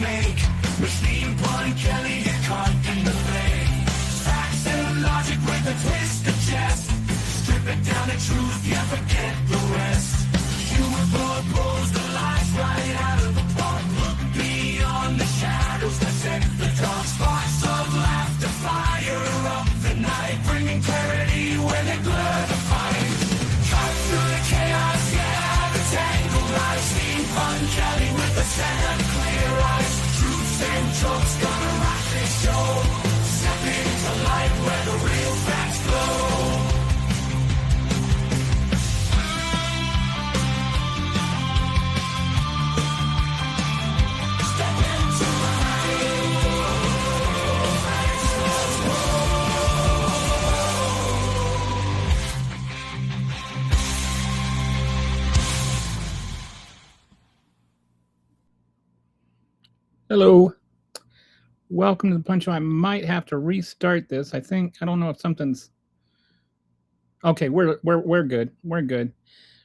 make. Machine Pun Kelly get caught in the fake. Facts and logic with a twist of chest. Strip it down to truth, yeah, forget the rest. Humor pulls the lies right out of the park. Look beyond the shadows that set the dark. Sparks of laughter fire up the night, bringing clarity where they blur the fight. Cut through the chaos, yeah, the tangled lies. Steampunk Kelly with the center clear eyes. Truths and jokes gonna rock this show. Step into light where the real facts glow. Hello. Welcome to the Punch. I might have to restart this. I don't know if something's okay. We're good. We're good.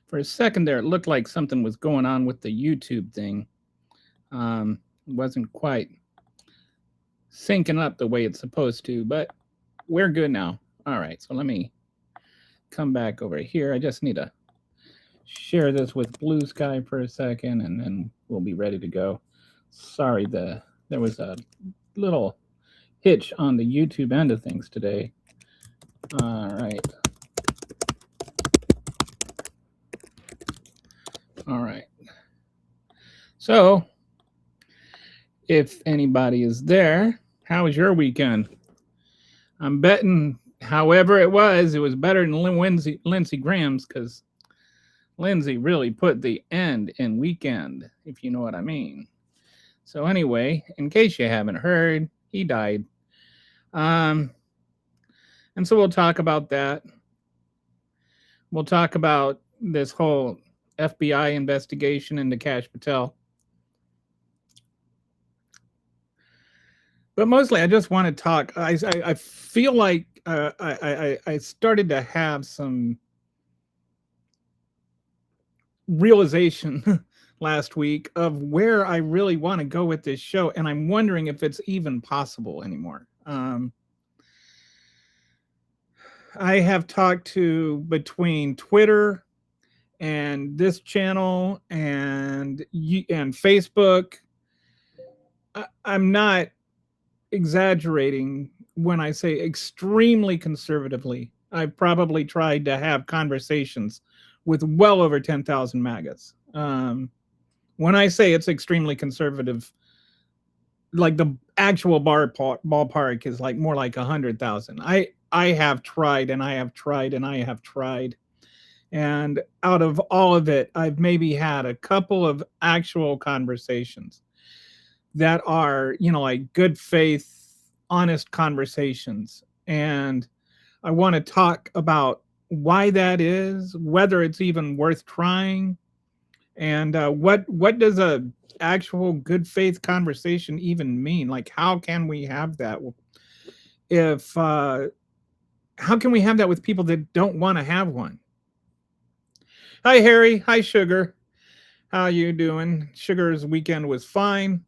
For a second there, it looked like something was going on with the YouTube thing. It wasn't quite syncing up the way it's supposed to, but we're good now. All right, so let me come back over here. I just need to share this with Blue Sky for a second, and then we'll be ready to go. Sorry, there was a little hitch on the YouTube end of things today. All right. All right. So, if anybody is there, how was your weekend? I'm betting, however it was better than Lindsey Graham's, because Lindsey really put the end in weekend, if you know what I mean. So anyway, in case you haven't heard, he died. And so we'll talk about that. We'll talk about this whole FBI investigation into Kash Patel. But mostly, I just want to talk. I feel like I started to have some realization last week of where I really want to go with this show, and I'm wondering if it's even possible anymore. I have talked to between Twitter and this channel and Facebook. I'm not exaggerating when I say extremely conservatively. I've probably tried to have conversations with well over 10,000 MAGAs. When I say it's extremely conservative, like the actual ballpark is like more like 100,000. I have tried and I have tried and I have tried. And out of all of it, I've maybe had a couple of actual conversations that are, like good faith, honest conversations. And I want to talk about why that is, whether it's even worth trying, and what does a actual good faith conversation even mean? Like, how can we have that? How can we have that with people that don't want to have one? Hi, Harry. Hi, Sugar. How you doing? Sugar's weekend was fine.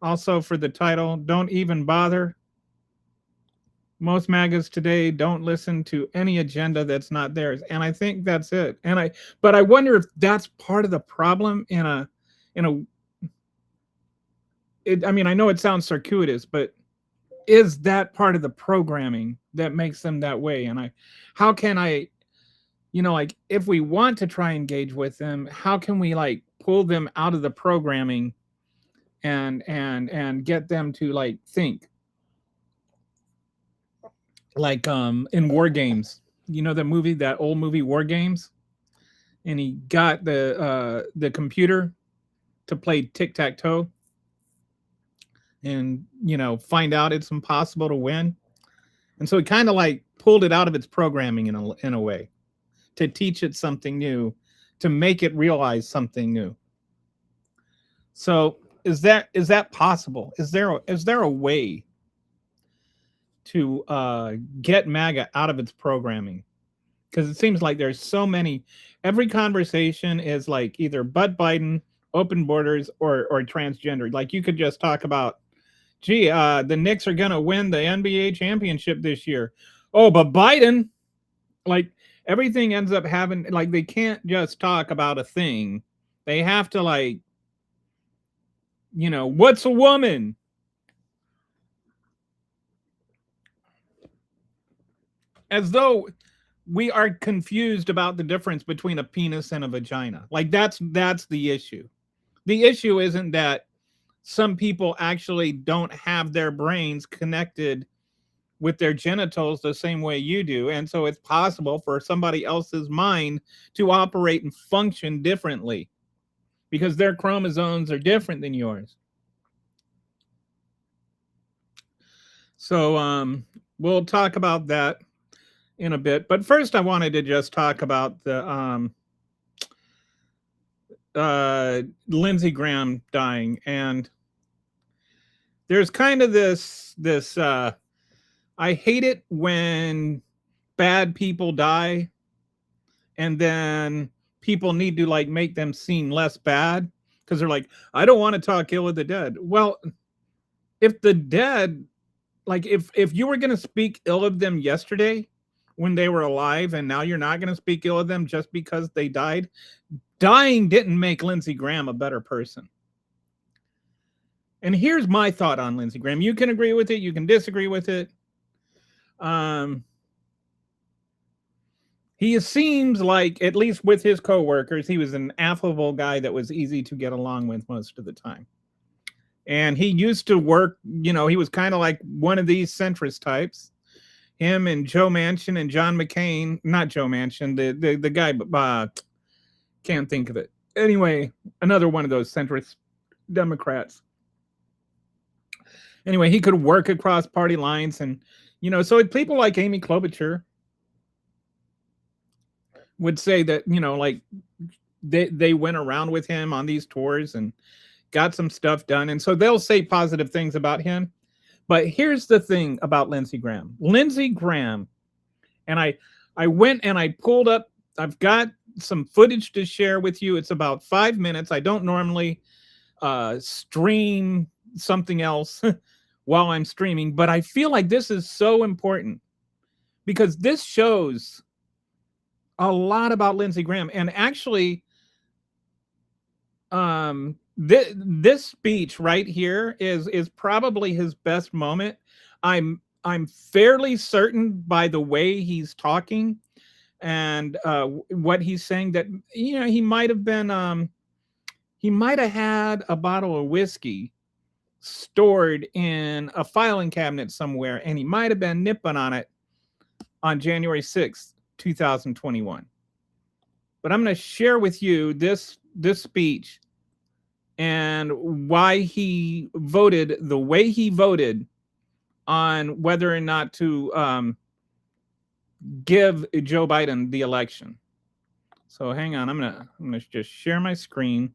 Also, for the title, don't even bother. Most MAGAs today don't listen to any agenda that's not theirs, and I think that's it. But I wonder if that's part of the problem I know it sounds circuitous, but is that part of the programming that makes them that way? And how can I, like, if we want to try and engage with them, how can we like pull them out of the programming and get them to like think? Like in War Games, that old movie War Games, and he got the computer to play tic-tac-toe and find out it's impossible to win, and so he kind of like pulled it out of its programming in a way to teach it something new, to make it realize something new. So is that possible? Is there a way to get MAGA out of its programming? Because it seems like there's so many. Every conversation is like either butt Biden open borders or transgender. Like you could just talk about, gee, the Knicks are gonna win the NBA championship this year. Oh, but Biden, like everything ends up having, like, they can't just talk about a thing. They have to, like, you know, what's a woman? As though we are confused about the difference between a penis and a vagina. Like that's the issue. The issue isn't that some people actually don't have their brains connected with their genitals the same way you do, and so it's possible for somebody else's mind to operate and function differently because their chromosomes are different than yours. So we'll talk about that in a bit, but first I wanted to just talk about the Lindsey Graham dying. And there's kind of this I hate it when bad people die and then people need to like make them seem less bad because they're like, I don't want to talk ill of the dead. Well, if the dead, like if you were going to speak ill of them yesterday when they were alive and now you're not going to speak ill of them just because they died, dying didn't make Lindsey Graham a better person. And here's my thought on Lindsey Graham. You can agree with it, you can disagree with it. He seems like, at least with his coworkers, he was an affable guy that was easy to get along with most of the time. And he used to work, you know, he was kind of like one of these centrist types. Him and Joe Manchin and John McCain, not Joe Manchin, the guy, can't think of it. Anyway, another one of those centrist Democrats. Anyway, he could work across party lines, and you know, so people like Amy Klobuchar would say that, you know, like they went around with him on these tours and got some stuff done, and so they'll say positive things about him. But here's the thing about Lindsey Graham. Lindsey Graham, and I went and I pulled up, I've got some footage to share with you. It's about 5 minutes. I don't normally stream something else while I'm streaming, but I feel like this is so important because this shows a lot about Lindsey Graham. And actually, this speech right here is probably his best moment. I'm fairly certain by the way he's talking and what he's saying that, you know, he might have been he might have had a bottle of whiskey stored in a filing cabinet somewhere, and he might have been nipping on it on January 6th, 2021. But I'm going to share with you this speech and why he voted the way he voted on whether or not to give Joe Biden the election. So hang on, I'm gonna just share my screen,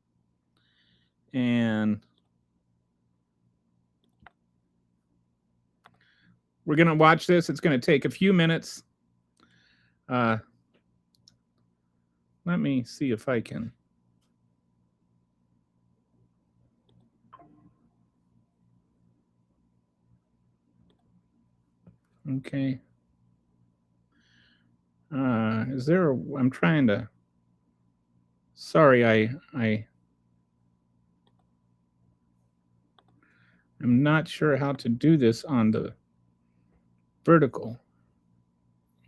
and we're gonna watch this. It's gonna take a few minutes. Let me see if I can. Okay. Is there I'm trying to, sorry, I'm not sure how to do this on the vertical.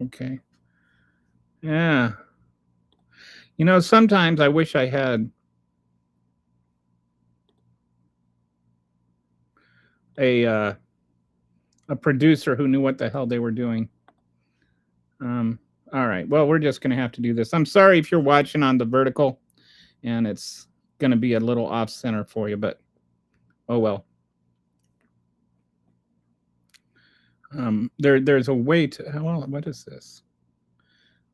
Okay. Yeah. You know, sometimes I wish I had a producer who knew what the hell they were doing. All right. Well, we're just going to have to do this. I'm sorry if you're watching on the vertical and it's going to be a little off center for you, but oh well. There's a way to, well, what is this?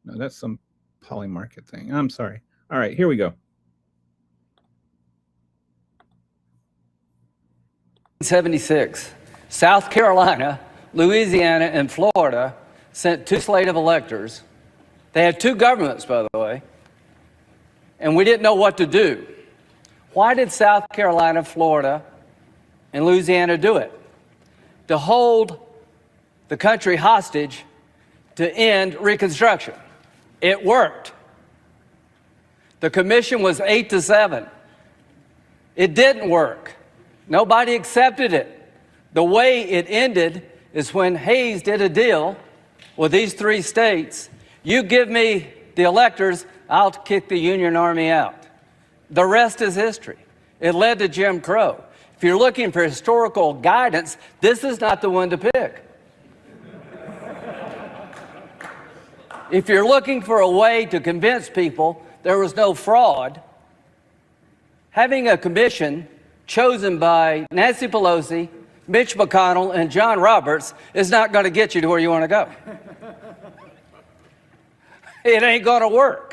No, that's some Polymarket thing. I'm sorry. All right, here we go. 1976, South Carolina, Louisiana, and Florida sent two slate of electors. They had two governments, by the way, and we didn't know what to do. Why did South Carolina, Florida, and Louisiana do it? To hold the country hostage to end Reconstruction. It worked. The commission was 8-7. It didn't work. Nobody accepted it. The way it ended is when Hayes did a deal with these 3 states. You give me the electors, I'll kick the Union Army out. The rest is history. It led to Jim Crow. If you're looking for historical guidance, this is not the one to pick. If you're looking for a way to convince people there was no fraud, having a commission chosen by Nancy Pelosi, Mitch McConnell, and John Roberts is not going to get you to where you want to go. It ain't going to work.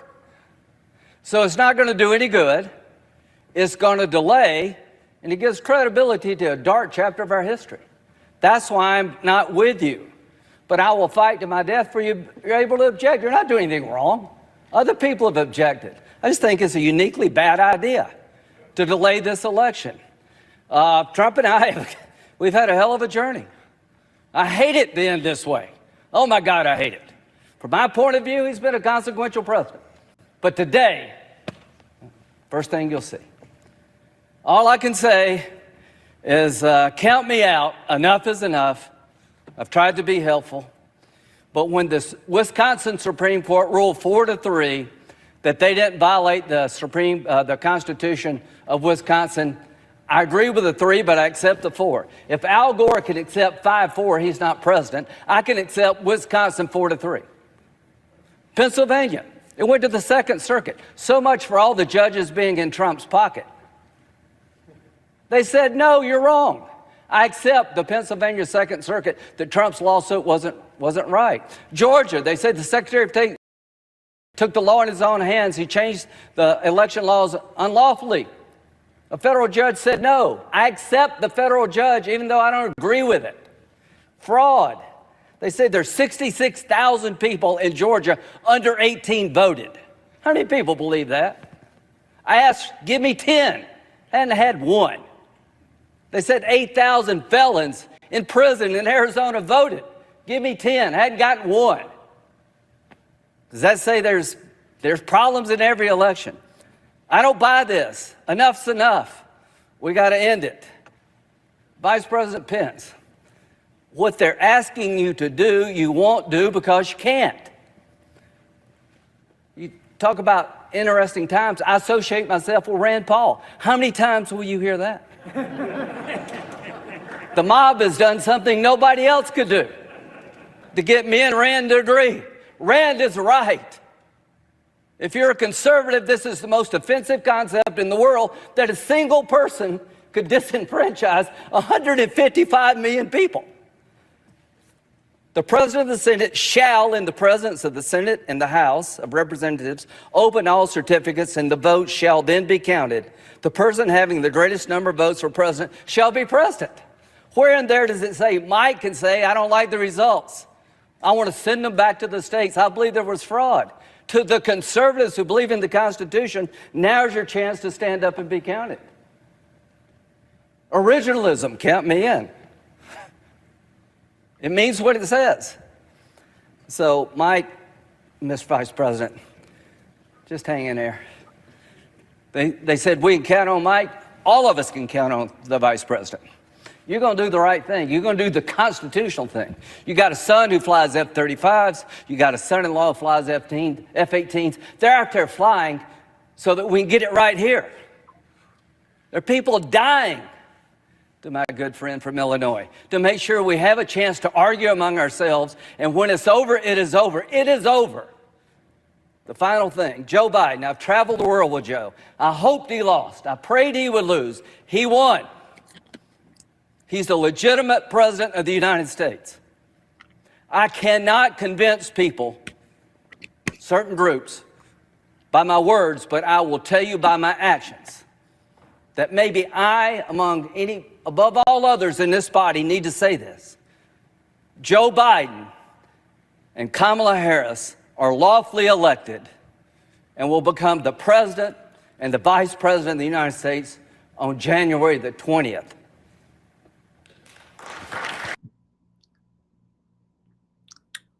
So it's not going to do any good. It's going to delay, and it gives credibility to a dark chapter of our history. That's why I'm not with you. But I will fight to my death for you. You're able to object. You're not doing anything wrong. Other people have objected. I just think it's a uniquely bad idea to delay this election. Trump and I, we've had a hell of a journey. I hate it to end this way. Oh my God, I hate it. From my point of view, he's been a consequential president. But today, first thing you'll see. All I can say is count me out. Enough is enough. I've tried to be helpful. But when the Wisconsin Supreme Court ruled 4-3 that they didn't violate the Constitution of Wisconsin, I agree with the 3, but I accept the 4. If Al Gore can accept 5-4, he's not president. I can accept Wisconsin 4-3. Pennsylvania, it went to the Second Circuit. So much for all the judges being in Trump's pocket. They said, no, you're wrong. I accept the Pennsylvania Second Circuit that Trump's lawsuit wasn't right. Georgia, they said the Secretary of State took the law in his own hands. He changed the election laws unlawfully. A federal judge said, no, I accept the federal judge even though I don't agree with it. Fraud. They said there's 66,000 people in Georgia under 18 voted. How many people believe that? I asked, give me 10. Hadn't had one. They said 8,000 felons in prison in Arizona voted. Give me 10. Hadn't gotten one. Does that say there's problems in every election? I don't buy this. Enough's enough. We got to end it. Vice President Pence, what they're asking you to do, you won't do because you can't. You talk about interesting times. I associate myself with Rand Paul. How many times will you hear that? The mob has done something nobody else could do to get me and Rand to agree. Rand is right. If you're a conservative, this is the most offensive concept in the world, that a single person could disenfranchise 155 million people. The President of the Senate shall, in the presence of the Senate and the House of Representatives, open all certificates, and the votes shall then be counted. The person having the greatest number of votes for president shall be president. Where in there does it say Mike can say, I don't like the results, I want to send them back to the states? I believe there was fraud. To the conservatives who believe in the Constitution, now's your chance to stand up and be counted. Originalism, count me in. It means what it says. So, Mike, Mr. Vice President, just hang in there. They said we can count on Mike. All of us can count on the Vice President. You're going to do the right thing. You're going to do the constitutional thing. You got a son who flies F-35s. You got a son-in-law who flies F-18s. They're out there flying so that we can get it right here. There are people dying, to my good friend from Illinois, to make sure we have a chance to argue among ourselves. And when it's over, it is over. It is over. The final thing, Joe Biden. I've traveled the world with Joe. I hoped he lost. I prayed he would lose. He won. He's the legitimate president of the United States. I cannot convince people, certain groups, by my words, but I will tell you by my actions that maybe I, above all others in this body, need to say this. Joe Biden and Kamala Harris are lawfully elected and will become the president and the Vice President of the United States on January the 20th.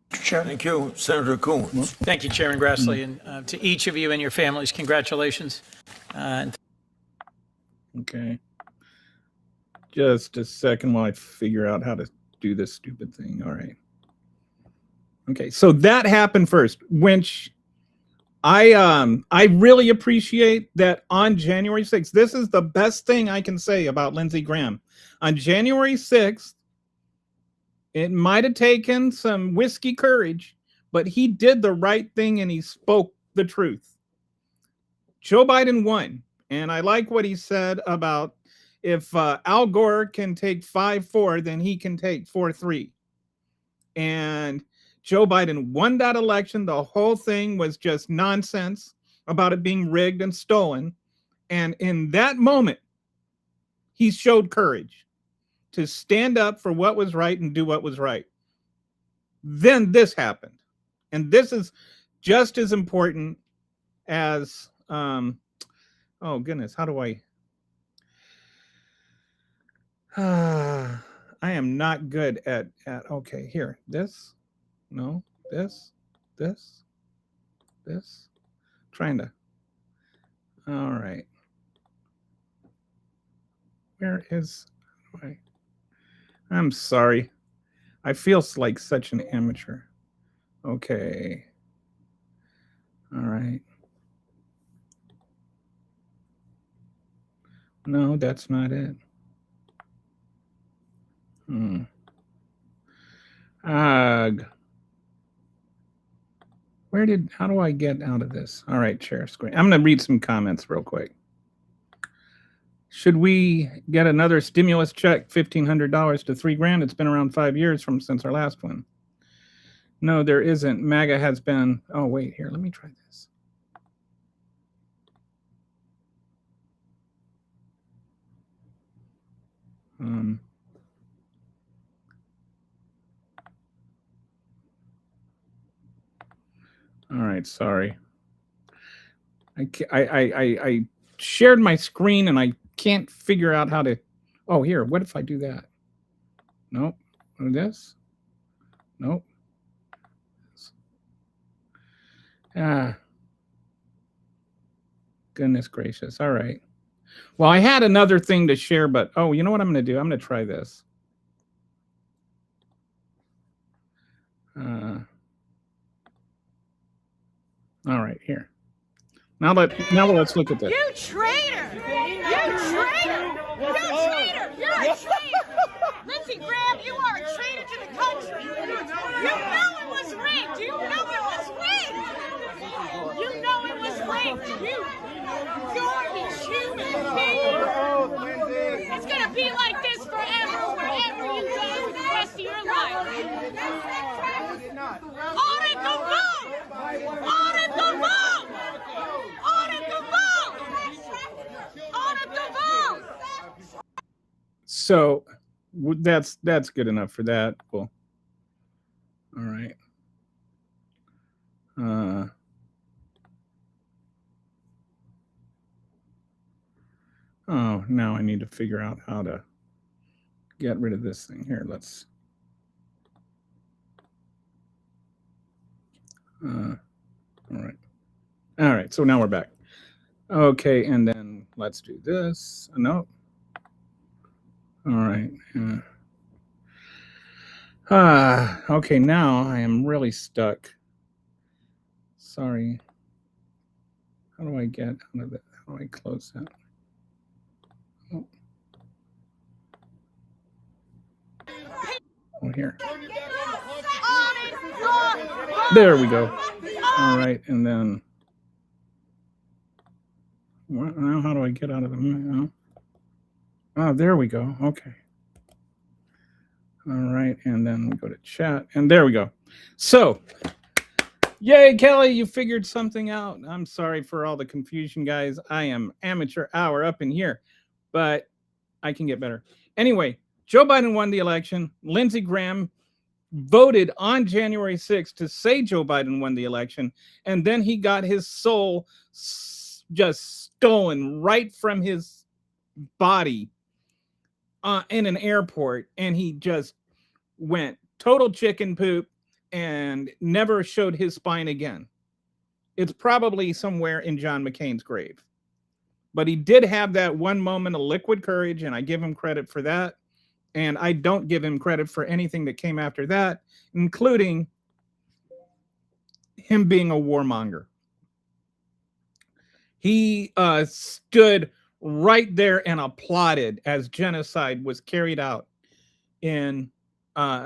Thank you, Senator Coons. Thank you, Chairman Grassley, and to each of you and your families, congratulations. Okay. Just a second while I figure out how to do this stupid thing. All right. Okay, so that happened first, which I really appreciate that on January 6th. This is the best thing I can say about Lindsey Graham. On January 6th, it might have taken some whiskey courage, but he did the right thing and he spoke the truth. Joe Biden won. And I like what he said about if Al Gore can take 5-4, then he can take 4-3. And Joe Biden won that election. The whole thing was just nonsense about it being rigged and stolen. And in that moment, he showed courage to stand up for what was right and do what was right. Then this happened. And this is just as important as, oh goodness, how do I am not good at okay, here, this, no, this, trying to, all right. Where is, I'm sorry. I feel like such an amateur. Okay. All right. No, that's not it. How do I get out of this? All right, share screen. I'm going to read some comments real quick. Should we get another stimulus check, $1,500 to $3,000? It's been around 5 years since our last one. No, there isn't. MAGA has been. Oh, wait, here. Let me try this. All right, sorry. I shared my screen and I can't figure out how to. Oh, here. What if I do that? Nope. This? Nope. Goodness gracious. All right. Well, I had another thing to share, but oh, you know what I'm going to do? I'm going to try this. All right, here. Now let's look at this. You traitor! You traitor! You traitor! You're a traitor! Lindsey Graham, you are a traitor to the country! You know it was rigged! You know it was rigged! You know it was rigged! You garbage human being! It's gonna be like this forever, wherever you go for the rest of your life! Audit the vote! Audit the vote! Audit the vote! Audit the vote! So that's good enough for that. Cool. All right. Oh, now I need to figure out how to get rid of this thing. Here, let's. All right. So now we're back. Okay, and then let's do this. No. All right. Okay, now I am really stuck. Sorry. How do I get out of that? How do I close that? Oh, here. There we go. All right, and then now how do I get out of the? Oh, there we go. Okay. All right, and then we go to chat, and there we go. So, yay, Kelly, you figured something out. I'm sorry for all the confusion, guys. I am amateur hour up in here, but I can get better. Anyway, Joe Biden won the election. Lindsey Graham voted on January 6th to say Joe Biden won the election, and then he got his soul just stolen right from his body in an airport, and he just went total chicken poop and never showed his spine again. It's probably somewhere in John McCain's grave. But he did have that one moment of liquid courage, and I give him credit for that. And I don't give him credit for anything that came after that, including him being a warmonger. He stood right there and applauded as genocide was carried out in Gaza.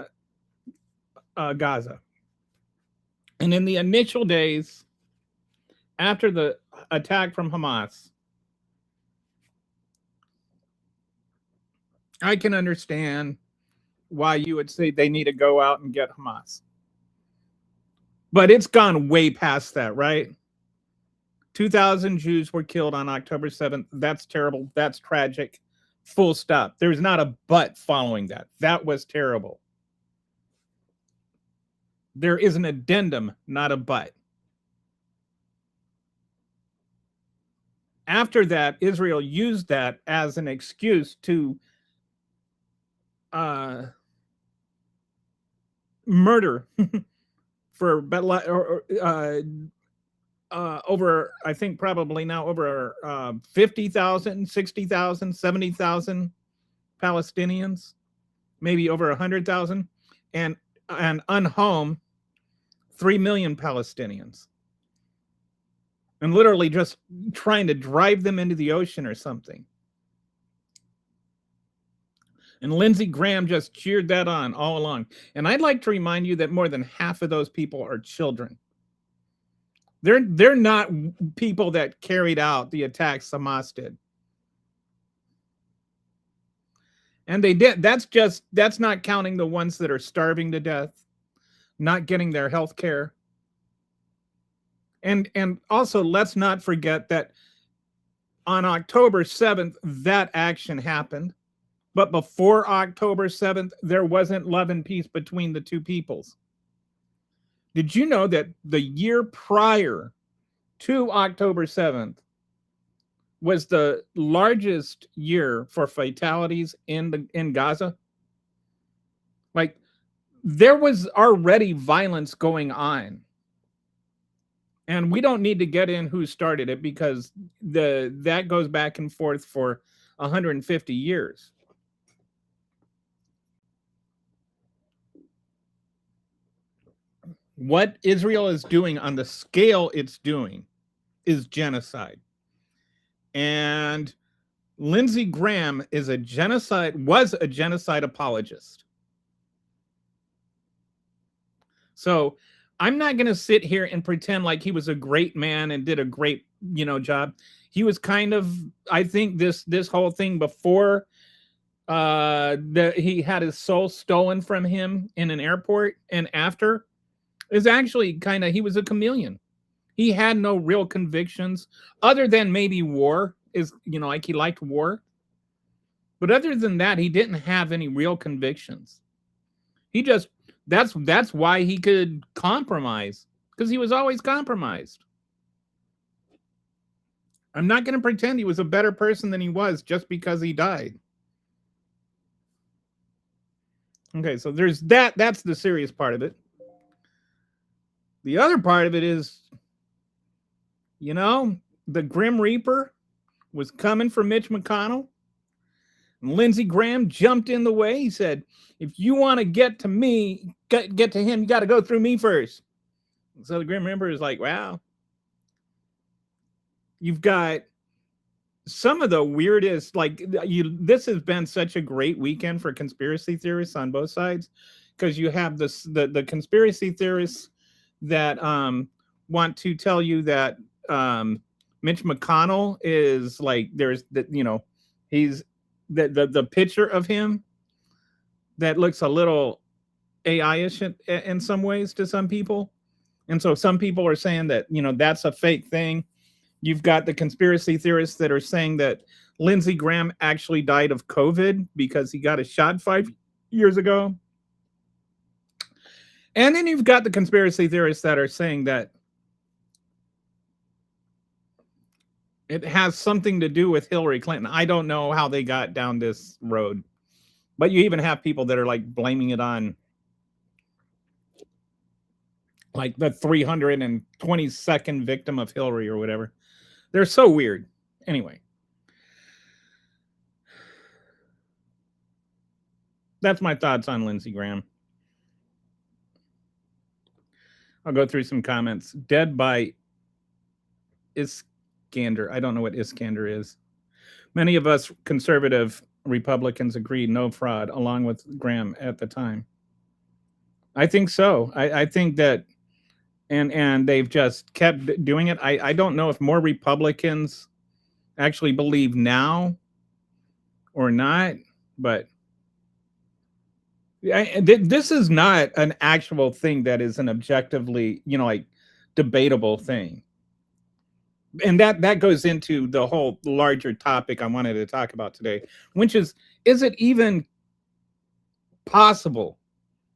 And in the initial days after the attack from Hamas, I can understand why you would say they need to go out and get Hamas. But it's gone way past that, right? 2,000 Jews were killed on October 7th. That's terrible. That's tragic. Full stop. There's not a but following that. That was terrible. There is an addendum, not a but. After that, Israel used that as an excuse to murder for over, I think probably now over 50,000, 60,000, 70,000 Palestinians, maybe over 100,000, and unhome 3 million Palestinians. And literally just trying to drive them into the ocean or something. And Lindsey Graham just cheered that on all along. And I'd like to remind you that more than half of those people are children. They're not people that carried out the attacks Hamas did. And they did. That's not counting the ones that are starving to death, not getting their health care. And also, let's not forget that on October 7th, that action happened. But before October 7th, there wasn't love and peace between the two peoples. Did you know that the year prior to October 7th was the largest year for fatalities in Gaza? Like, there was already violence going on. And we don't need to get in who started it, because that goes back and forth for 150 years. What Israel is doing on the scale it's doing is genocide. And Lindsey Graham was a genocide apologist. So I'm not going to sit here and pretend like he was a great man and did a great, job. He was kind of, I think this whole thing before he had his soul stolen from him in an airport, and after, is actually kind of, he was a chameleon. He had no real convictions other than maybe war is, like he liked war. But other than that, he didn't have any real convictions. He just, that's why he could compromise, because he was always compromised. I'm not going to pretend he was a better person than he was just because he died. Okay, so there's that. That's the serious part of it. The other part of it is, the Grim Reaper was coming for Mitch McConnell. And Lindsey Graham jumped in the way. He said, if you want to get to me, get to him, you got to go through me first. So the Grim Reaper is like, wow. You've got some of the weirdest, this has been such a great weekend for conspiracy theorists on both sides, because you have the conspiracy theorists that want to tell you that Mitch McConnell is like, there's the, he's the picture of him that looks a little AI-ish in some ways to some people. And so some people are saying that, that's a fake thing. You've got the conspiracy theorists that are saying that Lindsey Graham actually died of COVID because he got a shot 5 years ago. And then you've got the conspiracy theorists that are saying that It has something to do with Hillary Clinton. I don't know how they got down this road, but you even have people that are like blaming it on like the 322nd victim of Hillary or whatever. They're so weird. Anyway, that's my thoughts on Lindsey Graham. I'll go through some comments. Dead by Iskander. I don't know what Iskander is. Many of us conservative Republicans agreed no fraud, along with Graham at the time. I think so. I think that, and they've just kept doing it. I don't know if more Republicans actually believe now or not, but this is not an actual thing that is an objectively, like debatable thing. And that goes into the whole larger topic I wanted to talk about today, which is it even possible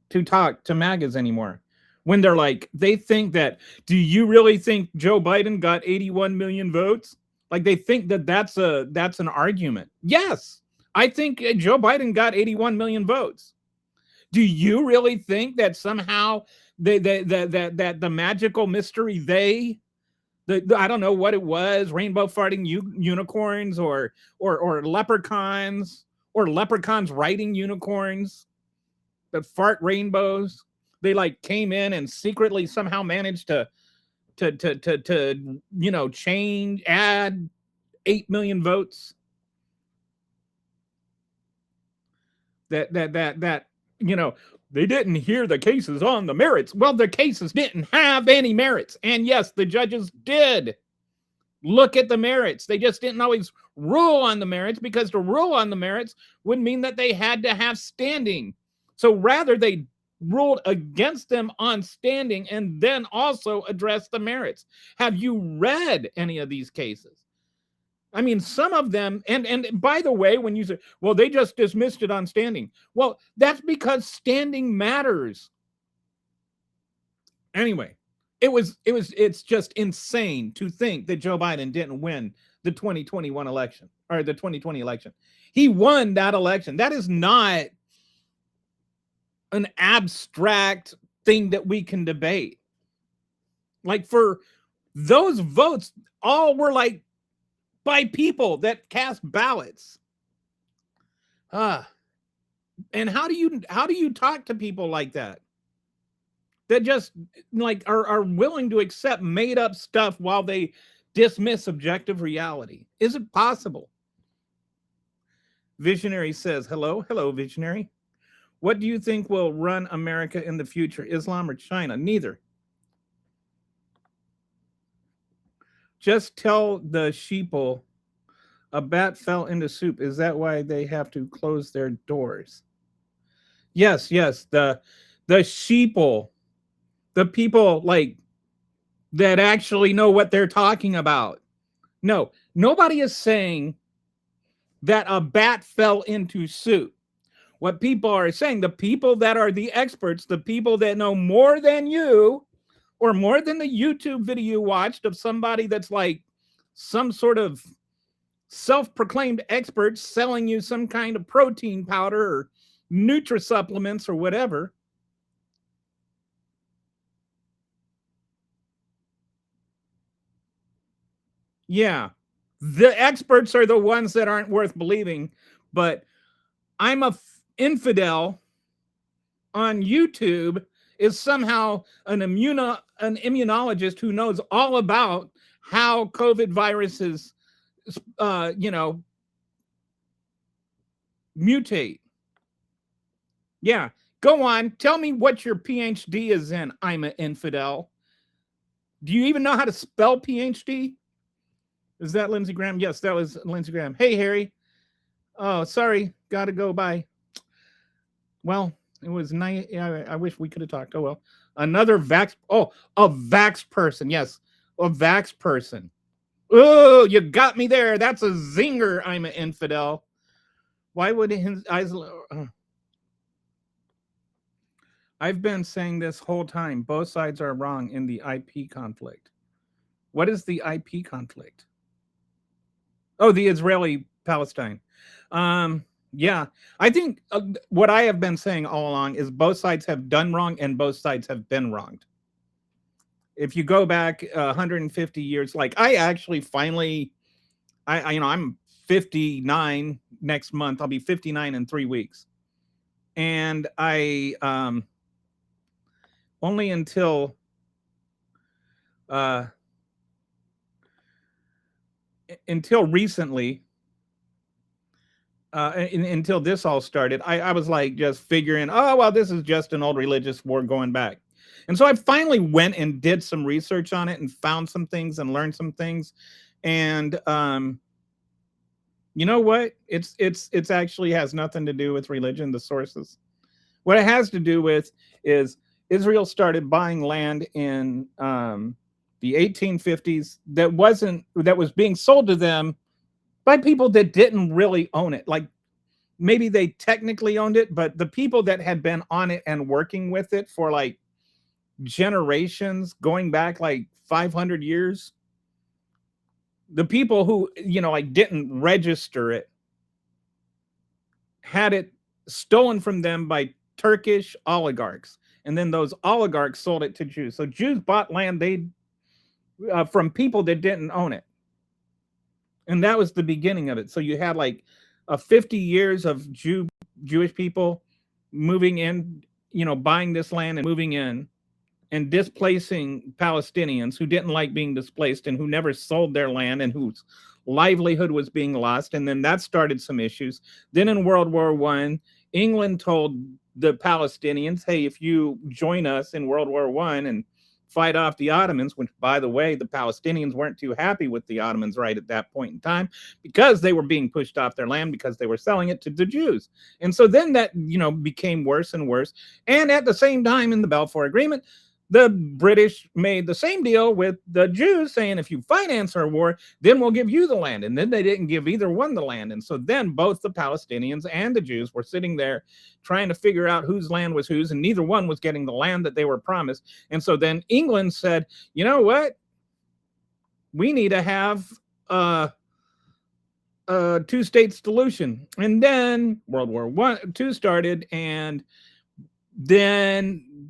to talk to MAGAs anymore when they're like, they think that, do you really think Joe Biden got 81 million votes? Like they think that that's an argument. Yes, I think Joe Biden got 81 million votes. Do you really think that somehow that the magical mystery I don't know what it was, rainbow farting unicorns or leprechauns or leprechauns riding unicorns that fart rainbows, they like came in and secretly somehow managed to add 8 million votes? That they didn't hear the cases on the merits. Well, the cases didn't have any merits. And yes, the judges did look at the merits. They just didn't always rule on the merits, because to rule on the merits would mean that they had to have standing. So rather, they ruled against them on standing and then also addressed the merits. Have you read any of these cases? I mean, some of them, and by the way, when you say, well, they just dismissed it on standing. Well, that's because standing matters. Anyway, it's just insane to think that Joe Biden didn't win the 2021 election or the 2020 election. He won that election. That is not an abstract thing that we can debate. Like, for those votes, all were like by people that cast ballots. And how do you talk to people like that just like are willing to accept made up stuff while they dismiss objective reality? Is it possible? Visionary says, hello Visionary. What do you think will run America in the future, Islam or China? Neither. Just tell the sheeple a bat fell into soup. Is that why they have to close their doors? Yes. The sheeple, the people like that actually know what they're talking about. No, nobody is saying that a bat fell into soup. What people are saying, the people that are the experts, the people that know more than you, or more than the YouTube video you watched of somebody that's like some sort of self-proclaimed expert selling you some kind of protein powder or Nutri-supplements or whatever. Yeah, the experts are the ones that aren't worth believing, but I'm a infidel on YouTube is somehow an immunologist who knows all about how COVID viruses, mutate. Yeah, go on. Tell me what your PhD is in. I'm an infidel. Do you even know how to spell PhD? Is that Lindsey Graham? Yes, that was Lindsey Graham. Hey, Harry. Oh, sorry. Got to go. Bye. Well, it was nice. I wish we could have talked. Oh, well. Another vax. Oh, a vax person. Yes, a vax person. Oh, you got me there. That's a zinger. I'm an infidel. Why would his eyes... I've been saying this whole time. Both sides are wrong in the IP conflict. What is the IP conflict? Oh, the Israeli Palestine. Yeah, I think what I have been saying all along is both sides have done wrong and both sides have been wronged. If you go back 150 years, like I actually finally, I'm 59 next month. I'll be 59 in 3 weeks, and I only until recently, until this all started, I was like just figuring, oh, well, this is just an old religious war going back. And so I finally went and did some research on it and found some things and learned some things. And you know what? It's actually has nothing to do with religion, the sources. What it has to do with is Israel started buying land in the 1850s that was being sold to them by people that didn't really own it. Like maybe they technically owned it, but the people that had been on it and working with it for like generations, going back like 500 years, the people who, like didn't register it had it stolen from them by Turkish oligarchs. And then those oligarchs sold it to Jews. So Jews bought land from people that didn't own it. And that was the beginning of it. So you had like 50 years of Jewish people moving in, buying this land and moving in and displacing Palestinians who didn't like being displaced and who never sold their land and whose livelihood was being lost. And then that started some issues. Then in World War I, England told the Palestinians, hey, if you join us in World War I and fight off the Ottomans, which, by the way, the Palestinians weren't too happy with the Ottomans right at that point in time because they were being pushed off their land because they were selling it to the Jews. And so then that, became worse and worse. And at the same time in the Balfour Agreement, the British made the same deal with the Jews saying, if you finance our war, then we'll give you the land. And then they didn't give either one the land. And so then both the Palestinians and the Jews were sitting there trying to figure out whose land was whose, and neither one was getting the land that they were promised. And so then England said, you know what? We need to have a two-state solution. And then World War II started, and then,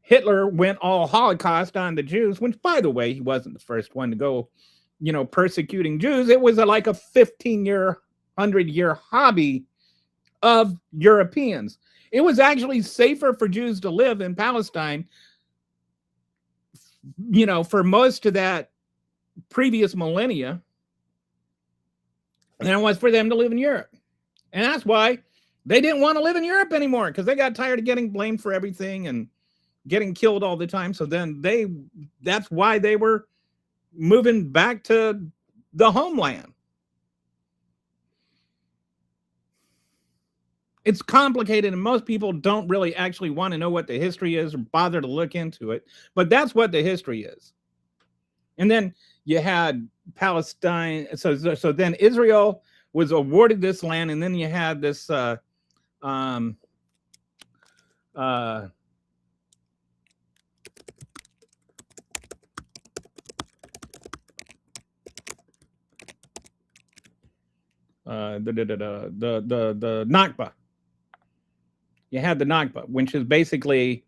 Hitler went all Holocaust on the Jews, which, by the way, he wasn't the first one to go, persecuting Jews. It was like a 15-year, 100-year hobby of Europeans. It was actually safer for Jews to live in Palestine, for most of that previous millennia than it was for them to live in Europe. And that's why they didn't want to live in Europe anymore, because they got tired of getting blamed for everything and getting killed all the time. So then that's why they were moving back to the homeland. It's complicated, and most people don't really actually want to know what the history is or bother to look into it. But that's what the history is. And then you had Palestine. So then Israel was awarded this land, and then you had this the Nakba. You had the Nakba, which is basically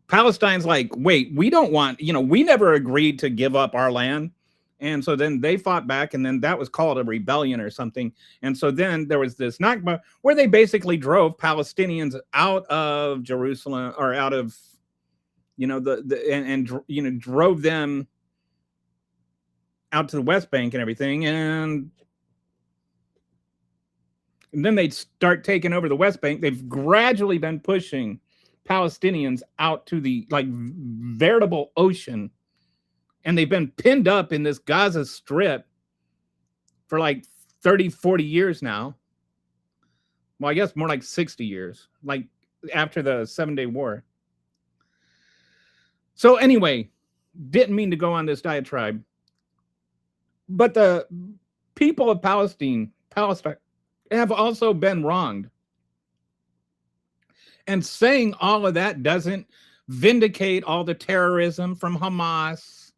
Palestine's like, wait, we don't want, we never agreed to give up our land. And so then they fought back, and then that was called a rebellion or something. And so then there was this Nakba where they basically drove Palestinians out of Jerusalem, or out of, drove them out to the West Bank and everything. And then they'd start taking over the West Bank. They've gradually been pushing Palestinians out to the veritable ocean. And they've been pinned up in this Gaza Strip for 30, 40 years now. Well, I guess more like 60 years, after the 7-Day War. So anyway, didn't mean to go on this diatribe. But the people of Palestine have also been wronged. And saying all of that doesn't vindicate all the terrorism from Hamas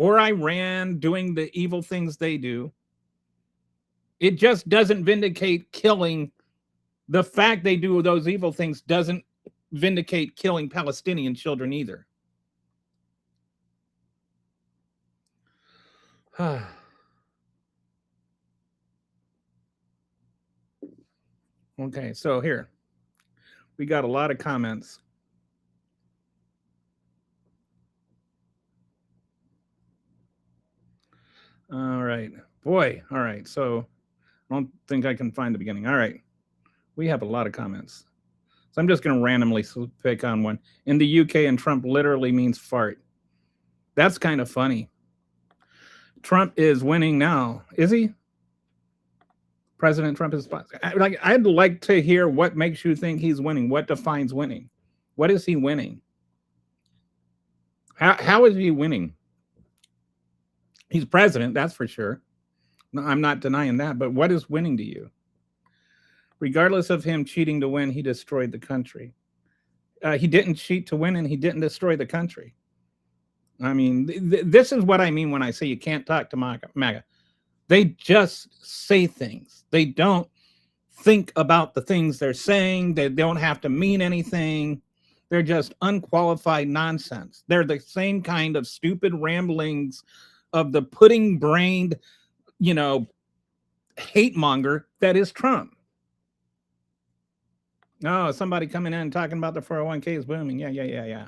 or Iran doing the evil things they do. It just doesn't vindicate killing. The fact they do those evil things doesn't vindicate killing Palestinian children either. Okay, so here we got a lot of comments. All right, boy. All right, so I don't think I can find the beginning. All right, we have a lot of comments. So I'm just going to randomly pick on one. In the UK, and Trump literally means fart. That's kind of funny. Trump is winning now. Is he? President Trump is like, I'd like to hear what makes you think he's winning. What defines winning? What is he winning? How is he winning? He's president, that's for sure. No, I'm not denying that, but what is winning to you? Regardless of him cheating to win, he destroyed the country. He didn't cheat to win, and he didn't destroy the country. I mean, this is what I mean when I say you can't talk to MAGA. They just say things. They don't think about the things they're saying. They don't have to mean anything. They're just unqualified nonsense. They're the same kind of stupid ramblings of the pudding-brained, hate monger that is Trump. Oh, somebody coming in and talking about the 401k is booming. Yeah.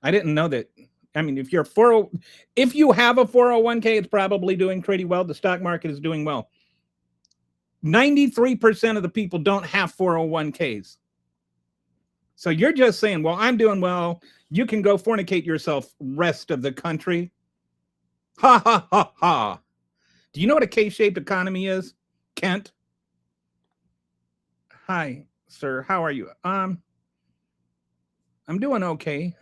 I didn't know that. I mean, if you have a 401k, it's probably doing pretty well. The stock market is doing well. 93% of the people don't have 401ks. So you're just saying, well, I'm doing well. You can go fornicate yourself, rest of the country. Ha, ha, ha, ha. Do you know what a K-shaped economy is, Kent? Hi, sir. How are you? I'm doing okay.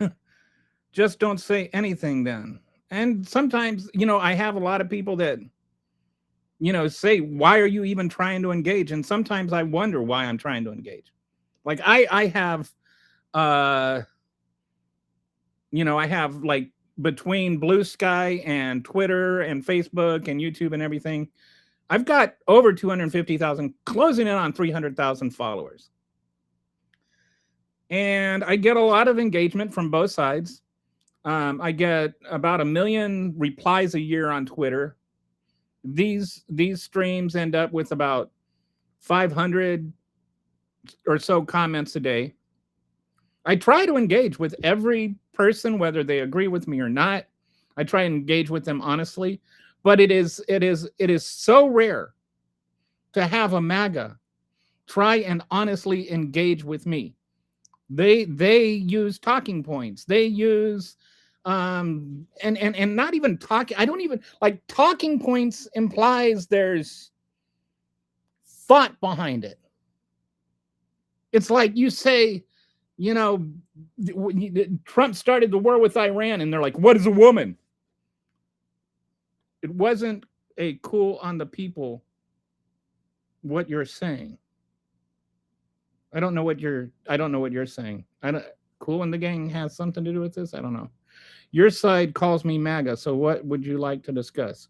Just don't say anything then. And sometimes, I have a lot of people that, say, why are you even trying to engage? And sometimes I wonder why I'm trying to engage. Like I have, I have like between Blue Sky and Twitter and Facebook and YouTube and everything, I've got over 250,000, closing in on 300,000 followers. And I get a lot of engagement from both sides. I get about 1 million replies a year on Twitter. These streams end up with about 500 or so comments a day. I try to engage with every person, whether they agree with me or not. I try and engage with them honestly, but it is so rare to have a MAGA try and honestly engage with me. They use talking points. They use and not even talking. I don't even like talking points implies there's thought behind it. It's like you say, Trump started the war with Iran, and they're like, what is a woman? It wasn't a cool on the people what you're saying. I don't know what you're saying. Cool in the gang has something to do with this? I don't know. Your side calls me MAGA, so what would you like to discuss?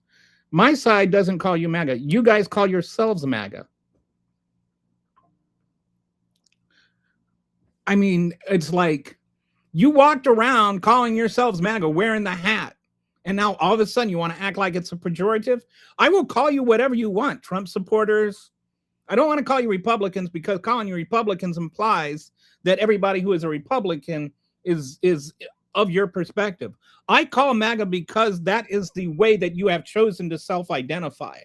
My side doesn't call you MAGA. You guys call yourselves MAGA. I mean, it's like you walked around calling yourselves MAGA, wearing the hat, and now all of a sudden you want to act like it's a pejorative? I will call you whatever you want, Trump supporters. I don't want to call you Republicans, because calling you Republicans implies that everybody who is a Republican is of your perspective. I call MAGA because that is the way that you have chosen to self-identify.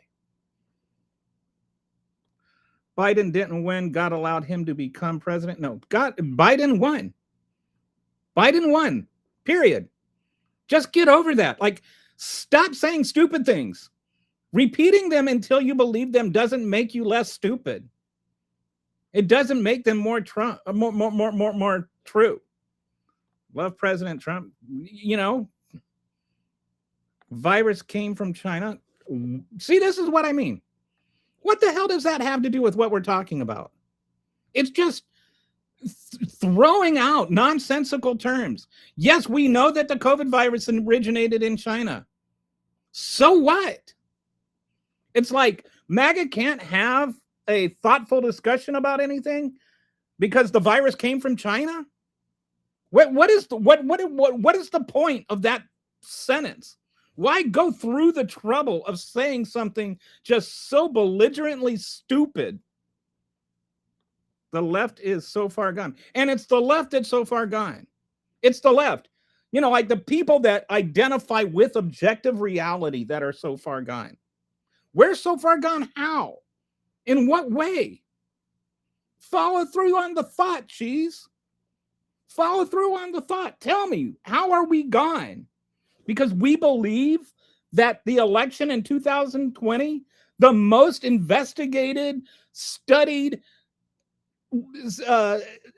Biden didn't win. God allowed him to become president. No, Biden won. Biden won, period. Just get over that. Like, stop saying stupid things. Repeating them until you believe them doesn't make you less stupid. It doesn't make them more true. Love President Trump. Virus came from China. See, this is what I mean. What the hell does that have to do with what we're talking about? It's just throwing out nonsensical terms. Yes, we know that the COVID virus originated in China. So what? It's like MAGA can't have a thoughtful discussion about anything because the virus came from China. What is the point of that sentence? Why go through the trouble of saying something just so belligerently stupid? The left is so far gone. And it's the left that's so far gone. It's the left. You know, like the people that identify with objective reality that are so far gone. We're so far gone. How? In what way? Follow through on the thought, Cheese. Follow through on the thought. Tell me, how are we gone? Because we believe that the election in 2020, the most investigated, studied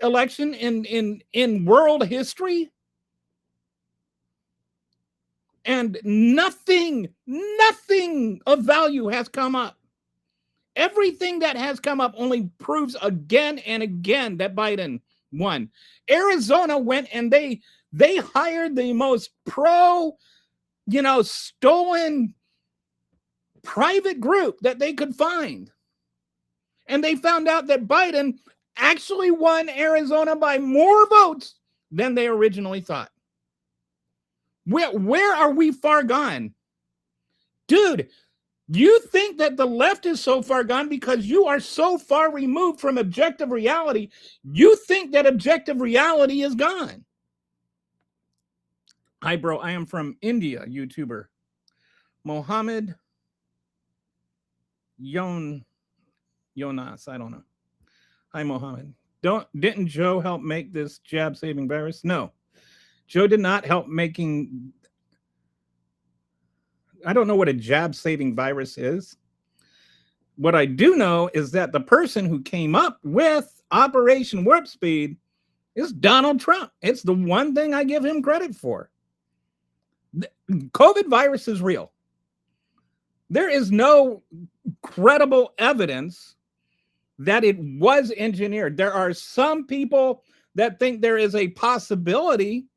election in world history, and nothing of value has come up. Everything that has come up only proves again and again that Biden won. Arizona went and they hired the most pro, stolen private group that they could find. And they found out that Biden actually won Arizona by more votes than they originally thought. Where are we far gone? Dude, you think that the left is so far gone because you are so far removed from objective reality. You think that objective reality is gone. Hi, bro. I am from India, YouTuber. Mohammed Jonas. I don't know. Hi, Mohammed. Didn't Joe help make this jab-saving virus? No. Joe did not help making... I don't know what a jab-saving virus is. What I do know is that the person who came up with Operation Warp Speed is Donald Trump. It's the one thing I give him credit for. The COVID virus is real. There is no credible evidence that it was engineered. There are some people that think there is a possibility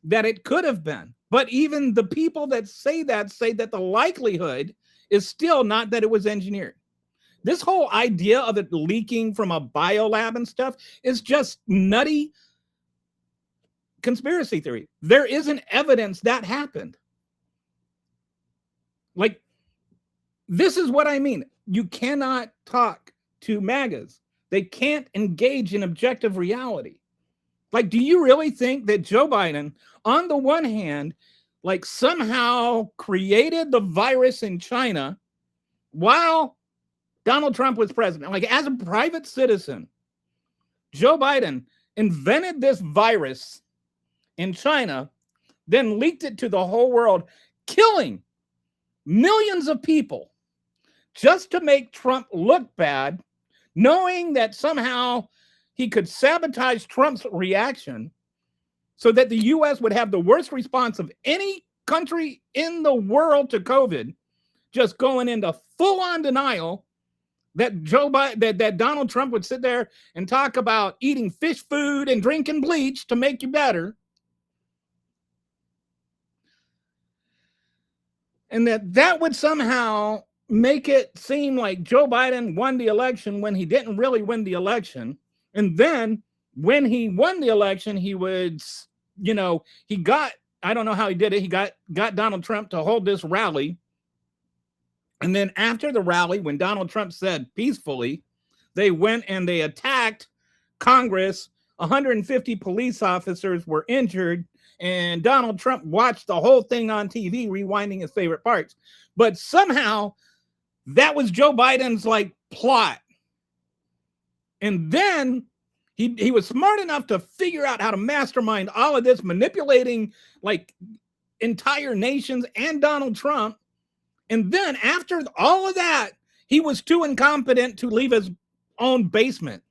that it could have been. But even the people that say that the likelihood is still not that it was engineered. This whole idea of it leaking from a biolab and stuff is just nutty conspiracy theory. There isn't evidence that happened. Like, this is what I mean. You cannot talk to MAGAs. They can't engage in objective reality. Like, do you really think that Joe Biden, on the one hand, like somehow created the virus in China while Donald Trump was president? Like, as a private citizen, Joe Biden invented this virus in China, then leaked it to the whole world, killing millions of people just to make Trump look bad, knowing that somehow he could sabotage Trump's reaction so that the U.S. would have the worst response of any country in the world to COVID, just going into full-on denial that that Donald Trump would sit there and talk about eating fish food and drinking bleach to make you better. And that would somehow make it seem like Joe Biden won the election when he didn't really win the election. And then when he won the election, he would, he got, I don't know how he did it. He got Donald Trump to hold this rally. And then after the rally, when Donald Trump said peacefully, they went and they attacked Congress. 150 police officers were injured. And Donald Trump watched the whole thing on TV, rewinding his favorite parts. But somehow that was Joe Biden's plot. And then he was smart enough to figure out how to mastermind all of this, manipulating entire nations and Donald Trump. And then after all of that, he was too incompetent to leave his own basement.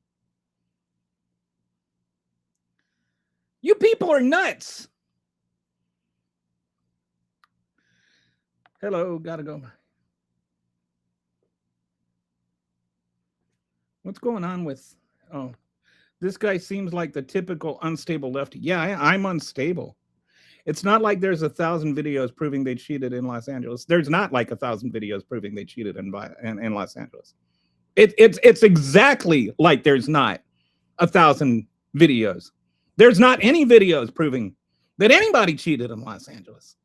You people are nuts. Hello, gotta go. What's going on with, this guy seems like the typical unstable lefty. Yeah, I'm unstable. It's not like there's 1,000 videos proving they cheated in Los Angeles. There's not like 1,000 videos proving they cheated in Los Angeles. It's exactly like there's not 1,000 videos. There's not any videos proving that anybody cheated in Los Angeles.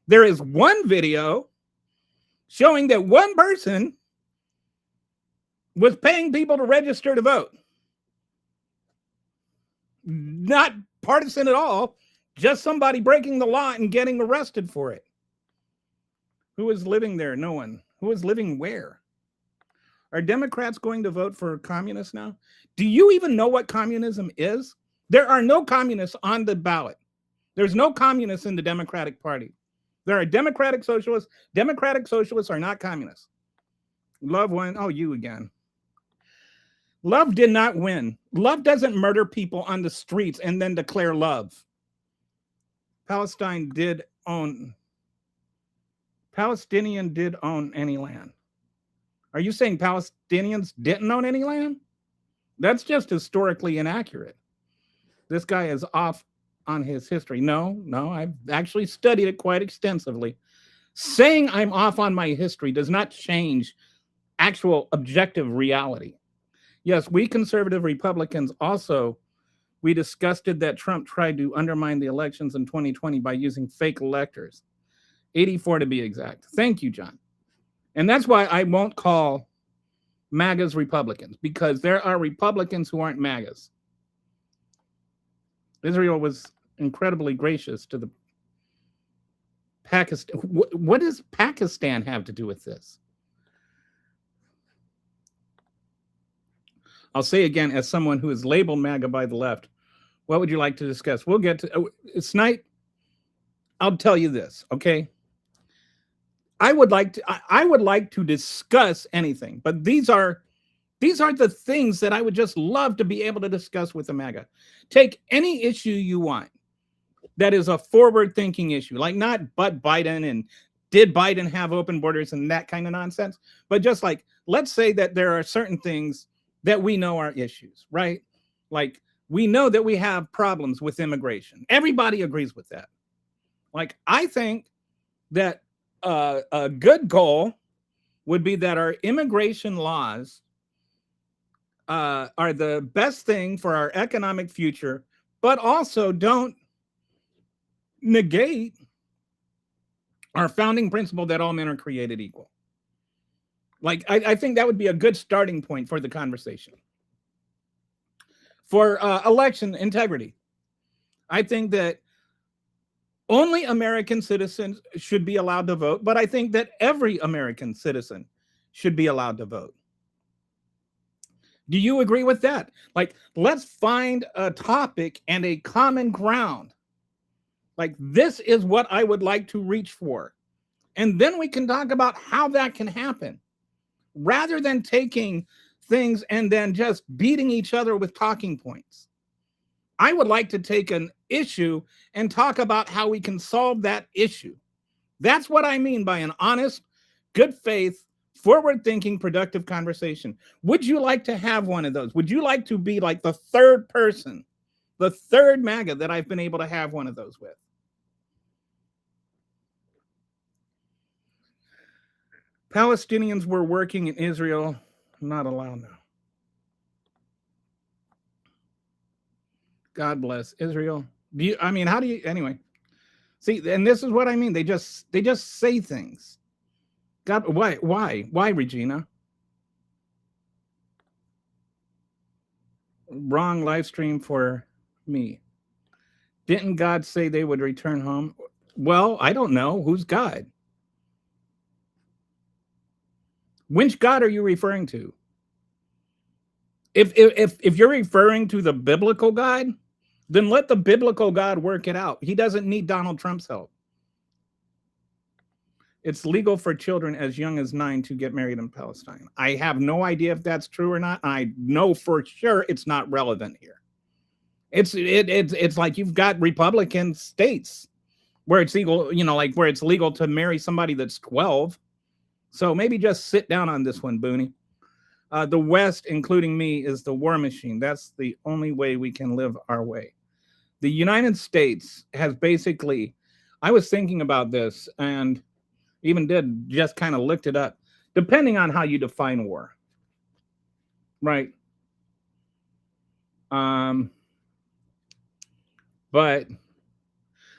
There is one video showing that one person was paying people to register to vote. Not partisan at all, just somebody breaking the law and getting arrested for it. Who is living there? No one. Who is living where? Are Democrats going to vote for communists now? Do you even know what communism is? There are no communists on the ballot. There's no communists in the Democratic Party. There are democratic socialists. Democratic socialists are not communists. Love won. Oh, you again. Love did not win. Love doesn't murder people on the streets and then declare love. Palestinian did own any land. Are you saying Palestinians didn't own any land? That's just historically inaccurate. This guy is off on his history. No, I've actually studied it quite extensively. Saying I'm off on my history does not change actual objective reality. Yes, we conservative Republicans also, we disgusted that Trump tried to undermine the elections in 2020 by using fake electors. 84 to be exact. Thank you, John. And that's why I won't call MAGAs Republicans, because there are Republicans who aren't MAGAs. Israel was incredibly gracious to the Pakistan. What does Pakistan have to do with this? I'll say again, as someone who is labeled MAGA by the left, what would you like to discuss? We'll get to Snipe. I'll tell you this, okay? I would like to discuss anything, but these are the things that I would just love to be able to discuss with the MAGA. Take any issue you want that is a forward-thinking issue, like not but Biden and did Biden have open borders and that kind of nonsense, but just like, let's say that there are certain things that we know are issues, right? Like, we know that we have problems with immigration. Everybody agrees with that. Like, I think that a good goal would be that our immigration laws are the best thing for our economic future, but also don't negate our founding principle that all men are created equal. Like, I think that would be a good starting point for the conversation. For election integrity, I think that only American citizens should be allowed to vote, but I think that every American citizen should be allowed to vote. Do you agree with that? Like, let's find a topic and a common ground. Like, this is what I would like to reach for. And then we can talk about how that can happen, rather than taking things and then just beating each other with talking points. I would like to take an issue and talk about how we can solve that issue. That's what I mean by an honest, good faith, forward-thinking, productive conversation. Would you like to have one of those? Would you like to be like the third person, the third MAGA that I've been able to have one of those with? Palestinians were working in Israel, not allowed now. God bless Israel. How do you, anyway? See, and this is what I mean. They just say things. God, why, Regina? Wrong live stream for me. Didn't God say they would return home? Well, I don't know. Who's God? Which God are you referring to? If you're referring to the biblical God, then let the biblical God work it out. He doesn't need Donald Trump's help. It's legal for children as young as 9 to get married in Palestine. I have no idea if that's true or not. I know for sure it's not relevant here. It's like you've got Republican states where it's legal, like where it's legal to marry somebody that's 12. So maybe just sit down on this one, Booney. The West, including me, is the war machine. That's the only way we can live our way. The United States has basically I was thinking about this and even did just kind of looked it up, depending on how you define war. Right. But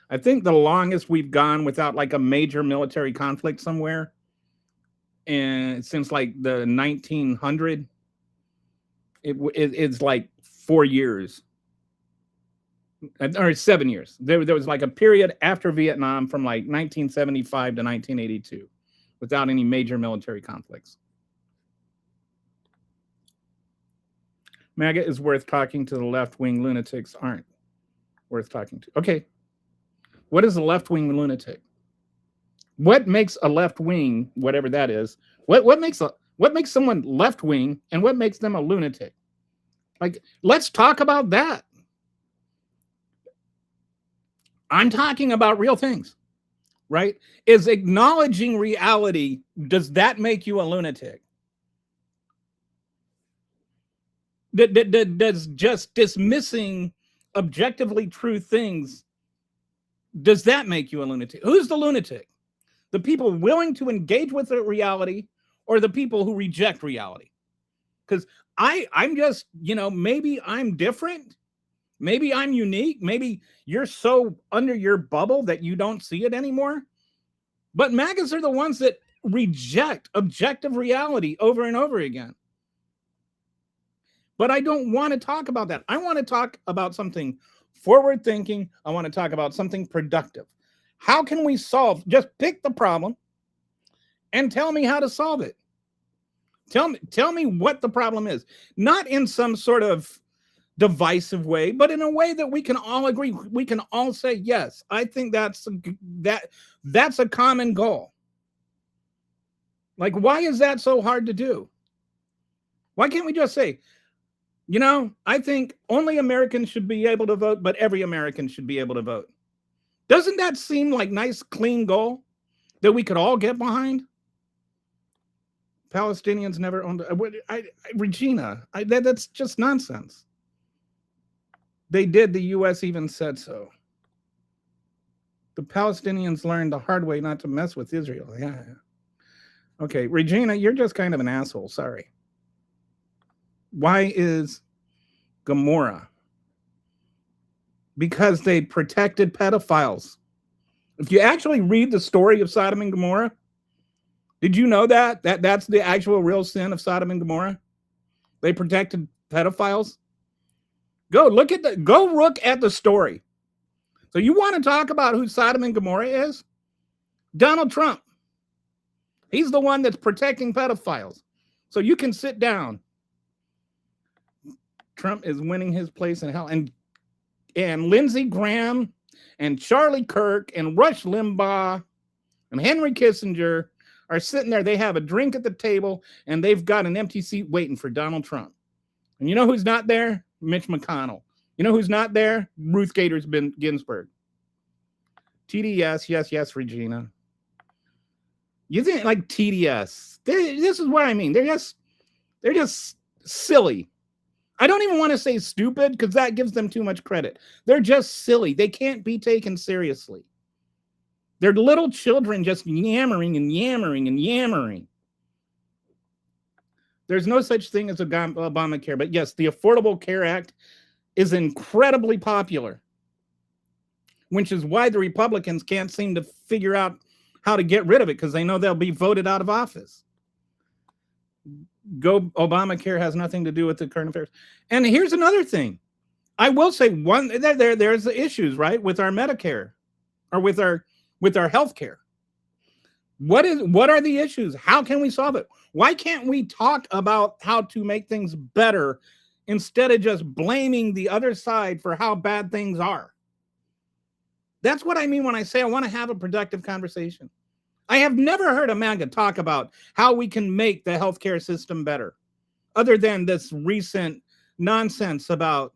I think the longest we've gone without like a major military conflict somewhere, and since like the 1900, it's like 4 years or 7 years. There was like a period after Vietnam from like 1975 to 1982 without any major military conflicts. MAGA is worth talking to, the left-wing lunatics aren't worth talking to. Okay. What is a left-wing lunatic? What makes a left-wing, whatever that is, what makes someone left-wing and what makes them a lunatic? Like, let's talk about that. I'm talking about real things, right? Is acknowledging reality, does that make you a lunatic? Does just dismissing objectively true things, does that make you a lunatic? Who's the lunatic? The people willing to engage with the reality or the people who reject reality? Because I'm just, maybe I'm different. Maybe I'm unique. Maybe you're so under your bubble that you don't see it anymore. But MAGAs are the ones that reject objective reality over and over again. But I don't want to talk about that. I want to talk about something forward thinking. I want to talk about something productive. How can we solve? Just pick the problem and tell me how to solve it. Tell me what the problem is. Not in some sort of divisive way, but in a way that we can all agree. We can all say, yes, I think that's a common goal. Like, why is that so hard to do? Why can't we just say, I think only Americans should be able to vote, but every American should be able to vote? Doesn't that seem like nice, clean goal that we could all get behind? Palestinians never owned. Regina, that's just nonsense. They did. The U.S. even said so. The Palestinians learned the hard way not to mess with Israel. Yeah. Okay, Regina, you're just kind of an asshole. Sorry. Why is Gomorrah? Because they protected pedophiles. If you actually read the story of Sodom and Gomorrah, did you know that that's the actual real sin of Sodom and Gomorrah? They protected pedophiles. Go look at the story. So you want to talk about who Sodom and Gomorrah is? Donald Trump. He's the one that's protecting pedophiles. So you can sit down. Trump is winning his place in hell. And Lindsey Graham and Charlie Kirk and Rush Limbaugh and Henry Kissinger are sitting there. They have a drink at the table and they've got an empty seat waiting for Donald Trump. And you know who's not there? Mitch McConnell. You know who's not there? Ruth Bader Ginsburg. TDS, yes, Regina. You think like TDS? This is what I mean. They're just silly. I don't even want to say stupid because that gives them too much credit. They're just silly. They can't be taken seriously. They're little children just yammering and yammering and yammering. There's no such thing as Obamacare, but yes, the Affordable Care Act is incredibly popular, which is why the Republicans can't seem to figure out how to get rid of it because they know they'll be voted out of office. Obamacare has nothing to do with the current affairs. And here's another thing. I will say there's the issues, right, with our Medicare or with our health care. What are the issues? How can we solve it? Why can't we talk about how to make things better instead of just blaming the other side for how bad things are? That's what I mean when I say I want to have a productive conversation. I have never heard a MAGA talk about how we can make the healthcare system better, other than this recent nonsense about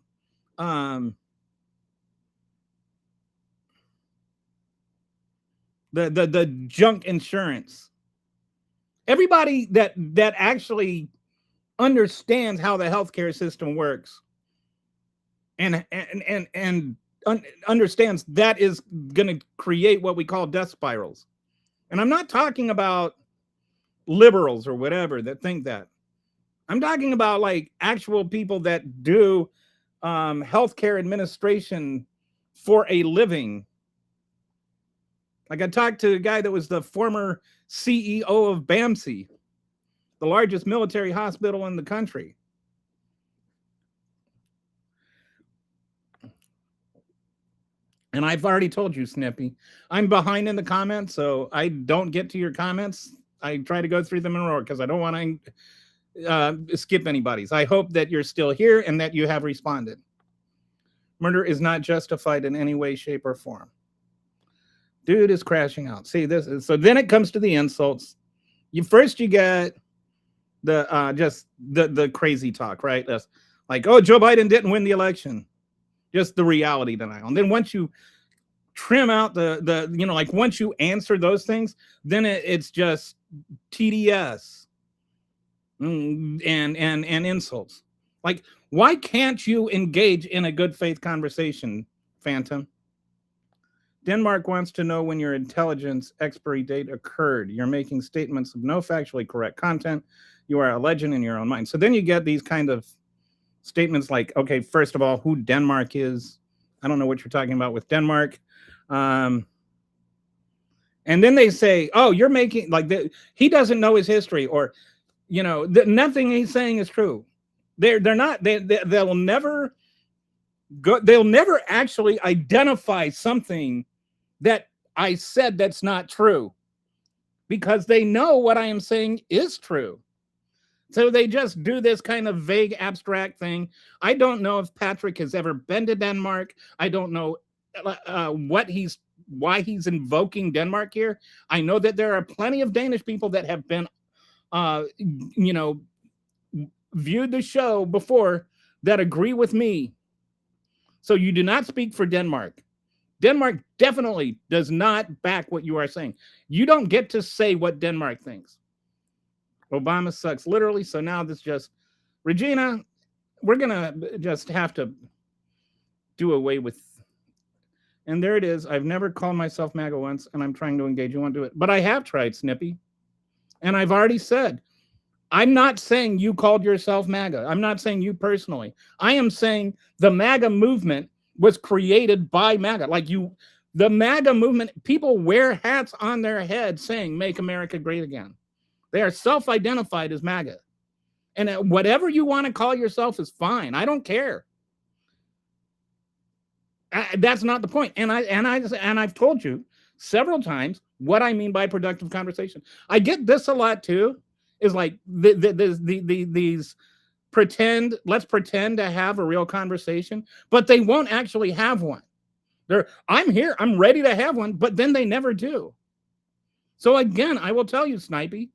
the junk insurance. Everybody that actually understands how the healthcare system works and understands that is going to create what we call death spirals. And I'm not talking about liberals or whatever that think that. I'm talking about like actual people that do healthcare administration for a living. Like I talked to a guy that was the former CEO of BAMC, the largest military hospital in the country. And I've already told you, Snippy, I'm behind in the comments, so I don't get to your comments. I try to go through them in a row because I don't want to skip anybody's. I hope that you're still here and that you have responded. Murder is not justified in any way, shape, or form. Dude is crashing out. See this? So then it comes to the insults. You get the just the crazy talk, right? That's like, oh, Joe Biden didn't win the election. Just the reality denial. And then once you trim out the like once you answer those things, then it's just TDS and insults. Like, why can't you engage in a good faith conversation, Phantom? Denmark wants to know when your intelligence expiry date occurred. You're making statements of no factually correct content. You are a legend in your own mind. So then you get these kind of statements like, okay, first of all, who Denmark is. I don't know what you're talking about with Denmark. And then they say, oh, you're making like he doesn't know his history, or nothing he's saying is true. They'll never actually identify something that I said that's not true, because they know what I am saying is true. So they just do this kind of vague, abstract thing. I don't know if Patrick has ever been to Denmark. I don't know why he's invoking Denmark here. I know that there are plenty of Danish people that have been, viewed the show before that agree with me. So you do not speak for Denmark. Denmark definitely does not back what you are saying. You don't get to say what Denmark thinks. Obama sucks, literally. So now this just, Regina, we're going to just have to do away with. And there it is. I've never called myself MAGA once, and I'm trying to engage. You want to do it? But I have tried, Snippy. And I've already said, I'm not saying you called yourself MAGA. I'm not saying you personally. I am saying the MAGA movement was created by MAGA. Like the MAGA movement, people wear hats on their head saying, make America great again. They are self-identified as MAGA. And whatever you want to call yourself is fine. I don't care. That's not the point. And I've told you several times what I mean by productive conversation. I get this a lot too. Is like these let's pretend to have a real conversation, but they won't actually have one. I'm here, I'm ready to have one, but then they never do. So again, I will tell you, Snipey,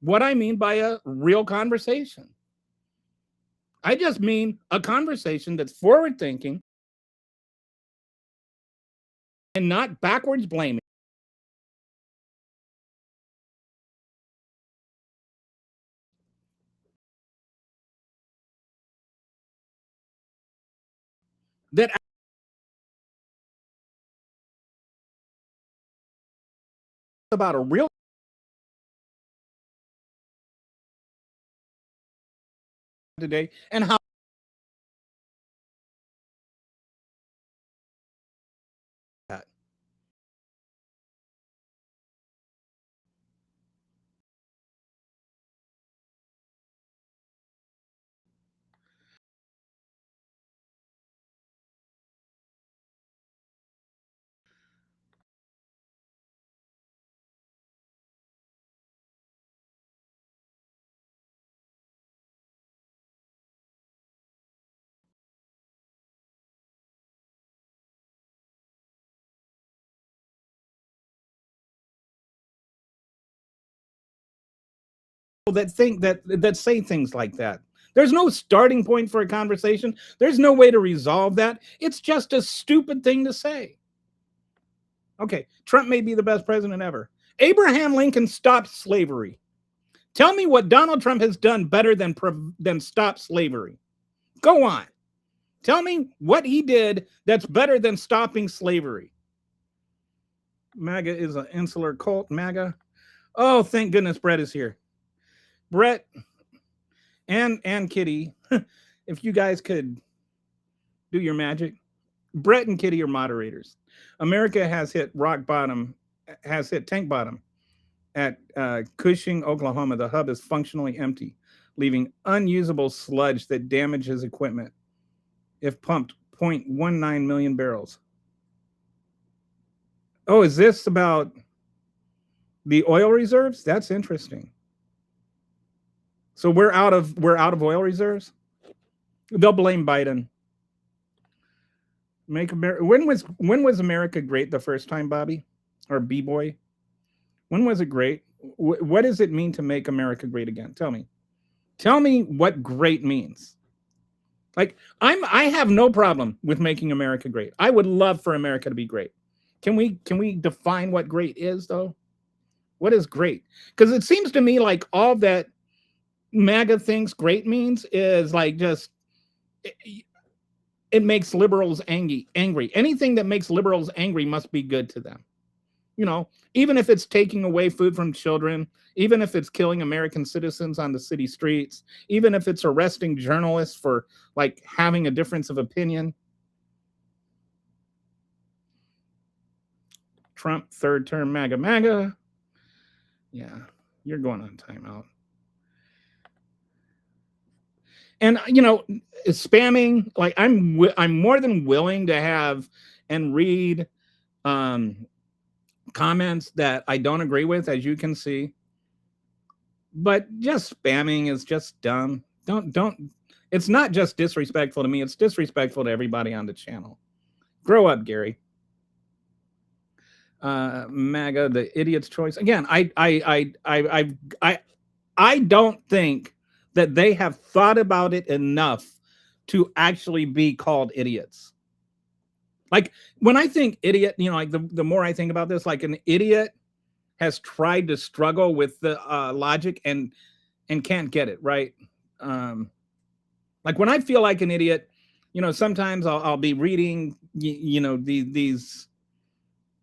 what I mean by a real conversation. I just mean a conversation that's forward thinking and not backwards blaming. That about a real today and how that think that say things like that. There's no starting point for a conversation. There's no way to resolve that. It's just a stupid thing to say. Okay, Trump may be the best president ever. Abraham Lincoln stopped slavery. Tell me what Donald Trump has done better than stop slavery. Go on. Tell me what he did that's better than stopping slavery. MAGA is an insular cult. MAGA. Oh, thank goodness Brett is here. Brett and Kitty, if you guys could do your magic. Brett and Kitty are moderators. America has hit rock bottom, has hit tank bottom at Cushing, Oklahoma. The hub is functionally empty, leaving unusable sludge that damages equipment if pumped 0.19 million barrels. Oh, is this about the oil reserves? That's interesting. So we're out of oil reserves. They'll blame Biden. Make America. When was America great the first time, Bobby, or B-boy? When was it great? What does it mean to make America great again? Tell me. Tell me what great means. Like I have no problem with making America great. I would love for America to be great. Can we define what great is though? What is great? Because it seems to me like all that MAGA thinks great means is like just it makes liberals angry. Anything that makes liberals angry must be good to them. You know, even if it's taking away food from children, even if it's killing American citizens on the city streets, even if it's arresting journalists for like having a difference of opinion. Trump, third term, MAGA. Yeah, you're going on timeout. And, you know, spamming, like I'm more than willing to have and read comments that I don't agree with, as you can see. But just spamming is just dumb. Don't. It's not just disrespectful to me. It's disrespectful to everybody on the channel. Grow up, Gary. MAGA, the idiot's choice. Again, I don't think that they have thought about it enough to actually be called idiots. Like when I think idiot, you know, like the more I think about this, like an idiot has tried to struggle with the logic and can't get it right. Like when I feel like an idiot, you know, sometimes I'll be reading, you know, these.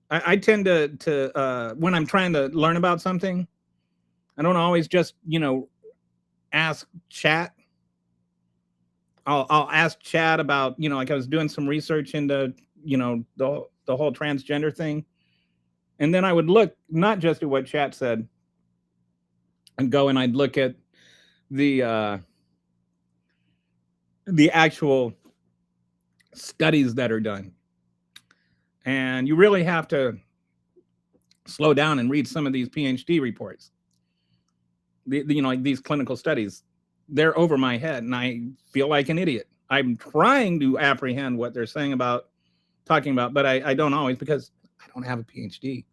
I tend to when I'm trying to learn about something, I don't always just, you know, ask chat. I'll ask chat about, you know, like I was doing some research into, you know, the whole transgender thing. And then I would look not just at what chat said and go and I'd look at the actual studies that are done. And you really have to slow down and read some of these PhD reports. You know, like these clinical studies, they're over my head and I feel like an idiot. I'm trying to apprehend what they're saying about, talking about, but I don't always because I don't have a PhD.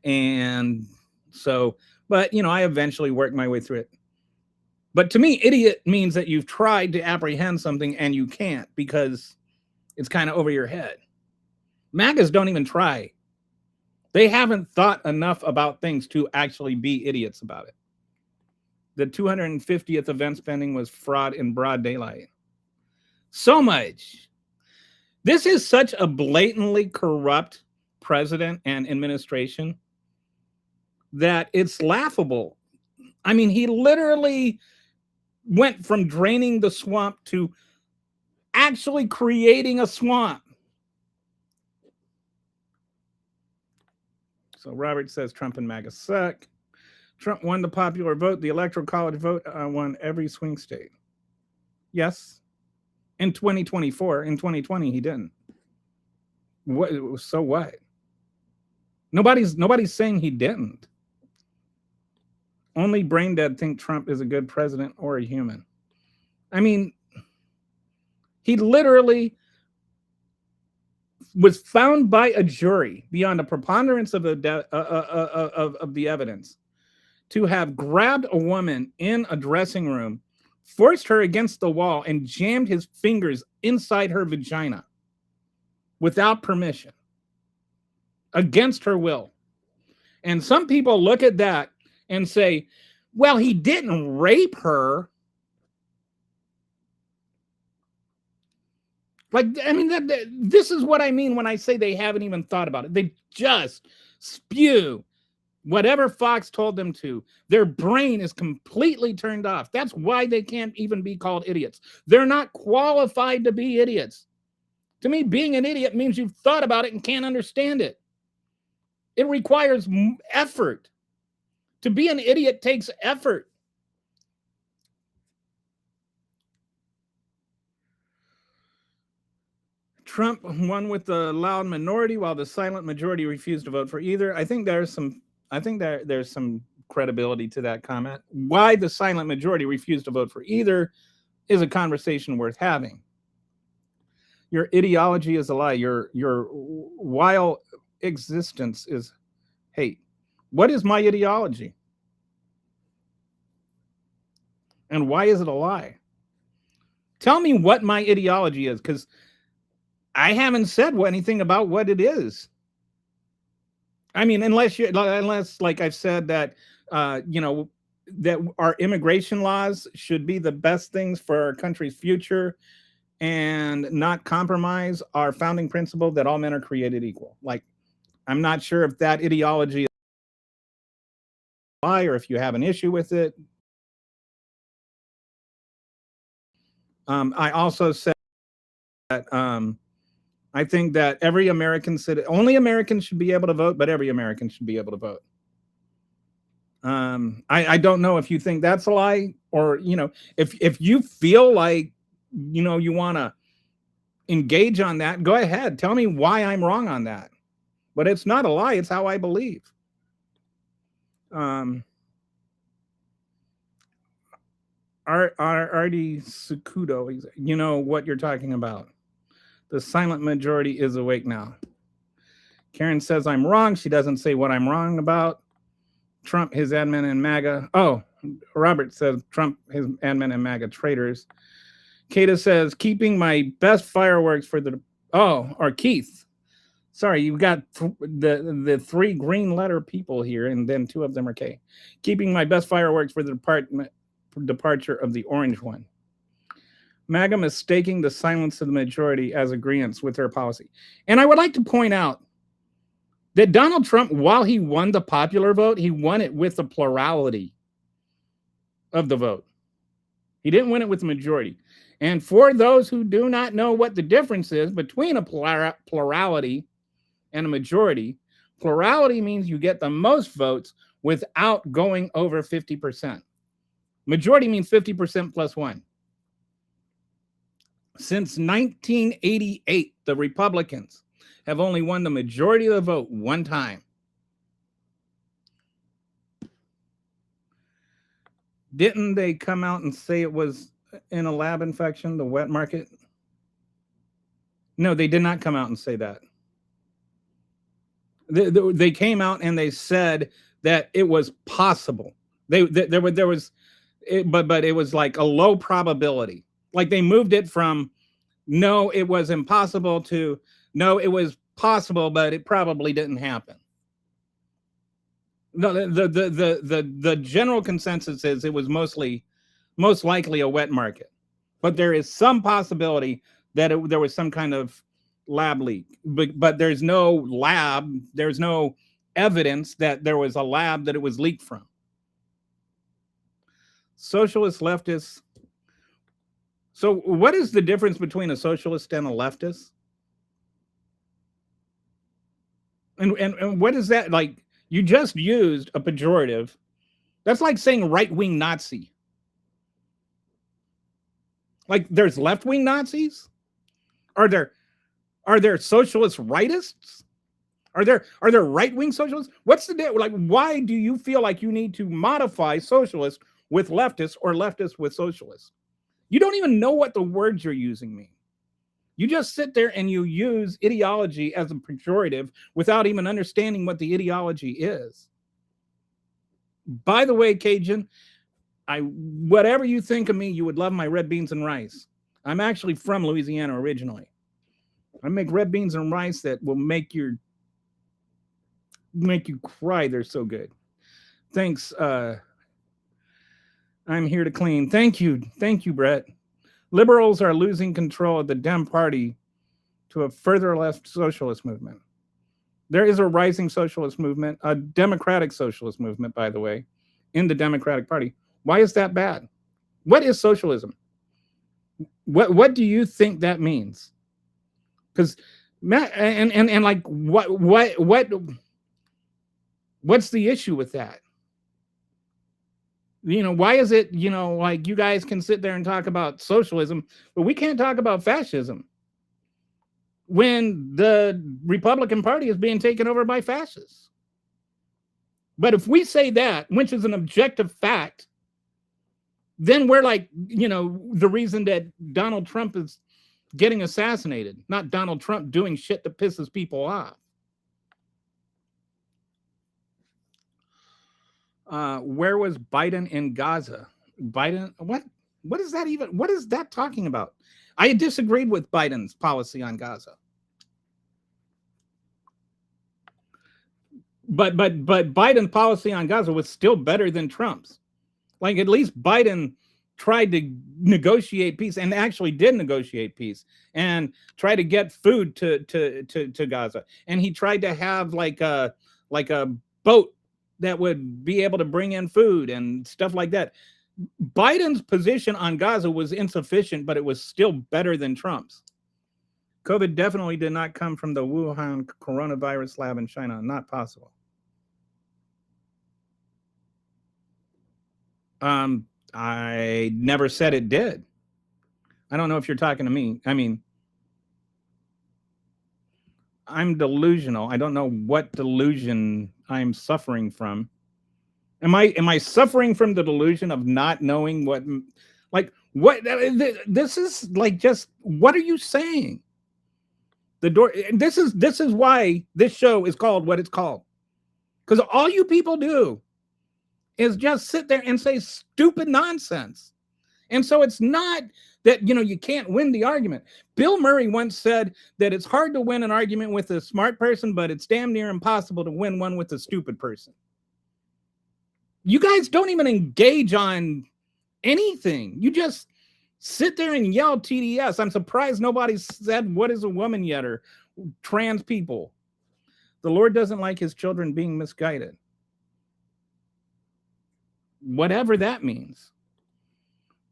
And so, but, you know, I eventually worked my way through it. But to me, idiot means that you've tried to apprehend something and you can't because it's kind of over your head. MAGAs don't even try. They haven't thought enough about things to actually be idiots about it. The 250th event spending was fraud in broad daylight. So much. This is such a blatantly corrupt president and administration that it's laughable. I mean, he literally went from draining the swamp to actually creating a swamp. So Robert says Trump and MAGA suck. Trump won the popular vote, the electoral college vote, won every swing state. Yes. In 2024, in 2020, he didn't. What? So what? Nobody's saying he didn't. Only brain dead think Trump is a good president or a human. I mean, he literally was found by a jury beyond a preponderance of the evidence to have grabbed a woman in a dressing room, forced her against the wall, and jammed his fingers inside her vagina without permission, against her will. And some people look at that and say, well, he didn't rape her. Like, I mean, this is what I mean when I say they haven't even thought about it. They just spew whatever Fox told them to. Their brain is completely turned off. That's why they can't even be called idiots. They're not qualified to be idiots. To me, being an idiot means you've thought about it and can't understand it. It requires effort. To be an idiot takes effort. Trump won with the loud minority while the silent majority refused to vote for either. I think there's some credibility to that comment. Why the silent majority refused to vote for either is a conversation worth having. Your ideology is a lie. Your wild existence is hate. What is my ideology? And why is it a lie? Tell me what my ideology is, because I haven't said anything about what it is. I mean, unless, like I've said, that that our immigration laws should be the best things for our country's future and not compromise our founding principle that all men are created equal. Like, I'm not sure if that ideology is a lie or if you have an issue with it. I also said that I think that every American only Americans should be able to vote, but every American should be able to vote. I don't know if you think that's a lie, or, if you feel like, you want to engage on that, go ahead. Tell me why I'm wrong on that. But it's not a lie. It's how I believe. Artie Sukudo, you know what you're talking about. The silent majority is awake now. Karen says I'm wrong. She doesn't say what I'm wrong about. Trump, his admin, and MAGA. Oh, Robert says Trump, his admin, and MAGA traitors. Kata says keeping my best fireworks for the... Oh, or Keith. Sorry, you've got the three green letter people here, and then two of them are K. Keeping my best fireworks for the departure of the orange one. MAGA mistaking the silence of the majority as agreeance with their policy. And I would like to point out that Donald Trump, while he won the popular vote, he won it with the plurality of the vote. He didn't win it with the majority. And for those who do not know what the difference is between a plurality and a majority, plurality means you get the most votes without going over 50%. Majority means 50% plus one. Since 1988, the Republicans have only won the majority of the vote one time. Didn't they come out and say it was in a lab infection, the wet market? No, they did not come out and say that. They came out and they said that it was possible. But it was like a low probability. Like they moved it from no, it was impossible to no, it was possible, but it probably didn't happen. No, the general consensus is it was most likely a wet market, but there is some possibility that there was some kind of lab leak. But there's no lab. There's no evidence that there was a lab that it was leaked from. Socialist, leftists. So what is the difference between a socialist and a leftist? And what is that like? You just used a pejorative. That's like saying right-wing Nazi. Like there's left-wing Nazis? Are there socialist rightists? Are there right-wing socialists? What's the deal? Like, why do you feel like you need to modify socialist with leftists or leftists with socialists? You don't even know what the words you're using mean. You just sit there and you use ideology as a pejorative without even understanding what the ideology is. By the way, Cajun, whatever you think of me, you would love my red beans and rice. I'm actually from Louisiana originally. I make red beans and rice that will make you cry. They're so good. Thanks. I'm here to clean. Thank you, Brett. Liberals are losing control of the Dem Party to a further left socialist movement. There is a rising socialist movement, a democratic socialist movement, by the way, in the Democratic Party. Why is that bad? What is socialism? What do you think that means? Because and like what's the issue with that? You know, why is it, you know, like you guys can sit there and talk about socialism, but we can't talk about fascism when the Republican Party is being taken over by fascists? But if we say that, which is an objective fact, then we're like, you know, the reason that Donald Trump is getting assassinated, not Donald Trump doing shit that pisses people off. Where was Biden in Gaza? Biden, what is that even? What is that talking about? I disagreed with Biden's policy on Gaza. But Biden's policy on Gaza was still better than Trump's. Like, at least Biden tried to negotiate peace and actually did negotiate peace and try to get food to Gaza. And he tried to have like a boat that would be able to bring in food and stuff like that. Biden's position on Gaza was insufficient, but it was still better than Trump's. COVID definitely did not come from the Wuhan coronavirus lab in China. Not possible. I never said it did. I don't know if you're talking to me. I mean, I'm delusional. I don't know what delusion I'm suffering from. Am I suffering from the delusion of not knowing what, like, what this is like? Just what are you saying? The door. This is why this show is called what it's called, because all you people do is just sit there and say stupid nonsense. And so it's not that, you know, you can't win the argument. Bill Murray once said that it's hard to win an argument with a smart person, but it's damn near impossible to win one with a stupid person. You guys don't even engage on anything. You just sit there and yell TDS. I'm surprised nobody said what is a woman yet, or trans people. The Lord doesn't like his children being misguided. Whatever that means.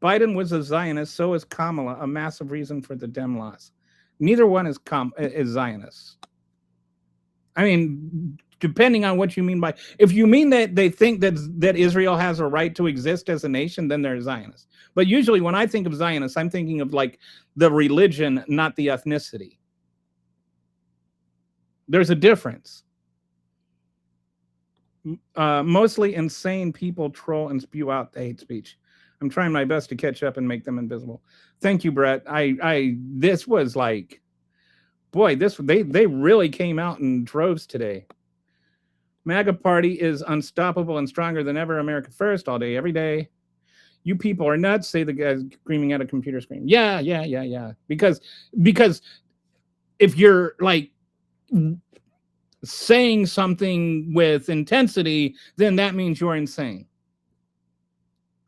Biden was a Zionist, so is Kamala, a massive reason for the Dem loss. Neither one is Zionist. I mean, depending on what you mean by, if you mean that they think that Israel has a right to exist as a nation, then they're Zionists. But usually when I think of Zionists, I'm thinking of like the religion, not the ethnicity. There's a difference. Mostly insane people troll and spew out the hate speech. I'm trying my best to catch up and make them invisible. Thank you, Brett. This was like, boy, they really came out in droves today. MAGA party is unstoppable and stronger than ever. America first, all day, every day. You people are nuts, say the guy screaming at a computer screen. Yeah. Because if you're like saying something with intensity, then that means you're insane.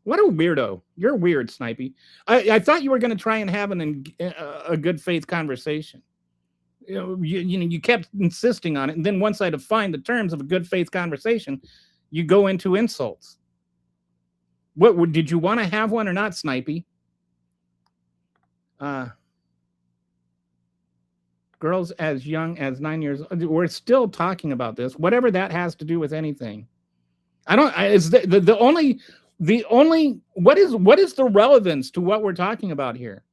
What a weirdo. You're weird, Snipey. I thought you were going to try and have a good faith conversation. You kept insisting on it, and then once I defined the terms of a good faith conversation, you go into insults. What did you want to have one or not, Snipey? Girls as young as 9 years old. We're still talking about this. Whatever that has to do with anything. It's the only what is the relevance to what we're talking about here?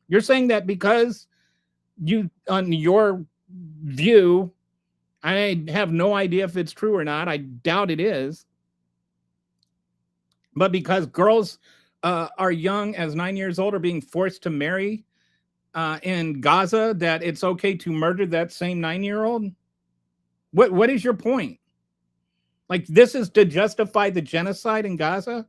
You're saying that because you, on your view, I have no idea if it's true or not. I doubt it is. But because girls are young as 9 years old are being forced to marry in Gaza, that it's okay to murder that same 9-year-old? What is your point? Like, this is to justify the genocide in Gaza?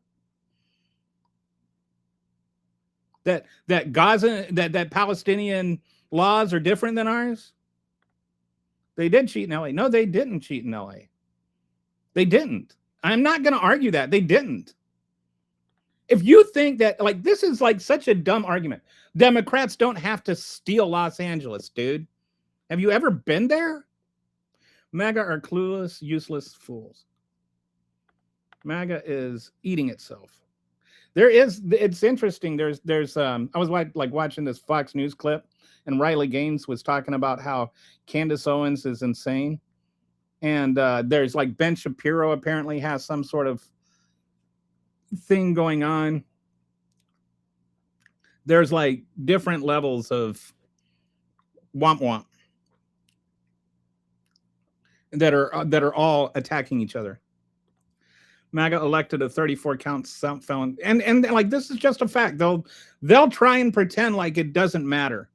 That Gaza, that Palestinian laws are different than ours? They did cheat in LA. No, they didn't cheat in LA. They didn't. I'm not going to argue that. They didn't. If you think that, like, this is like such a dumb argument. Democrats don't have to steal Los Angeles, dude. Have you ever been there? MAGA are clueless, useless fools. MAGA is eating itself. It's interesting. I was watching this Fox News clip, and Riley Gaines was talking about how Candace Owens is insane. And there's like Ben Shapiro apparently has some sort of thing going on. There's like different levels of womp womp that are all attacking each other. MAGA elected a 34-count felon, and like this is just a fact. They'll try and pretend like it doesn't matter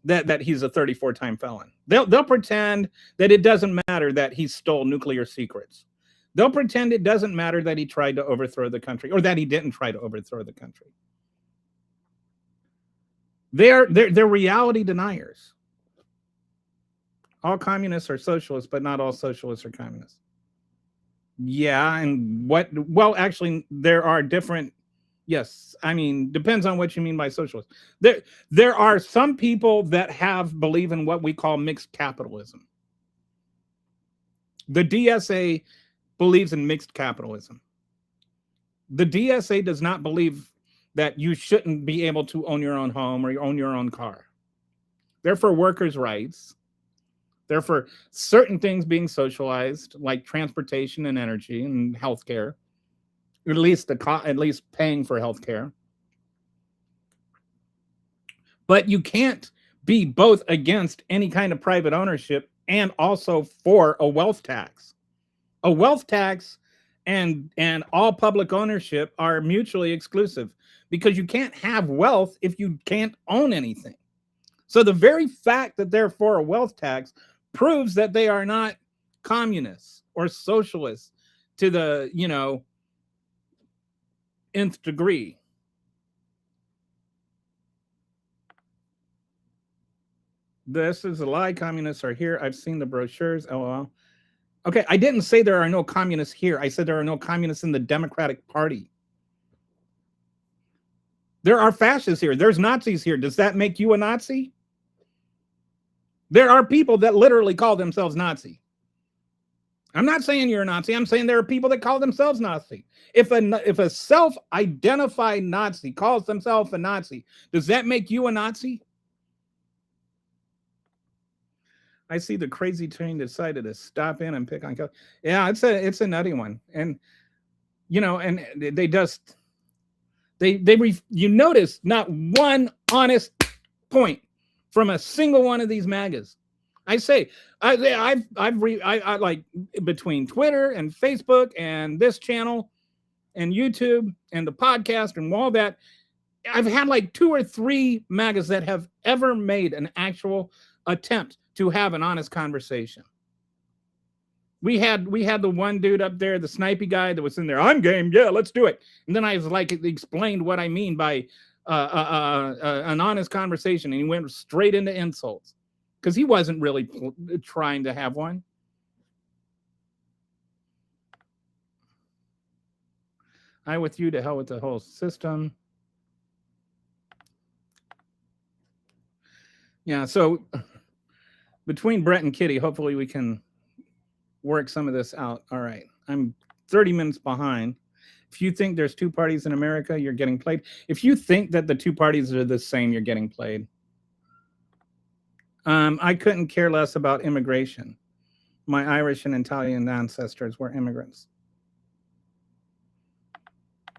that he's a 34-time felon. They'll pretend that it doesn't matter that he stole nuclear secrets. They'll pretend it doesn't matter that he tried to overthrow the country, or that he didn't try to overthrow the country. They're reality deniers. All communists are socialists, but not all socialists are communists. Yeah, and well, actually, there are different. Yes, I mean, depends on what you mean by socialist. There are some people that believe in what we call mixed capitalism. The DSA believes in mixed capitalism. The DSA does not believe that you shouldn't be able to own your own home or own your own car. They're for workers' rights. They're for certain things being socialized, like transportation and energy and healthcare. At least paying for healthcare. But you can't be both against any kind of private ownership and also for a wealth tax. A wealth tax and all public ownership are mutually exclusive, because you can't have wealth if you can't own anything. So the very fact that they're for a wealth tax proves that they are not communists or socialists to the, nth degree. This is a lie. Communists are here. I've seen the brochures. LOL. Okay, I didn't say there are no communists here. I said there are no communists in the Democratic Party. There are fascists here. There's Nazis here. Does that make you a Nazi? There are people that literally call themselves Nazi. I'm not saying you're a Nazi. I'm saying there are people that call themselves Nazi. If a self-identified Nazi calls themselves a Nazi, does that make you a Nazi? I see the crazy train decided to stop in and pick on. Yeah, it's a nutty one, and and you notice not one honest point from a single one of these MAGAs. I say, I like, between Twitter and Facebook and this channel and YouTube and the podcast and all that, I've had like 2 or 3 MAGAs that have ever made an actual attempt to have an honest conversation. We had the one dude up there, the snipey guy that was in there. I'm game. Yeah, let's do it. And then I was like, explained what I mean by an honest conversation, and he went straight into insults because he wasn't really trying to have one. I with you, to hell with the whole system. Yeah, so between Brett and Kitty, hopefully we can work some of this out. All right, I'm 30 minutes behind. If you think there's 2 parties in America, you're getting played. If you think that the 2 parties are the same, you're getting played. I couldn't care less about immigration. My Irish and Italian ancestors were immigrants.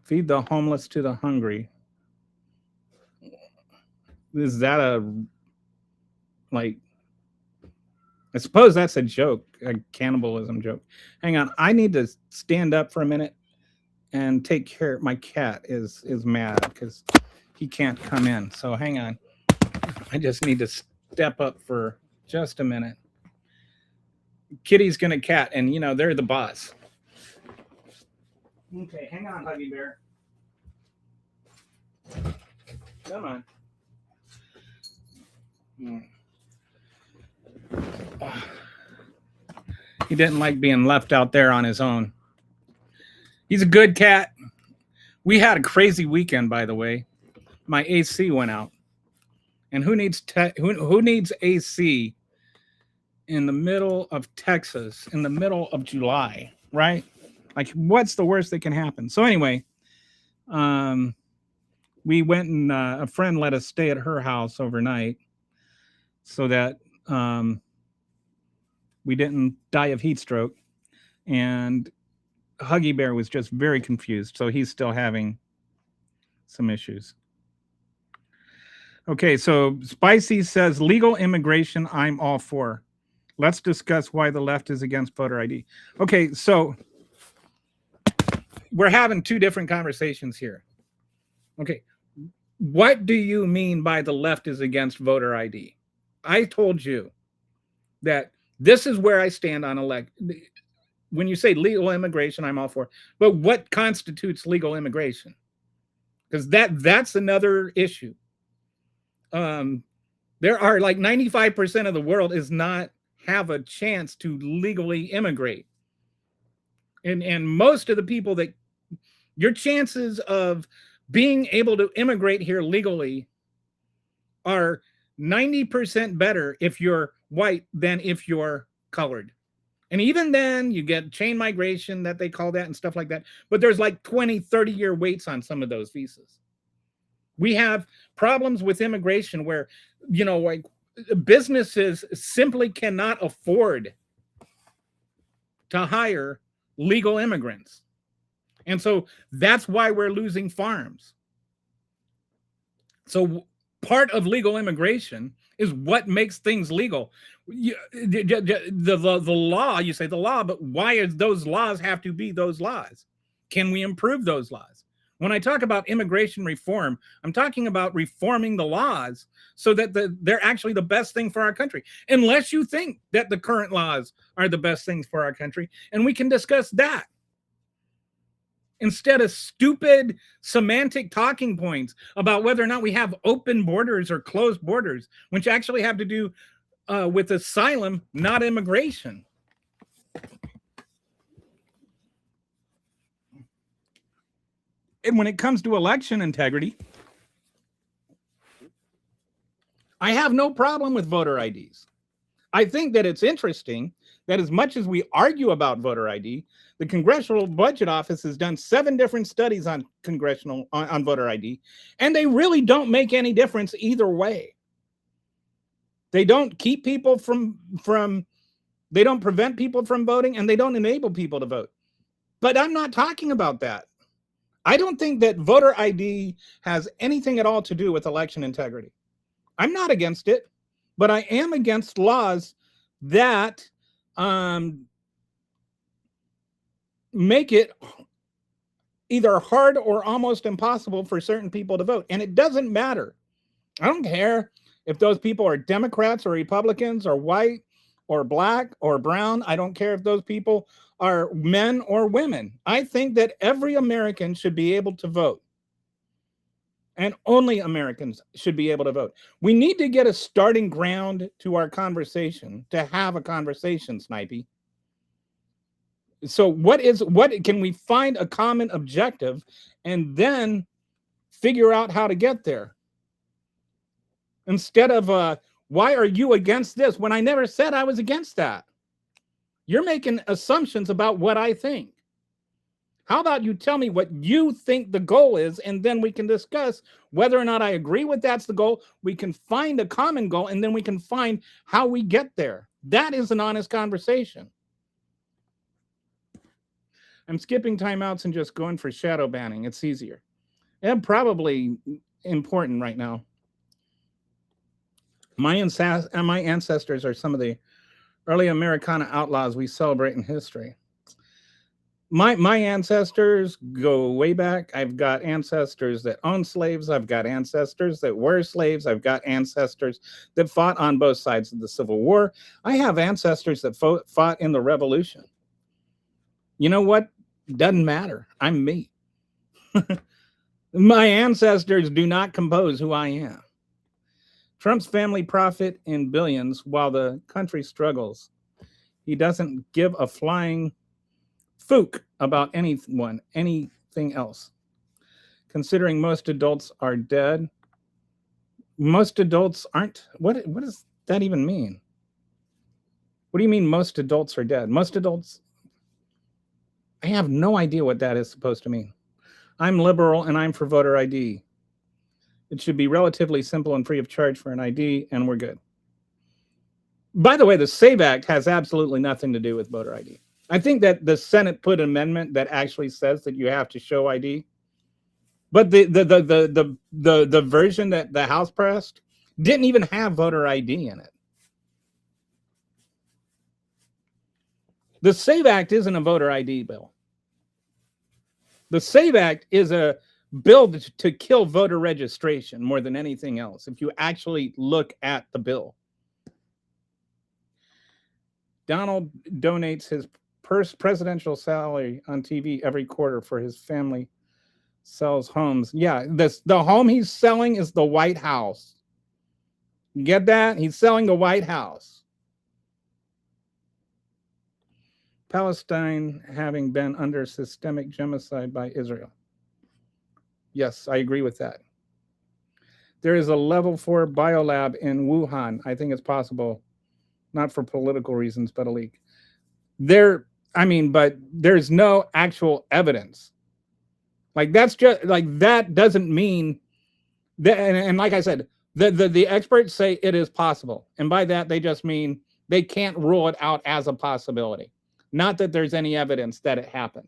Feed the homeless to the hungry. Is that I suppose that's a joke, a cannibalism joke. Hang on, I need to stand up for a minute and take care. My cat is mad because he can't come in. So hang on. I just need to step up for just a minute. Kitty's gonna cat, and they're the boss. Okay, hang on, Huggy Bear. Come on. He didn't like being left out there on his own. He's a good cat. We had a crazy weekend, by the way. My AC went out. And who needs who needs AC in the middle of Texas, in the middle of July, right? Like, what's the worst that can happen? So anyway, we went and a friend let us stay at her house overnight so that we didn't die of heat stroke. And Huggy Bear was just very confused, so he's still having some issues. Okay, so Spicy says legal immigration, I'm all for. Let's discuss why the left is against voter ID. Okay, so we're having two different conversations here. Okay, what do you mean by the left is against voter ID? I told you that this is where I stand on when you say legal immigration, I'm all for. But what constitutes legal immigration? Because that's another issue. There are like 95% of the world is not have a chance to legally immigrate. And most of the people that your chances of being able to immigrate here legally are 90% better if you're white than if you're colored. And even then you get chain migration that they call that and stuff like that. But there's like 20, 30-year waits on some of those visas. We have problems with immigration where, you know, like businesses simply cannot afford to hire legal immigrants. And so that's why we're losing farms. So part of legal immigration is what makes things legal. The law, you say the law, but why is those laws have to be those laws? Can we improve those laws? When I talk about immigration reform, I'm talking about reforming the laws so that they're actually the best thing for our country. Unless you think that the current laws are the best things for our country, and we can discuss that. Instead of stupid semantic talking points about whether or not we have open borders or closed borders, which actually have to do with asylum, not immigration. And when it comes to election integrity, I have no problem with voter IDs. I think that it's interesting that as much as we argue about voter ID, the Congressional Budget Office has done 7 different studies on on voter ID, and they really don't make any difference either way. They don't keep people they don't prevent people from voting, and they don't enable people to vote. But I'm not talking about that. I don't think that voter ID has anything at all to do with election integrity. I'm not against it, but I am against laws that make it either hard or almost impossible for certain people to vote. And it doesn't matter. I don't care if those people are Democrats or Republicans or white or black or brown. I don't care if those people are men or women. I think that every American should be able to vote. And only Americans should be able to vote. We need to get a starting ground to our conversation, to have a conversation, Snipey. So what can we find a common objective and then figure out how to get there? Instead of, why are you against this? When I never said I was against that. You're making assumptions about what I think. How about you tell me what you think the goal is, and then we can discuss whether or not I agree with that's the goal. We can find a common goal, and then we can find how we get there. That is an honest conversation. I'm skipping timeouts and just going for shadow banning. It's easier and probably important right now. My ancestors are some of the early Americana outlaws we celebrate in history. My ancestors go way back. I've got ancestors that owned slaves. I've got ancestors that were slaves. I've got ancestors that fought on both sides of the Civil War. I have ancestors that fought in the Revolution. You know what? Doesn't matter. I'm me. My ancestors do not compose who I am. Trump's family profit in billions while the country struggles. He doesn't give a flying fook about anything else. considering most adults are dead. Most adults aren't. What does that even mean? What do you mean most adults are dead? Most adults, I have no idea what that is supposed to mean. I'm liberal and I'm for voter ID. It should be relatively simple and free of charge for an ID, and we're good. By the way, the SAVE Act has absolutely nothing to do with voter ID. I think that the Senate put an amendment that actually says that you have to show ID, but the version that the House passed didn't even have voter ID in it. The SAVE Act isn't a voter ID bill. The SAVE Act is a bill to kill voter registration more than anything else, if you actually look at the bill. Donald donates his presidential salary on TV every quarter for his family, sells homes. Yeah, the home he's selling is the White House. You get that? He's selling the White House. Palestine having been under systemic genocide by Israel. Yes, I agree with that. There is a level 4 biolab in Wuhan. I think it's possible, not for political reasons, but a leak. But there's no actual evidence. Like, that's just like, that doesn't mean that. And like I said, the experts say it is possible. And by that, they just mean they can't rule it out as a possibility. Not that there's any evidence that it happened.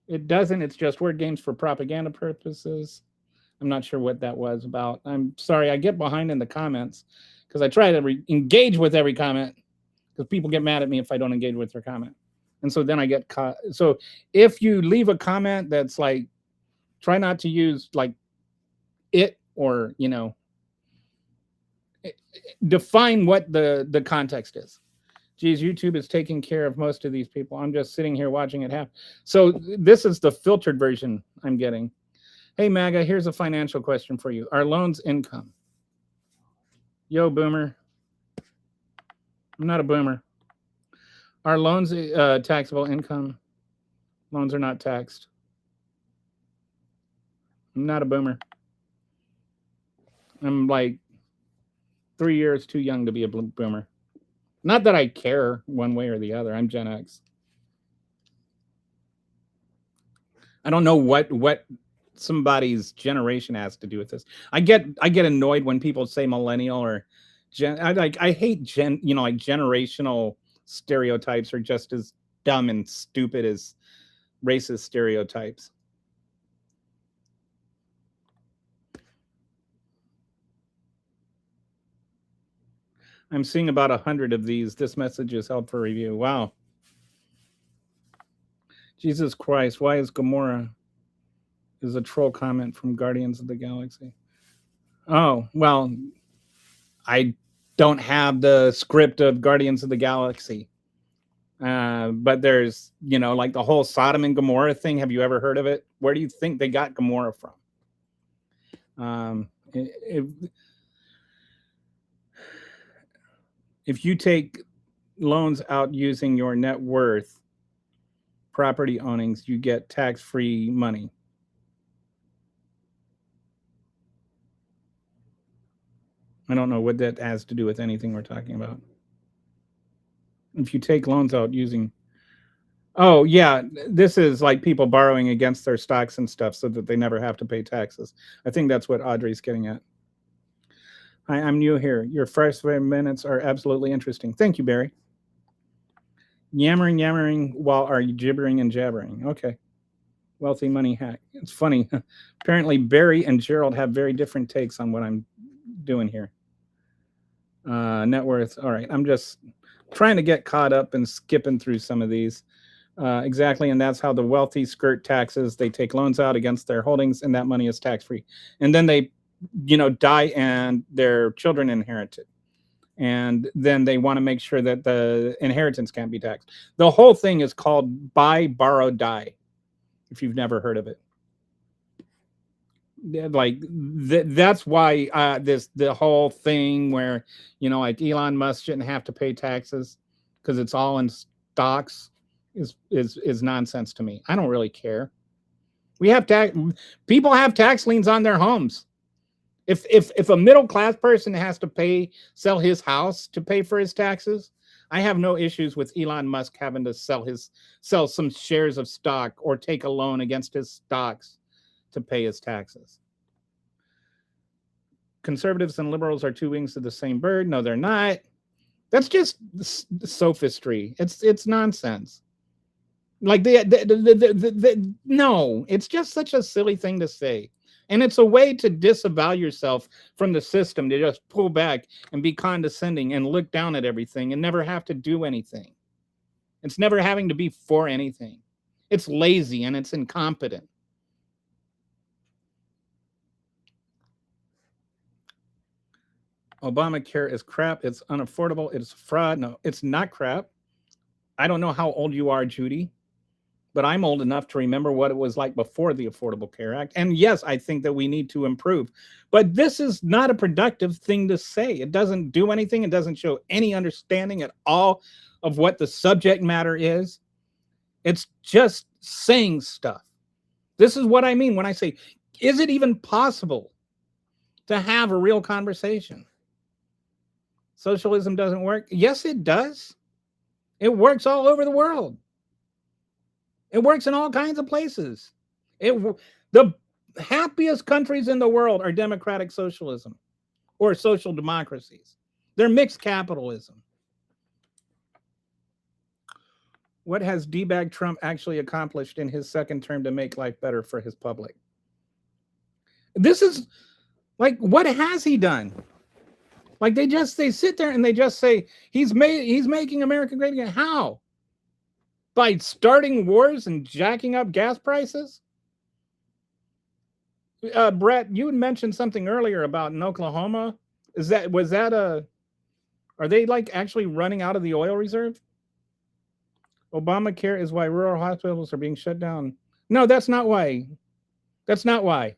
It doesn't. It's just word games for propaganda purposes. I'm not sure what that was about. I'm sorry. I get behind in the comments because I try to engage with every comment, because people get mad at me if I don't engage with their comment. And so then I get caught. So if you leave a comment that's like, try not to use like it, or, define what the context is. Geez, YouTube is taking care of most of these people. I'm just sitting here watching it happen. So this is the filtered version I'm getting. Hey, MAGA, here's a financial question for you. Are loans income? Yo, boomer. I'm not a boomer. Are loans taxable income? Loans are not taxed. I'm not a boomer. I'm like 3 years too young to be a boomer. Not that I care one way or the other. I'm Gen X. I don't know what somebody's generation has to do with this. I get annoyed when people say millennial or Gen. I hate generational stereotypes are just as dumb and stupid as racist stereotypes. I'm seeing about 100 of these. This message is held for review. Wow. Jesus Christ, why is Gamora? Is a troll comment from Guardians of the Galaxy. Oh, well, I don't have the script of Guardians of the Galaxy. But there's, like the whole Sodom and Gomorrah thing. Have you ever heard of it? Where do you think they got Gomorrah from? If you take loans out using your net worth, property ownings, you get tax-free money. I don't know what that has to do with anything we're talking about. If you take loans out using... Oh, yeah, this is like people borrowing against their stocks and stuff so that they never have to pay taxes. I think that's what Audrey's getting at. Hi, I'm new here. Your first 5 minutes are absolutely interesting. Thank you, Barry. Yammering while are you gibbering and jabbering? Okay. Wealthy money hack. It's funny. Apparently, Barry and Gerald have very different takes on what I'm doing here. Net worth. All right. I'm just trying to get caught up and skipping through some of these. Exactly. And that's how the wealthy skirt taxes. They take loans out against their holdings, and that money is tax-free. And then they die and their children inherit it. And then they want to make sure that the inheritance can't be taxed. The whole thing is called buy, borrow, die, if you've never heard of it. Like that's why the whole thing where, like Elon Musk shouldn't have to pay taxes because it's all in stocks. is nonsense to me. I don't really care. We have people have tax liens on their homes. If a middle class person has to sell his house to pay for his taxes, I have no issues with Elon Musk having to sell some shares of stock or take a loan against his stocks to pay his taxes. Conservatives and liberals are two wings of the same bird. No, they're not. That's just sophistry. It's nonsense. Like no, it's just such a silly thing to say. And it's a way to disavow yourself from the system, to just pull back and be condescending and look down at everything and never have to do anything. It's never having to be for anything. It's lazy and it's incompetent. Obamacare is crap. It's unaffordable. It's fraud. No, it's not crap. I don't know how old you are, Judy, but I'm old enough to remember what it was like before the Affordable Care Act. And yes, I think that we need to improve. But this is not a productive thing to say. It doesn't do anything. It doesn't show any understanding at all of what the subject matter is. It's just saying stuff. This is what I mean when I say, is it even possible to have a real conversation? Socialism doesn't work. Yes, it does. It works all over the world. It works in all kinds of places. The happiest countries in the world are democratic socialism or social democracies. They're mixed capitalism. What has D-bag Trump actually accomplished in his second term to make life better for his public? This is like, what has he done? Like they sit there and they just say he's making America great again. How? By starting wars and jacking up gas prices? Brett, you had mentioned something earlier about in Oklahoma. Are they like actually running out of the oil reserve? Obamacare is why rural hospitals are being shut down. No, that's not why. That's not why.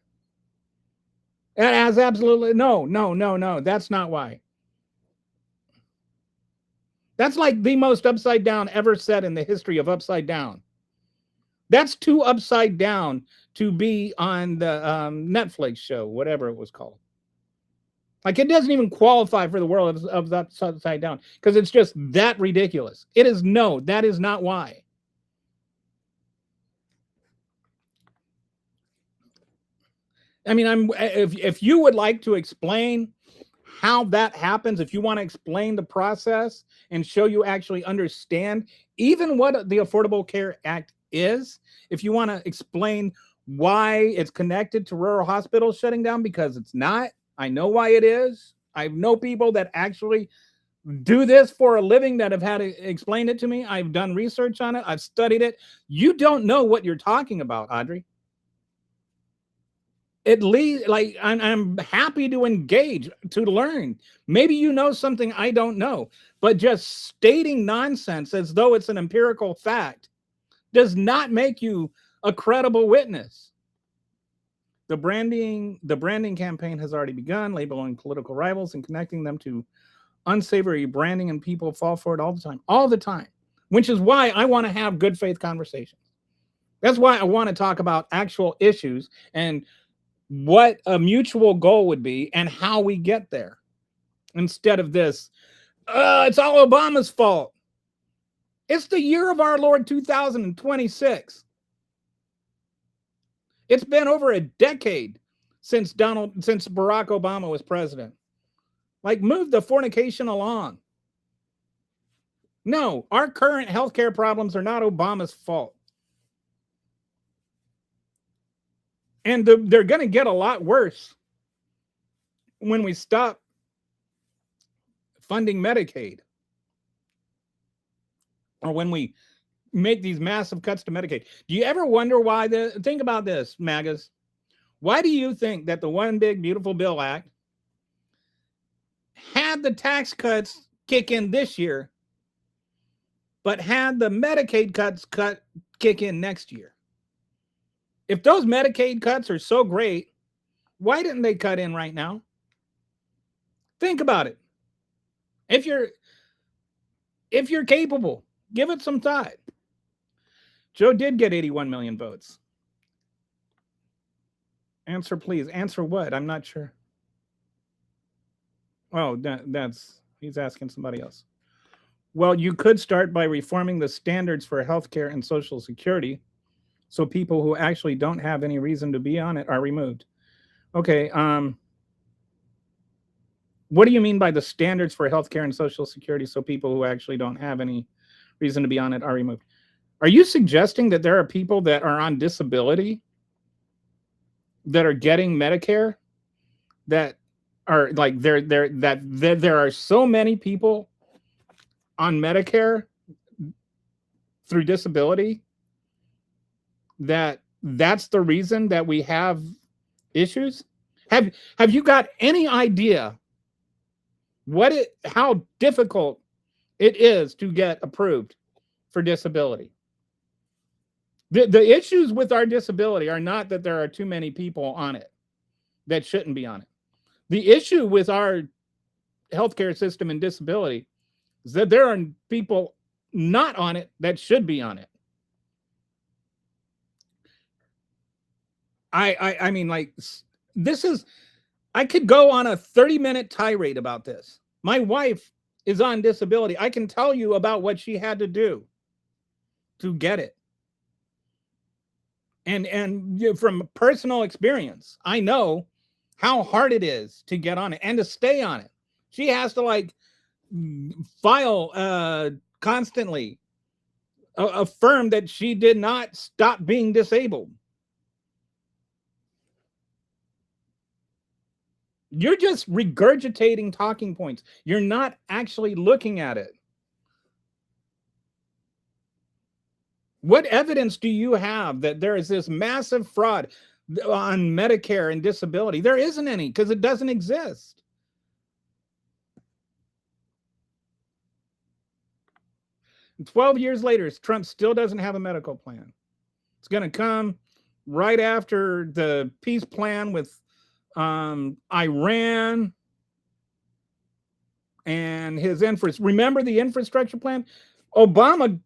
That has absolutely no. That's not why. That's like the most upside down ever said in the history of upside down. That's too upside down to be on the Netflix show, whatever it was called. Like it doesn't even qualify for the world of that upside down because it's just that ridiculous. It is no, that is not why. I mean, if you would like to explain how that happens, if you want to explain the process and show you actually understand even what the Affordable Care Act is, if you want to explain why it's connected to rural hospitals shutting down, because it's not. I know why it is. I know people that actually do this for a living that have had to explain it to me. I've done research on it. I've studied it. You don't know what you're talking about, Audrey. At least, like, I'm happy to engage, to learn. Maybe you know something I don't know, but just stating nonsense as though it's an empirical fact does not make you a credible witness. The branding campaign has already begun, labeling political rivals and connecting them to unsavory branding, and people fall for it all the time, which is why I want to have good faith conversations. That's why I want to talk about actual issues and what a mutual goal would be and how we get there, instead of this, it's all Obama's fault. It's the year of our Lord 2026. It's been over a decade since Barack Obama was president. Like, move the fornication along. No, our current healthcare problems are not Obama's fault. And they're going to get a lot worse when we stop funding Medicaid, or when we make these massive cuts to Medicaid. Do you ever wonder why? Think about this, MAGAs. Why do you think that the One Big Beautiful Bill Act had the tax cuts kick in this year, but had the Medicaid cuts kick in next year? If those Medicaid cuts are so great, why didn't they cut in right now? Think about it. If you're capable, give it some thought. Joe did get 81 million votes. Answer, please. Answer what? I'm not sure. Oh, that's he's asking somebody else. Well, you could start by reforming the standards for healthcare and Social Security, so people who actually don't have any reason to be on it are removed. Okay. What do you mean by the standards for healthcare and Social Security, so people who actually don't have any reason to be on it are removed? Are you suggesting that there are people that are on disability that are getting Medicare, that are like there are so many people on Medicare through disability that's the reason that we have issues? Have you got any idea how difficult it is to get approved for disability? The issues with our disability are not that there are too many people on it that shouldn't be on it. The issue with our healthcare system and disability is that there are people not on it that should be on it. I mean, like, this is, I could go on a 30-minute tirade about this. My wife is on disability. I can tell you about what she had to do to get it. And from personal experience, I know how hard it is to get on it and to stay on it. She has to like file constantly, affirm that she did not stop being disabled. You're just regurgitating talking points. You're not actually looking at it. What evidence do you have that there is this massive fraud on Medicare and disability? There isn't any, because it doesn't exist. And 12 years later, Trump still doesn't have a medical plan. It's going to come right after the peace plan with Iran and his infrastructure. Remember the infrastructure plan? Obama,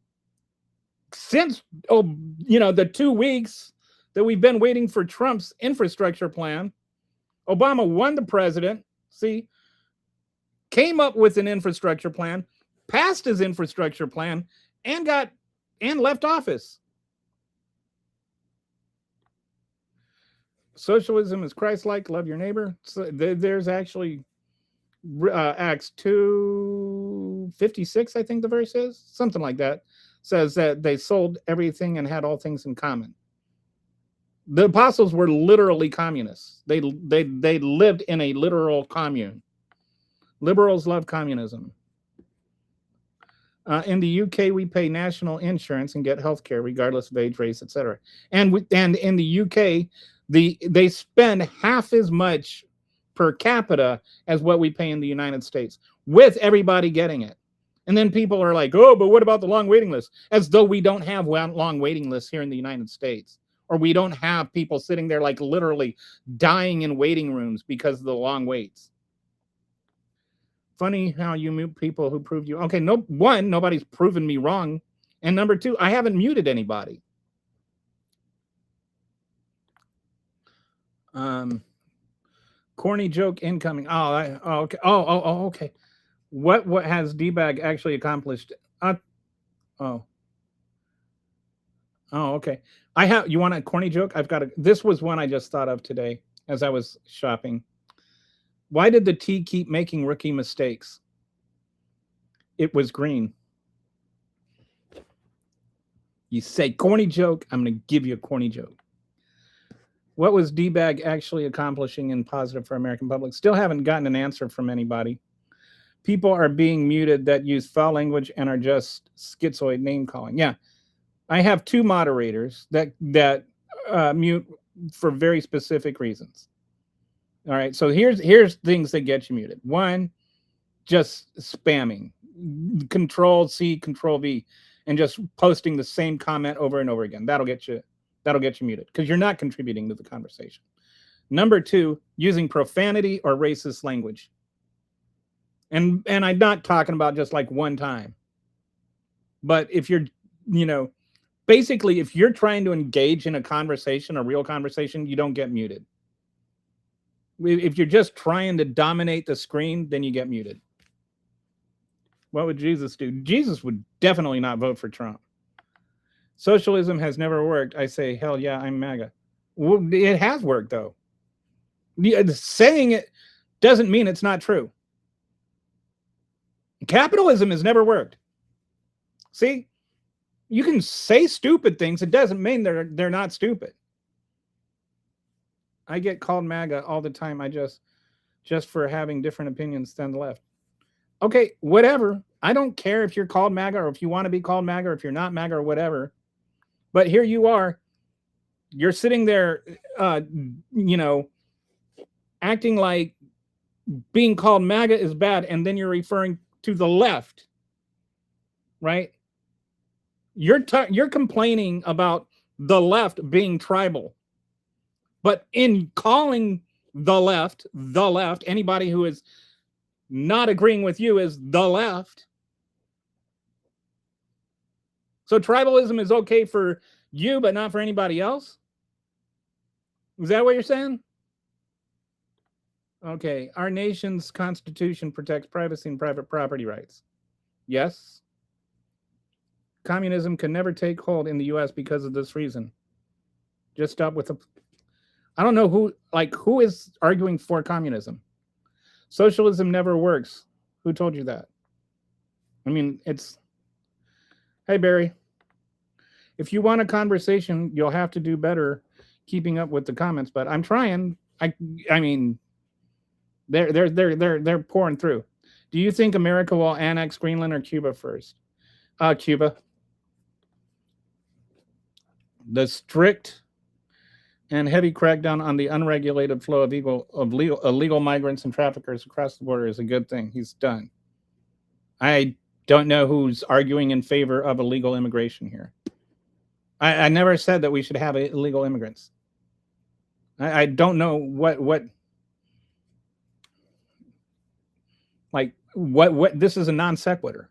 since the 2 weeks that we've been waiting for Trump's infrastructure plan, Obama won the presidency, came up with an infrastructure plan, passed his infrastructure plan, and left office. Socialism is Christ-like, love your neighbor. So there's actually Acts 2:56, I think the verse is, something like that, says that they sold everything and had all things in common. The apostles were literally communists. They lived in a literal commune. Liberals love communism. In the UK, we pay national insurance and get health care regardless of age, race, etc. And in the UK, they spend half as much per capita as what we pay in the United States, with everybody getting it. And then people are like, oh, but what about the long waiting list? As though we don't have long waiting lists here in the United States, or we don't have people sitting there like literally dying in waiting rooms because of the long waits. Funny how you mute people who proved you. Okay, one, nobody's proven me wrong. And number two, I haven't muted anybody. Corny joke incoming. Okay. Okay. What has D-Bag actually accomplished? Okay. You want a corny joke? This was one I just thought of today as I was shopping. Why did the tea keep making rookie mistakes? It was green. You say corny joke, I'm going to give you a corny joke. What was D-Bag actually accomplishing in positive for American public? Still haven't gotten an answer from anybody. People are being muted that use foul language and are just schizoid name calling. Yeah, I have 2 moderators that mute for very specific reasons. All right, so here's things that get you muted. 1, just spamming, Control-C, Control-V, and just posting the same comment over and over again. That'll get you muted because you're not contributing to the conversation. Number 2, using profanity or racist language. And I'm not talking about just like one time. But if you're, Basically, if you're trying to engage in a conversation, a real conversation, you don't get muted. If you're just trying to dominate the screen, then you get muted. What would Jesus do? Jesus would definitely not vote for Trump. Socialism has never worked. I say, hell yeah, I'm MAGA. Well, it has worked, though. Saying it doesn't mean it's not true. Capitalism has never worked. See? You can say stupid things. It doesn't mean they're not stupid. I get called MAGA all the time. I just for having different opinions than the left. Okay, whatever. I don't care if you're called MAGA or if you want to be called MAGA or if you're not MAGA or whatever. But here you are. You're sitting there, acting like being called MAGA is bad, and then you're referring to the left, right? You're complaining about the left being tribal, but in calling the left, anybody who is not agreeing with you is the left. So tribalism is okay for you, but not for anybody else? Is that what you're saying? Okay, our nation's constitution protects privacy and private property rights. Yes. Communism can never take hold in the US because of this reason. Just stop with the... I don't know who is arguing for communism. Socialism never works. Who told you that? I mean, it's... Hey, Barry. If you want a conversation, you'll have to do better keeping up with the comments, but I'm trying. I mean, they're pouring through. Do you think America will annex Greenland or Cuba first? Cuba. The strict and heavy crackdown on the unregulated flow of illegal migrants and traffickers across the border is a good thing. He's done. I don't know who's arguing in favor of illegal immigration here. I never said that we should have illegal immigrants. I don't know what this is a non sequitur.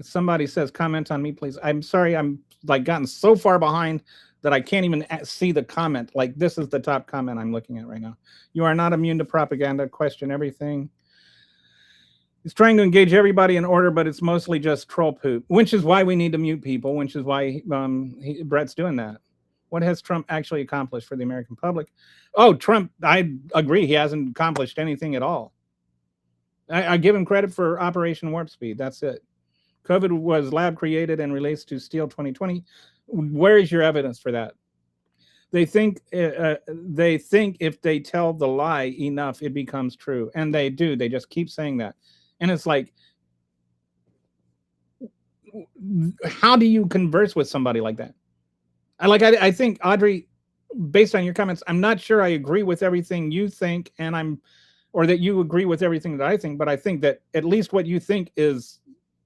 Somebody says, comment on me, please. I'm sorry, I'm gotten so far behind that I can't even see the comment. This is the top comment I'm looking at right now. You are not immune to propaganda. Question everything. He's trying to engage everybody in order, but it's mostly just troll poop, which is why we need to mute people, which is why Brett's doing that. What has Trump actually accomplished for the American public? Oh, Trump, I agree. He hasn't accomplished anything at all. I give him credit for Operation Warp Speed. That's it. COVID was lab created and relates to Steele 2020. Where is your evidence for that? They think if they tell the lie enough, it becomes true. And they do. They just keep saying that. And it's like, how do you converse with somebody like that? I think, Audrey, based on your comments, I'm not sure I agree with everything you think, or that you agree with everything that I think, but I think that at least what you think is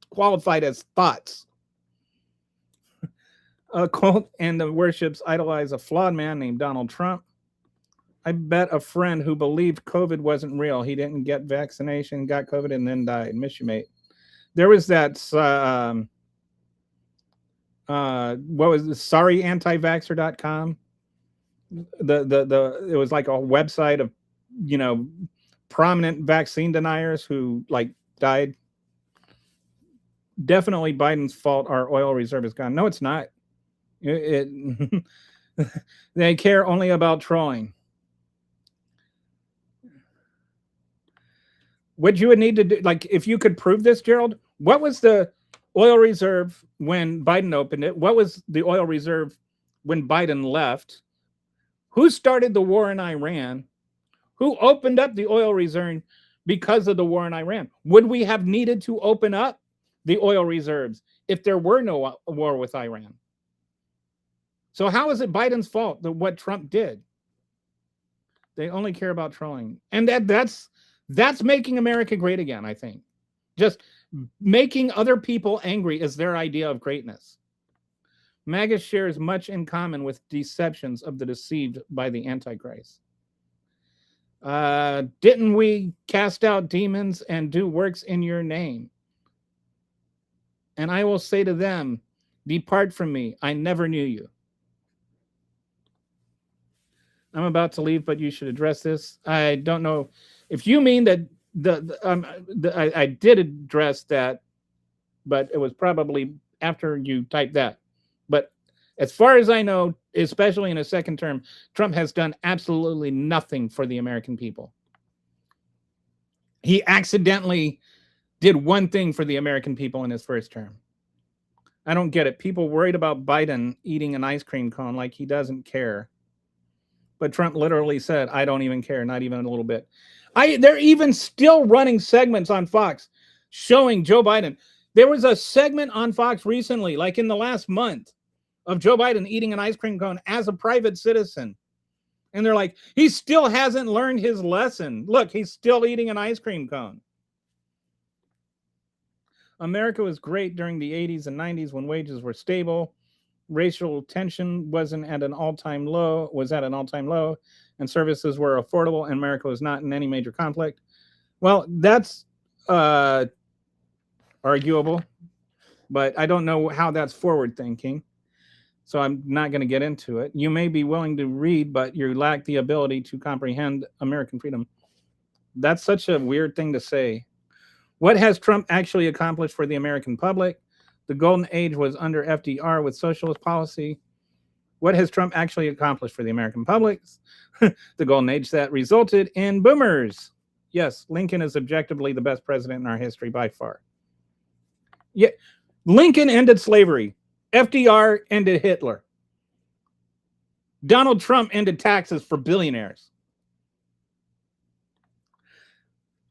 qualified as thoughts. A cult and the worships idolize a flawed man named Donald Trump. I bet a friend who believed COVID wasn't real. He didn't get vaccination, got COVID, and then died. Miss you, mate. There was that, what was it? SorryAntiVaxxer.com. It was like a website of, prominent vaccine deniers who died. Definitely Biden's fault. Our oil reserve is gone. No, it's not. They care only about trolling. What you would need to do, if you could prove this, Gerald, what was the oil reserve when Biden opened it? What was the oil reserve when Biden left? Who started the war in Iran? Who opened up the oil reserve because of the war in Iran? Would we have needed to open up the oil reserves if there were no war with Iran? So how is it Biden's fault that what Trump did? They only care about trolling. And that's making America great again, I think. Just making other people angry is their idea of greatness. MAGA shares much in common with deceptions of the deceived by the Antichrist. Didn't we cast out demons and do works in your name? And I will say to them, Depart from me. I never knew you. I'm about to leave, but you should address this. I don't know if you mean that I did address that, but it was probably after you typed that. But as far as I know, especially in a second term, Trump has done absolutely nothing for the American people. He accidentally did one thing for the American people in his first term. I don't get it. People worried about Biden eating an ice cream cone like he doesn't care. But Trump literally said, I don't even care, not even a little bit. They're even still running segments on Fox showing Joe Biden. There was a segment on Fox recently, like in the last month, of Joe Biden eating an ice cream cone as a private citizen. And they're like, he still hasn't learned his lesson. Look, he's still eating an ice cream cone. America was great during the 80s and 90s when wages were stable. Racial tension was at an all-time low, and services were affordable, and America was not in any major conflict. Well, that's arguable, but I don't know how that's forward thinking. So I'm not going to get into it. You may be willing to read, but you lack the ability to comprehend American freedom. That's such a weird thing to say. What has Trump actually accomplished for the American public? The golden age was under FDR with socialist policy. What has Trump actually accomplished for the American public? The golden age that resulted in boomers. Yes, Lincoln is objectively the best president in our history by far. Yeah, Lincoln ended slavery. FDR ended Hitler. Donald Trump ended taxes for billionaires.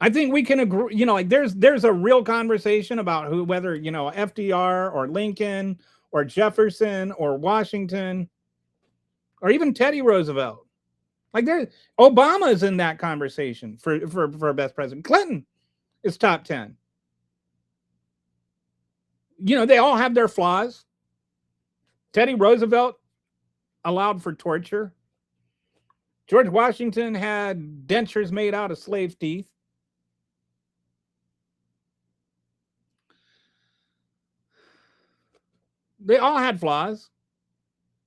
I think we can agree, like there's a real conversation about whether, FDR or Lincoln or Jefferson or Washington or even Teddy Roosevelt. Like Obama is in that conversation for best president. Clinton is top 10. They all have their flaws. Teddy Roosevelt allowed for torture. George Washington had dentures made out of slave teeth. They all had flaws.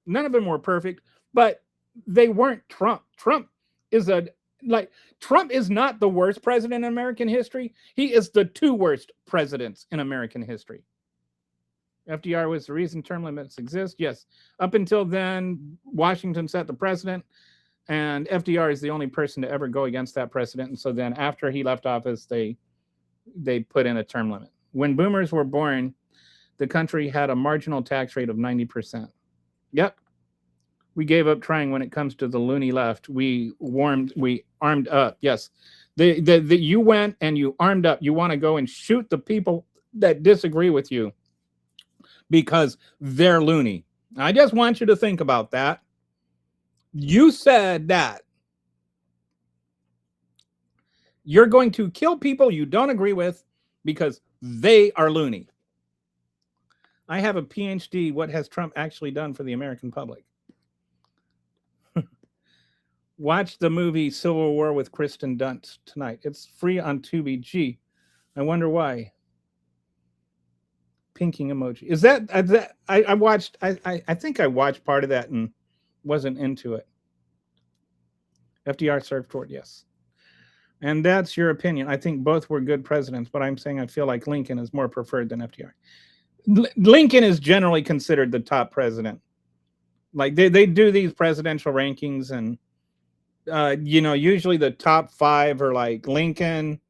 None of them were perfect, but they weren't Trump. Trump is not the worst president in American history. He is the 2 worst presidents in American history. FDR was the reason term limits exist. Yes. Up until then, Washington set the precedent, and FDR is the only person to ever go against that precedent. And so then after he left office, they put in a term limit. When boomers were born, the country had a marginal tax rate of 90%. Yep. We gave up trying when it comes to the loony left. We armed up. Yes. You went and you armed up. You want to go and shoot the people that disagree with you because they're loony. I just want you to think about that. You said that you're going to kill people you don't agree with because they are loony. I have a PhD. What has Trump actually done for the American public? Watch the movie Civil War with Kristen Dunst tonight. It's free on Tubi. Gee, I wonder why. Pinking emoji. Is that I watched? I think I watched part of that and wasn't into it. FDR served toward, yes. And that's your opinion. I think both were good presidents, but I'm saying I feel like Lincoln is more preferred than FDR. Lincoln is generally considered the top president. Like they do these presidential rankings, and usually the top 5 are like Lincoln.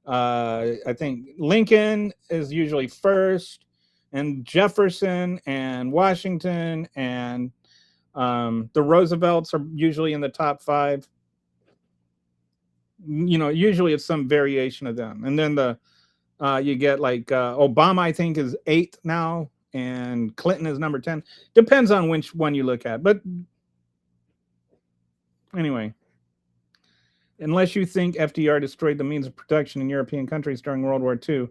I think Lincoln is usually first, and Jefferson and Washington and the Roosevelts are usually in the top 5. Usually it's some variation of them, and then you get like Obama, I think, is 8th now, and Clinton is number 10. Depends on which one you look at. But anyway, unless you think FDR destroyed the means of production in European countries during World War II,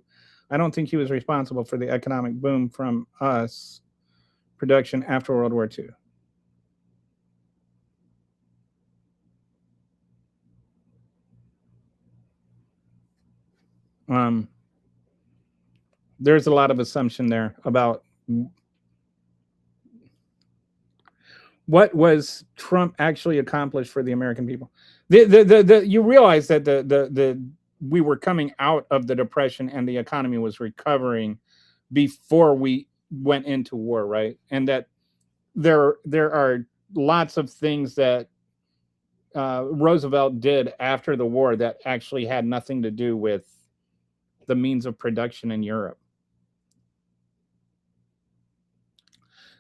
I don't think he was responsible for the economic boom from us production after World War II. There's a lot of assumption there about what was Trump actually accomplished for the American people? You realize that we were coming out of the Depression and the economy was recovering before we went into war, right? And that there are lots of things that Roosevelt did after the war that actually had nothing to do with the means of production in Europe.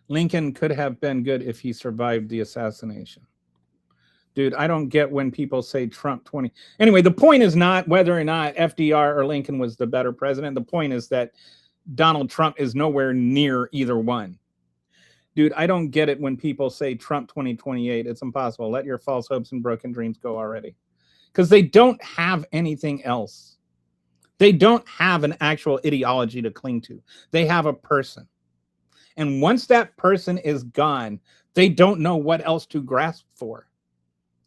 Lincoln could have been good if he survived the assassination. Dude, I don't get when people say Trump 20. Anyway, the point is not whether or not FDR or Lincoln was the better president. The point is that Donald Trump is nowhere near either one. Dude, I don't get it when people say Trump 2028. It's impossible. Let your false hopes and broken dreams go already. Because they don't have anything else. They don't have an actual ideology to cling to. They have a person. And once that person is gone, they don't know what else to grasp for.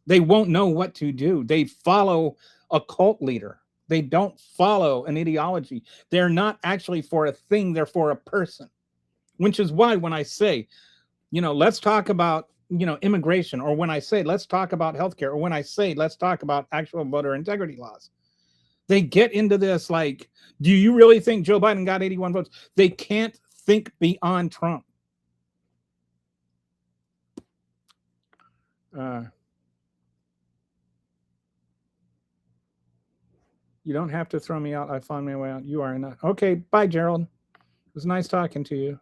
They won't know what to do. They follow a cult leader. They don't follow an ideology. They're not actually for a thing. They're for a person. Which is why when I say, let's talk about, immigration, or when I say, let's talk about healthcare, or when I say, let's talk about actual voter integrity laws, they get into this like, do you really think Joe Biden got 81 votes? They can't think beyond Trump. You don't have to throw me out. I found my way out. You are not. Okay, bye, Gerald. It was nice talking to you.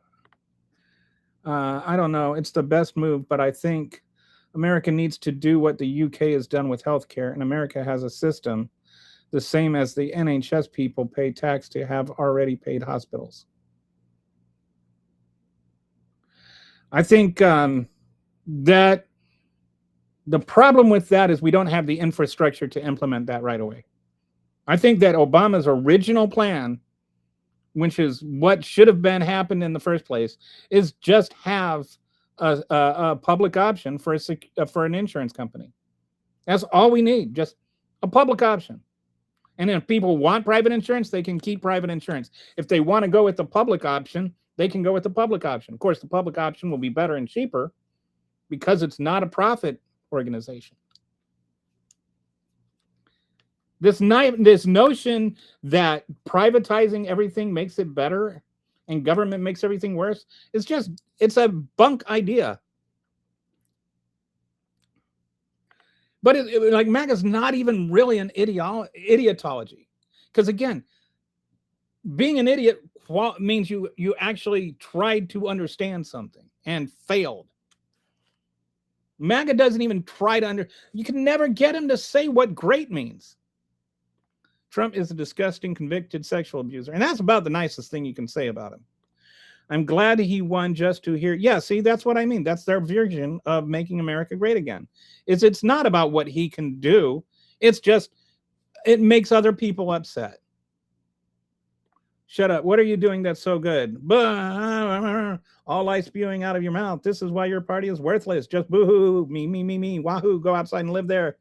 I don't know. It's the best move, but I think America needs to do what the UK has done with healthcare, and America has a system the same as the NHS people pay tax to have already paid hospitals. I think that the problem with that is we don't have the infrastructure to implement that right away. I think that Obama's original plan, which is what should have been happened in the first place, is just have a public option for an insurance company. That's all we need, just a public option. And if people want private insurance, they can keep private insurance. If they want to go with the public option, they can go with the public option. Of course, the public option will be better and cheaper because it's not a profit organization. This notion that privatizing everything makes it better and government makes everything worse is it's a bunk idea. But like MAGA's not even really an idiotology. Because again, being an idiot means you actually tried to understand something and failed. MAGA doesn't even try to you can never get him to say what great means. Trump is a disgusting, convicted sexual abuser. And that's about the nicest thing you can say about him. I'm glad he won just to hear. Yeah, see, that's what I mean. That's their version of making America great again. It's not about what he can do. It's just, it makes other people upset. Shut up. What are you doing that's so good? All light spewing out of your mouth. This is why your party is worthless. Just boo-hoo, me, wahoo, go outside and live there.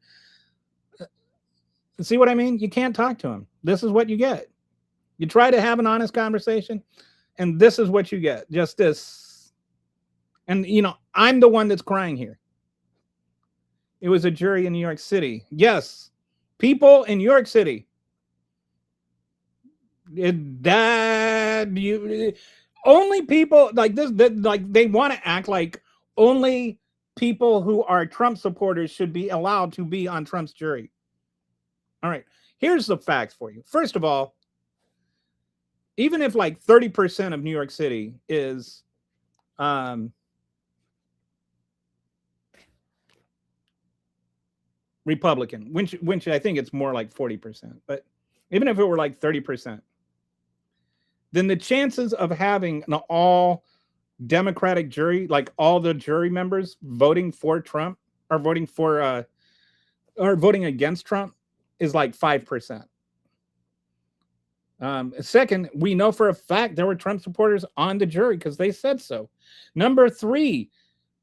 See what I mean? You can't talk to him. This is what you get. You try to have an honest conversation, and this is what you get. Just this. And, I'm the one that's crying here. It was a jury in New York City. Yes, people in New York City. Only people like this, like they want to act like only people who are Trump supporters should be allowed to be on Trump's jury. All right, here's the facts for you. First of all, even if like 30% of New York City is Republican, which I think it's more like 40%, but even if it were like 30%, then the chances of having an all Democratic jury, like all the jury members voting for Trump or voting for or voting against Trump, is like 5%. Second, we know for a fact there were Trump supporters on the jury because they said so. Number three,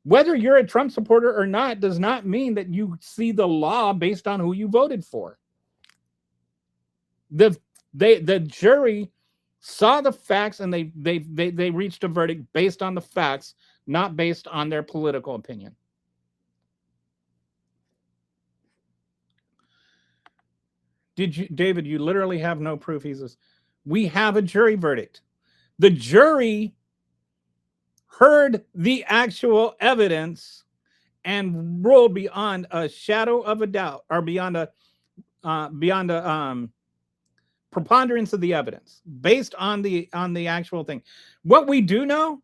whether you're a Trump supporter or not does not mean that you see the law based on who you voted for. The jury saw the facts and they reached a verdict based on the facts, not based on their political opinion. David, you literally have no proof. He says, we have a jury verdict. The jury heard the actual evidence and ruled beyond a shadow of a doubt, or beyond a preponderance of the evidence, based on the actual thing. What we do know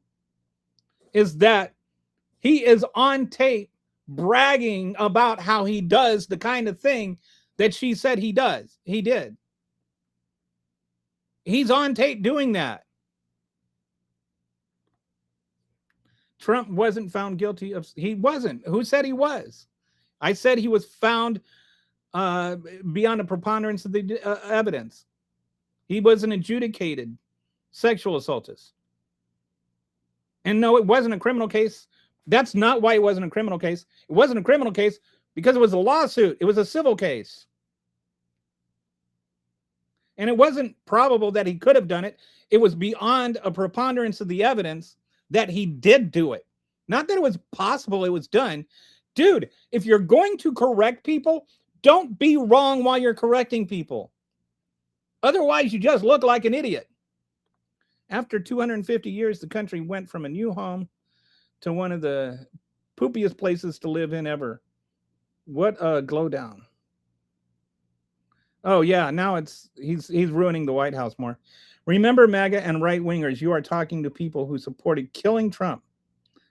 is that he is on tape bragging about how he does the kind of thing that she said he did. He's on tape doing that. Trump wasn't found guilty of, he wasn't. Who said he was? I said he was found beyond a preponderance of the evidence. He was an adjudicated sexual assaultist. And no, it wasn't a criminal case. That's not why it wasn't a criminal case. It wasn't a criminal case because it was a lawsuit. It was a civil case. And it wasn't probable that he could have done it. It was beyond a preponderance of the evidence that he did do it. Not that it was possible it was done. Dude, if you're going to correct people, don't be wrong while you're correcting people. Otherwise, you just look like an idiot. After 250 years, the country went from a new home to one of the poopiest places to live in ever. What a glow down. Oh yeah, now he's ruining the White House more. Remember, MAGA and right-wingers, you are talking to people who supported killing Trump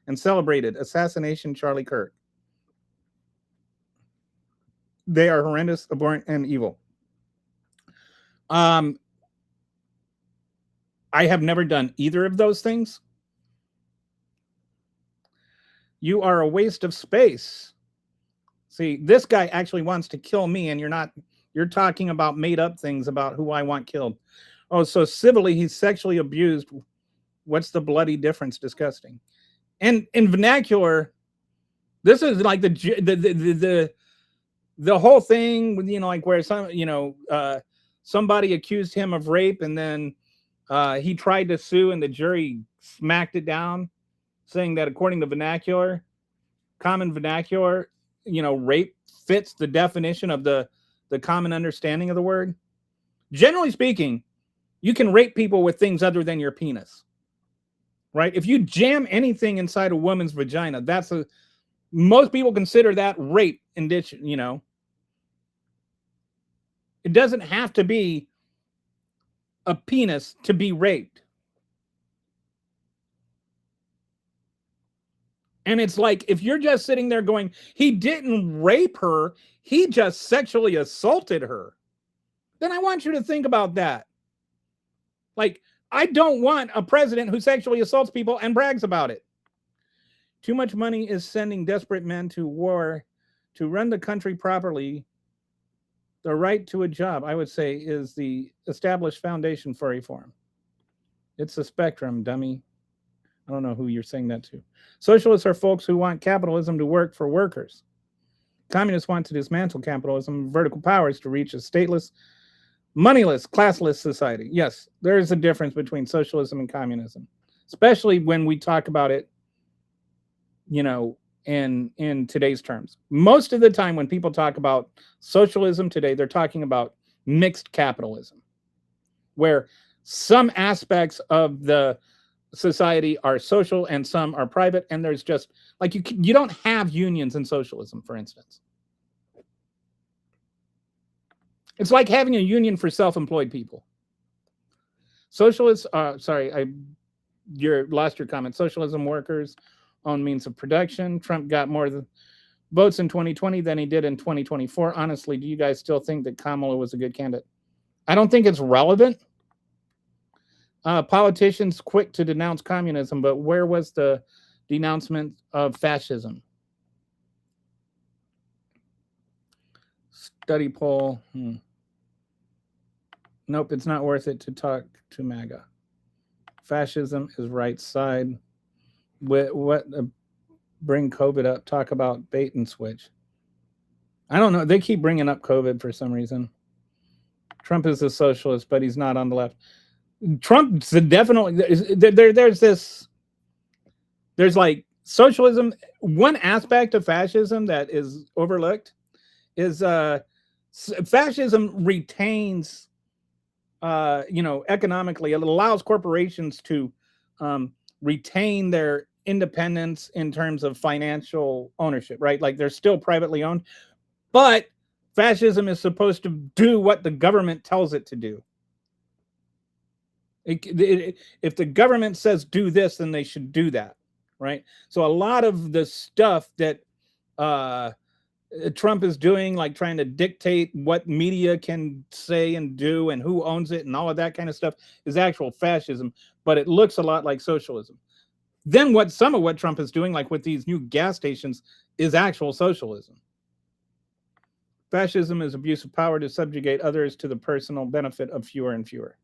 and celebrated assassination Charlie Kirk. They are horrendous, abhorrent, and evil. I have never done either of those things. You are a waste of space. See, this guy actually wants to kill me, and you're talking about made up things about who I want killed. Oh, so civilly he's sexually abused. What's the bloody difference? Disgusting. And in vernacular, this is like the whole thing with, like where somebody accused him of rape, and then he tried to sue, and the jury smacked it down, saying that according to common vernacular, rape fits the definition of the common understanding of the word. Generally speaking, you can rape people with things other than your penis, right? If you jam anything inside a woman's vagina, most people consider that rape. It doesn't have to be a penis to be raped. And it's like, if you're just sitting there going, he didn't rape her, he just sexually assaulted her, then I want you to think about that. Like, I don't want a president who sexually assaults people and brags about it. Too much money is sending desperate men to war to run the country properly. The right to a job, I would say, is the established foundation for reform. It's a spectrum, dummy. I don't know who you're saying that to. Socialists are folks who want capitalism to work for workers. Communists want to dismantle capitalism, vertical powers to reach a stateless, moneyless, classless society. Yes, there is a difference between socialism and communism, especially when we talk about it, in today's terms. Most of the time when people talk about socialism today, they're talking about mixed capitalism, where some aspects of the society are social and some are private, and there's just like you don't have unions in socialism, for instance. It's like having a union for self-employed people. Socialists, lost your comment. Socialism workers own means of production. Trump got more votes in 2020 than he did in 2024. Honestly, do you guys still think that Kamala was a good candidate? I don't think it's relevant. Politicians quick to denounce communism, but where was the denouncement of fascism? Study poll. Nope, it's not worth it to talk to MAGA. Fascism is right side. Bring COVID up, talk about bait and switch. I don't know. They keep bringing up COVID for some reason. Trump is a socialist, but he's not on the left. Trump's definitely, there's like socialism. One aspect of fascism that is overlooked is Fascism retains, economically, it allows corporations to retain their independence in terms of financial ownership, right? Like they're still privately owned, but fascism is supposed to do what the government tells it to do. If the government says do this, then they should do that, right? So a lot of the stuff that Trump is doing, like trying to dictate what media can say and do and who owns it and all of that kind of stuff, is actual fascism, but it looks a lot like socialism. Then some of what Trump is doing, like with these new gas stations, is actual socialism. Fascism is abuse of power to subjugate others to the personal benefit of fewer and fewer.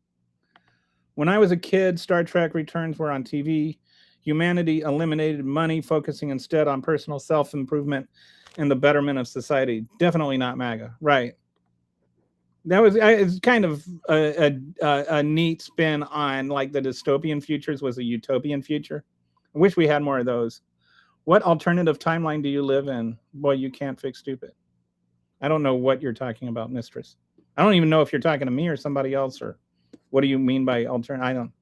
When I was a kid, Star Trek Returns were on TV. Humanity eliminated money, focusing instead on personal self-improvement and the betterment of society. Definitely not MAGA, right? That was it's kind of a neat spin on like the dystopian futures was a utopian future. I wish we had more of those. What alternative timeline do you live in? Boy, you can't fix stupid. I don't know what you're talking about, mistress. I don't even know if you're talking to me or somebody else, or what do you mean by alternative? I don't.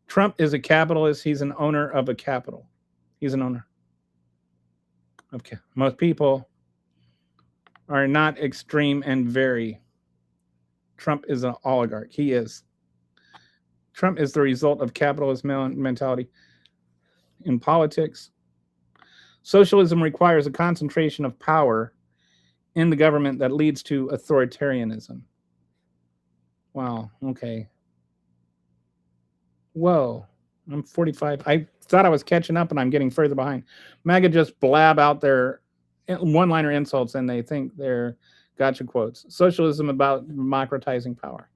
Trump is a capitalist. He's an owner of a capital. He's an owner. Okay. Most people are not extreme and very. Trump is an oligarch. He is. Trump is the result of capitalist mentality in politics. Socialism requires a concentration of power in the government that leads to authoritarianism. Wow. Okay. Whoa. I'm 45. I thought I was catching up and I'm getting further behind. MAGA just blab out their one-liner insults and they think they're gotcha quotes. Socialism about democratizing power.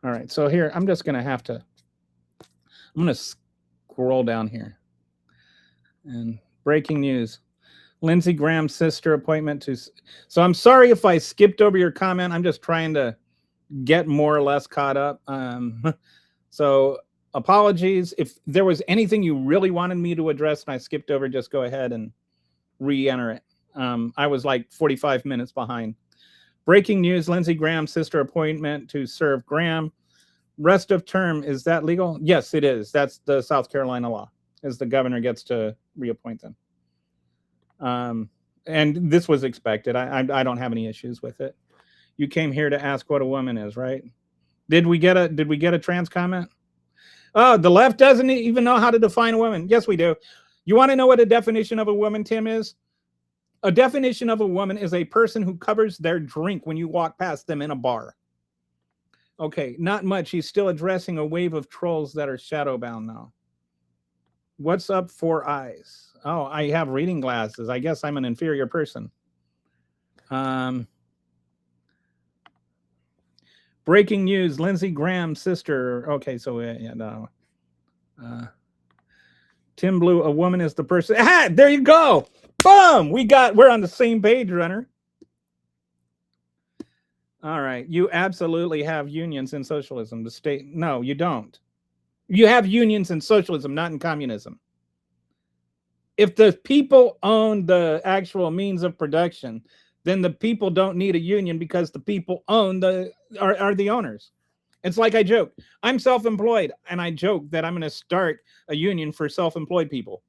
All right. So here, I'm just going to scroll down here. And breaking news. Lindsey Graham's sister appointment to... So I'm sorry if I skipped over your comment. I'm just trying to get more or less caught up. So apologies. If there was anything you really wanted me to address and I skipped over, just go ahead and re-enter it. I was like 45 minutes behind. Breaking news, Lindsey Graham's sister appointment to serve Graham. Rest of term, is that legal? Yes, it is. That's the South Carolina law, as the governor gets to reappoint them. And this was expected. I don't have any issues with it. You came here to ask what a woman is, right? Did we get a trans comment? Oh, the left doesn't even know how to define a woman. Yes, we do. You want to know what a definition of a woman, Tim, is? A definition of a woman is a person who covers their drink when you walk past them in a bar. Okay, not much. He's still addressing a wave of trolls that are shadowbound now. What's up, Four Eyes? Oh, I have reading glasses. I guess I'm an inferior person. Breaking news, Lindsey Graham's sister. Okay, so yeah, no. Tim Blue, a woman is the person. Ah, there you go. Boom! We're on the same page, runner. All right. You absolutely have unions in socialism. The state, no, you don't. You have unions in socialism, not in communism. If the people own the actual means of production, then the people don't need a union because the people own are the owners. It's like I joke. I'm self-employed, and I joke that I'm going to start a union for self-employed people.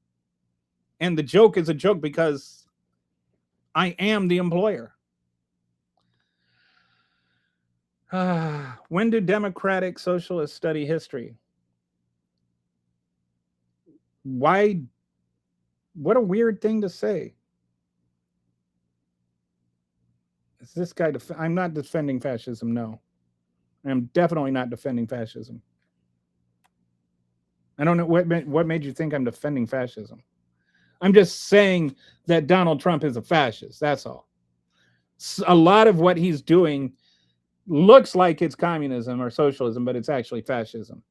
And the joke is a joke because I am the employer. When do democratic socialists study history? Why? What a weird thing to say. Is this guy? I'm not defending fascism. No, I'm definitely not defending fascism. I don't know what made you think I'm defending fascism. I'm just saying that Donald Trump is a fascist. That's all. A lot of what he's doing looks like it's communism or socialism, but it's actually fascism.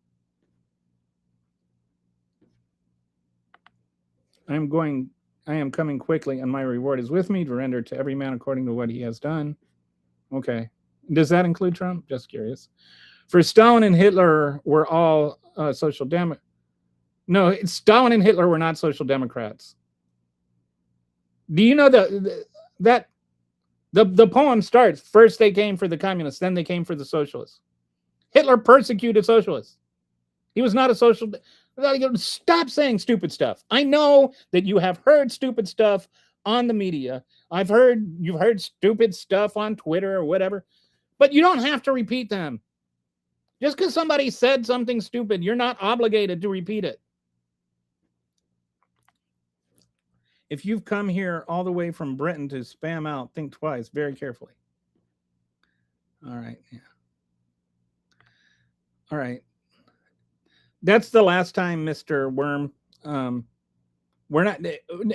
I am coming quickly, and my reward is with me to render to every man according to what he has done. Okay. Does that include Trump? Just curious. For Stalin and Hitler were all social democrats. No, Stalin and Hitler were not social democrats. Do you know that The poem starts, first they came for the communists, then they came for the socialists. Hitler persecuted socialists. He was not a social. Stop saying stupid stuff. I know that you have heard stupid stuff on the media. You've heard stupid stuff on Twitter or whatever, but you don't have to repeat them. Just because somebody said something stupid, you're not obligated to repeat it. If you've come here all the way from Britain to spam out, think twice, very carefully. All right. Yeah. All right. That's the last time, Mr. Worm. We're not,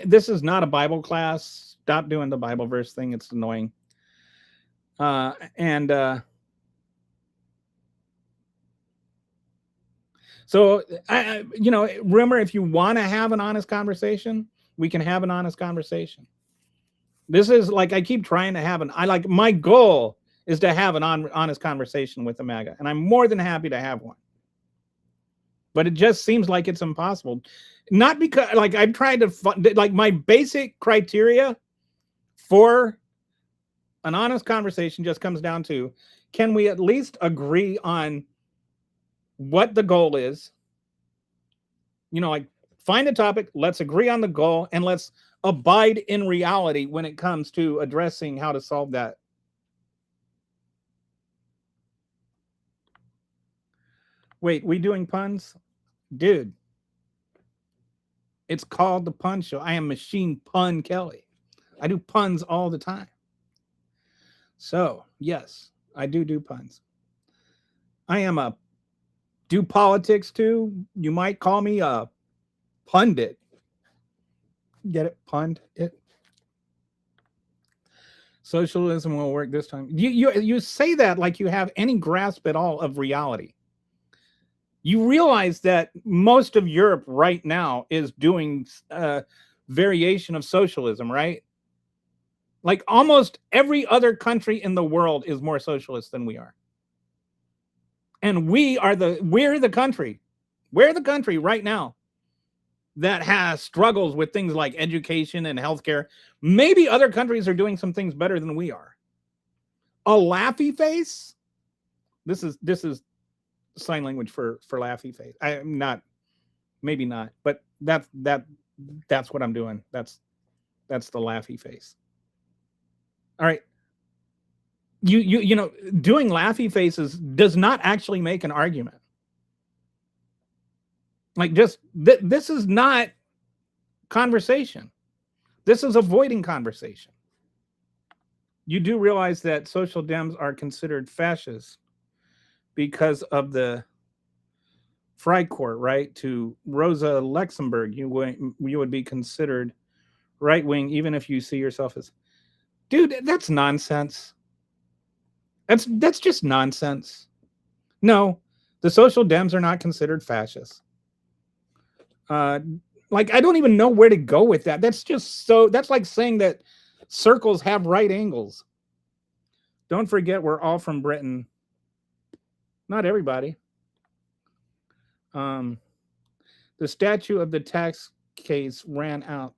this is not a Bible class. Stop doing the Bible verse thing. It's annoying. So, remember, if you want to have an honest conversation, we can have an honest conversation. This is like, I keep trying to have my goal is to have an honest conversation with the MAGA, and I'm more than happy to have one. But it just seems like it's impossible. Not because, I've tried to, my basic criteria for an honest conversation just comes down to, can we at least agree on what the goal is? Find a topic, let's agree on the goal, and let's abide in reality when it comes to addressing how to solve that. Wait, we doing puns? Dude, it's called The Pun Show. I am Machine Pun Kelly. I do puns all the time. So, yes, I do puns. I am do politics too. You might call me a pundit. Get it? Pundit. Socialism will work this time. You say that like you have any grasp at all of reality. You realize that most of Europe right now is doing variation of socialism, right? Like almost every other country in the world is more socialist than we are. And we're the country right now that has struggles with things like education and healthcare. Maybe other countries are doing some things better than we are. A laughy face. This is sign language for laughy face. I'm not, maybe not, but that's what I'm doing. That's the laughy face. All right. Doing laughy faces does not actually make an argument. This is not conversation. This is avoiding conversation. You do realize that social Dems are considered fascists because of the Freikorps, right? To Rosa Luxemburg, you would be considered right-wing even if you see yourself as... Dude, that's nonsense. That's just nonsense. No, the social Dems are not considered fascists. I don't even know where to go with that. That's like saying that circles have right angles. Don't forget, we're all from Britain. Not everybody. The statute of the tax case ran out.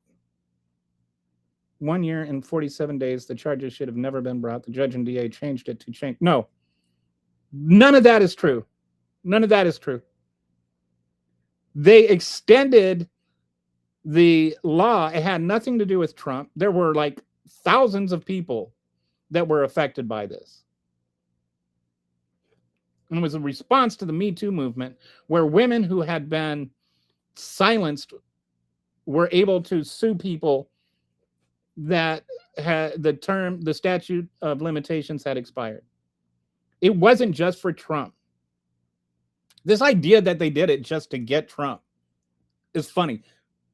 1 year and 47 days. The charges should have never been brought. The judge and DA changed it to change. No, none of that is true. None of that is true. They extended the law. It had nothing to do with Trump. There were thousands of people that were affected by this. And it was a response to the Me Too movement, where women who had been silenced were able to sue people that had the statute of limitations had expired. It wasn't just for Trump. This idea that they did it just to get Trump is funny.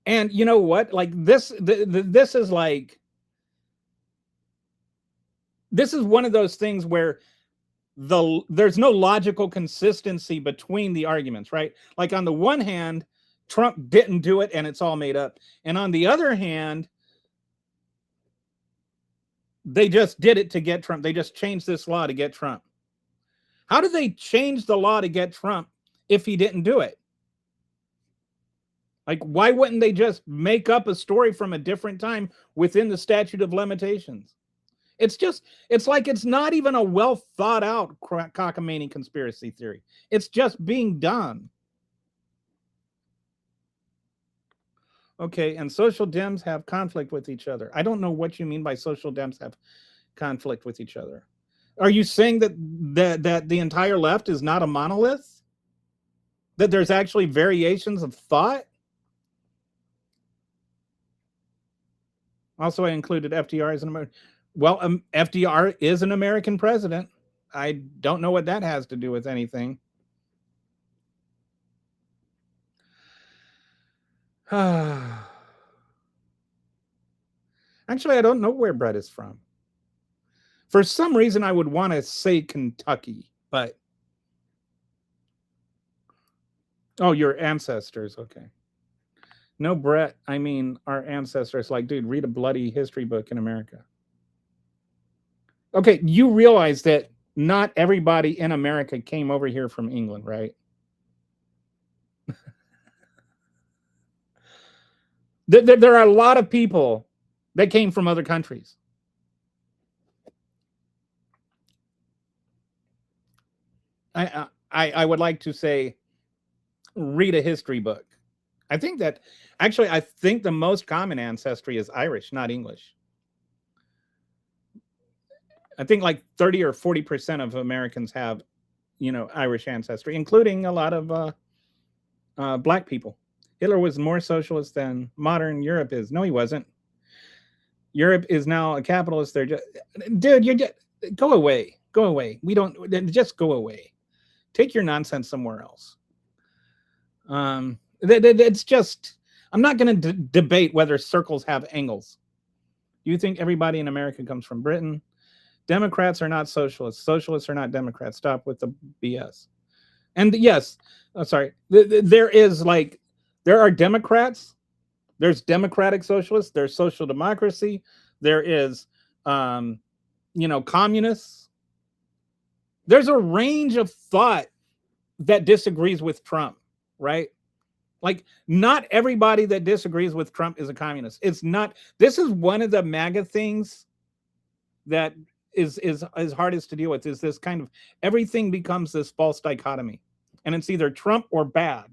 And you know what? This is one of those things where there's no logical consistency between the arguments, right? Like on the one hand, Trump didn't do it and it's all made up. And on the other hand, they just did it to get Trump. They just changed this law to get Trump. How did they change the law to get Trump if he didn't do it? Why wouldn't they just make up a story from a different time within the statute of limitations? It's like it's not even a well thought out cockamamie conspiracy theory. It's just being done. Okay, and social Dems have conflict with each other. I don't know what you mean by social Dems have conflict with each other. Are you saying that the entire left is not a monolith? That there's actually variations of thought? Also, I included FDR as an American. Well, FDR is an American president. I don't know what that has to do with anything. Actually, I don't know where Brett is from. For some reason, I would want to say Kentucky, but... Oh, your ancestors. Okay. No, Brett. I mean, our ancestors. Like, dude, read a bloody history book in America. Okay, you realize that not everybody in America came over here from England, right? There are a lot of people that came from other countries. I would like to say, read a history book. I think the most common ancestry is Irish, not English. I think like 30 or 40% of Americans have, Irish ancestry, including a lot of black people. Hitler was more socialist than modern Europe is. No, he wasn't. Europe is now a capitalist. They're just, dude, go away. Go away. Just go away. Take your nonsense somewhere else. It's just, I'm not going to debate whether circles have angles. Do you think everybody in America comes from Britain? Democrats are not socialists. Socialists are not Democrats. Stop with the BS. And yes, sorry, there are Democrats. There's democratic socialists. There's social democracy. There is, communists. There's a range of thought that disagrees with Trump, right? Like, not everybody that disagrees with Trump is a communist. It's not. This is one of the MAGA things that is hardest to deal with, is this kind of, everything becomes this false dichotomy, and it's either Trump or bad.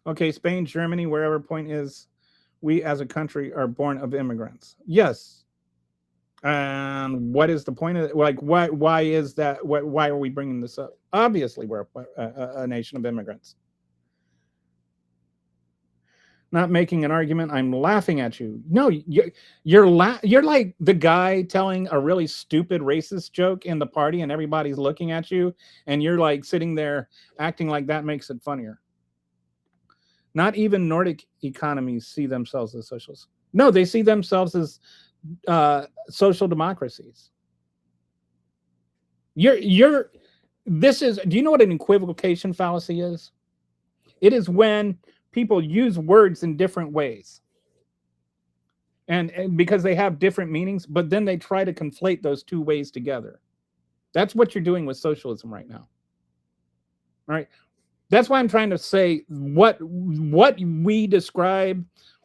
Okay, Spain, Germany, wherever point is, we as a country are born of immigrants. Yes. And what is the point of it? Like, why is that? Why are we bringing this up? Obviously, we're a nation of immigrants. Not making an argument. I'm laughing at you. No, you're like the guy telling a really stupid racist joke in the party, and everybody's looking at you, and you're like sitting there acting like that makes it funnier. Not even Nordic economies see themselves as socialists. No, they see themselves as social democracies. Do you know what an equivocation fallacy is? It is when people use words in different ways. And because they have different meanings, but then they try to conflate those two ways together. That's what you're doing with socialism right now. All right. That's why I'm trying to say what we describe,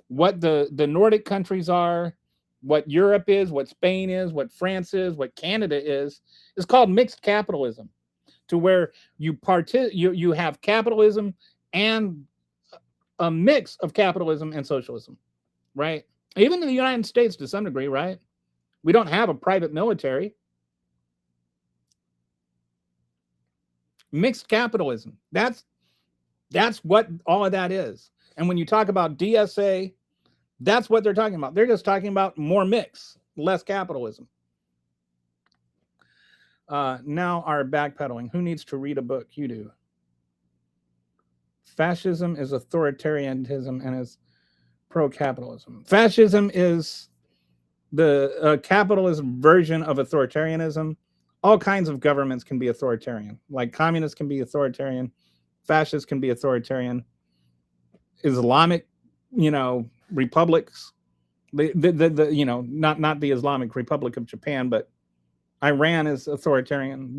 what the Nordic countries are, what Europe is, what Spain is, what France is, what Canada is called mixed capitalism, to where you have capitalism and a mix of capitalism and socialism, right? Even in the United States to some degree, right? We don't have a private military. Mixed capitalism. That's what all of that is. And when you talk about DSA, that's what they're talking about. They're just talking about more mix, less capitalism. Now our backpedaling. Who needs to read a book? You do. Fascism is authoritarianism and is pro-capitalism. Fascism is the capitalist version of authoritarianism. All kinds of governments can be authoritarian. Like communists can be authoritarian. Fascists can be authoritarian. Islamic, republics. Not the Islamic Republic of Japan, but Iran is authoritarian.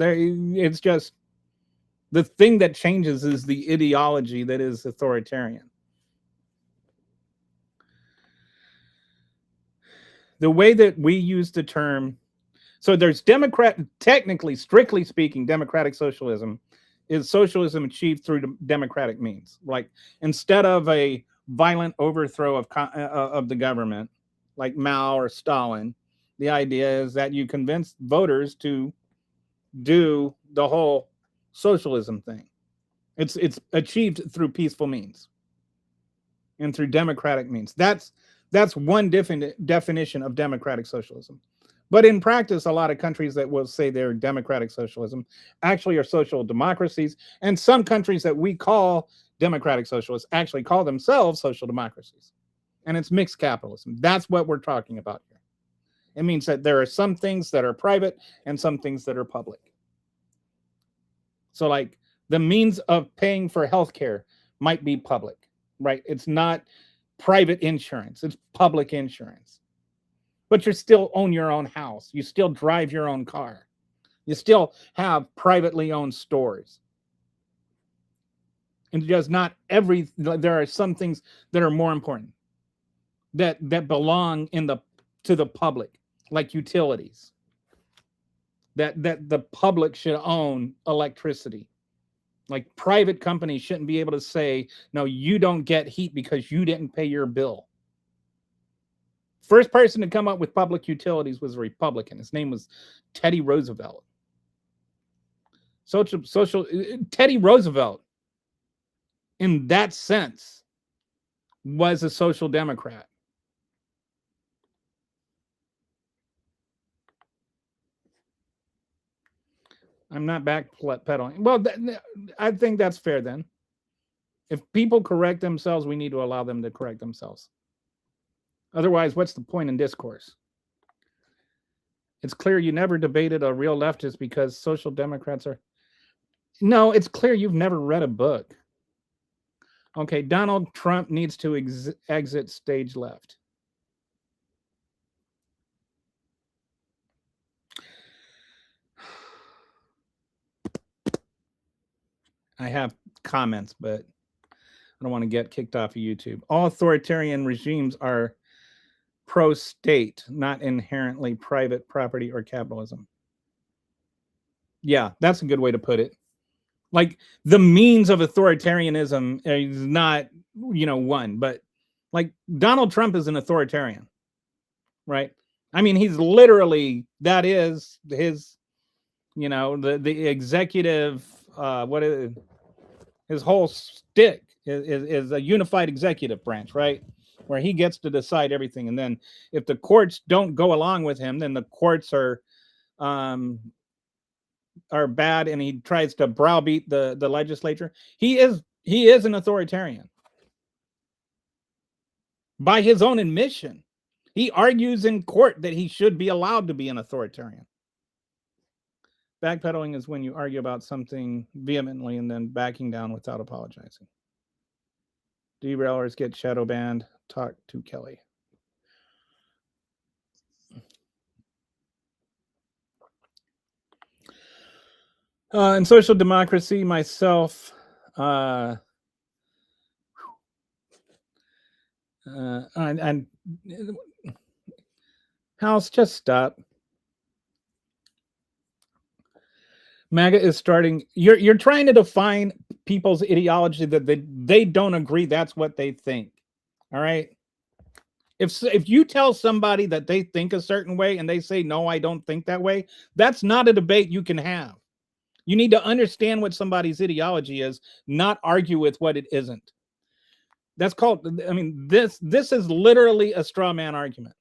It's just the thing that changes is the ideology that is authoritarian. the way that we use the term, so there's technically, strictly speaking, democratic socialism is socialism achieved through democratic means. Like, instead of a violent overthrow of the government, like Mao or Stalin, the idea is that you convince voters to do the whole socialism thing. It's achieved through peaceful means and through democratic means. That's one definition of democratic socialism. But in practice, a lot of countries that will say they're democratic socialism actually are social democracies. And some countries that we call democratic socialists actually call themselves social democracies. And it's mixed capitalism. That's what we're talking about here. It means that there are some things that are private and some things that are public. So like the means of paying for healthcare might be public, right? It's not private insurance, it's public insurance. But you still own your own house. You still drive your own car. You still have privately owned stores. And just not there are some things that are more important that belong to the public, like utilities. That the public should own electricity. Like, private companies shouldn't be able to say, no, you don't get heat because you didn't pay your bill. First person to come up with public utilities was a Republican. His name was Teddy Roosevelt. Teddy Roosevelt, in that sense, was a social democrat. I'm not backpedaling. Well, I think that's fair then. If people correct themselves, we need to allow them to correct themselves. Otherwise, what's the point in discourse? It's clear you never debated a real leftist because social democrats are... No, it's clear you've never read a book. Okay, Donald Trump needs to exit stage left. I have comments, but I don't want to get kicked off of YouTube. All authoritarian regimes are pro-state, not inherently private property or capitalism. Yeah, that's a good way to put it. Like, the means of authoritarianism is not, one, but like Donald Trump is an authoritarian, right? I mean, he's literally, that is his, the executive, his whole stick is a unified executive branch, right? Where he gets to decide everything. And then if the courts don't go along with him, then the courts are bad, and he tries to browbeat the legislature. He is an authoritarian. By his own admission, he argues in court that he should be allowed to be an authoritarian. Backpedaling is when you argue about something vehemently and then backing down without apologizing. Derailers get shadow banned. Talk to Kelly. In social democracy, myself, and House, just stop. MAGA is starting. You're trying to define people's ideology that they don't agree. That's what they think. All right. If you tell somebody that they think a certain way and they say, no, I don't think that way, that's not a debate you can have. You need to understand what somebody's ideology is, not argue with what it isn't. That's called, this is literally a straw man argument.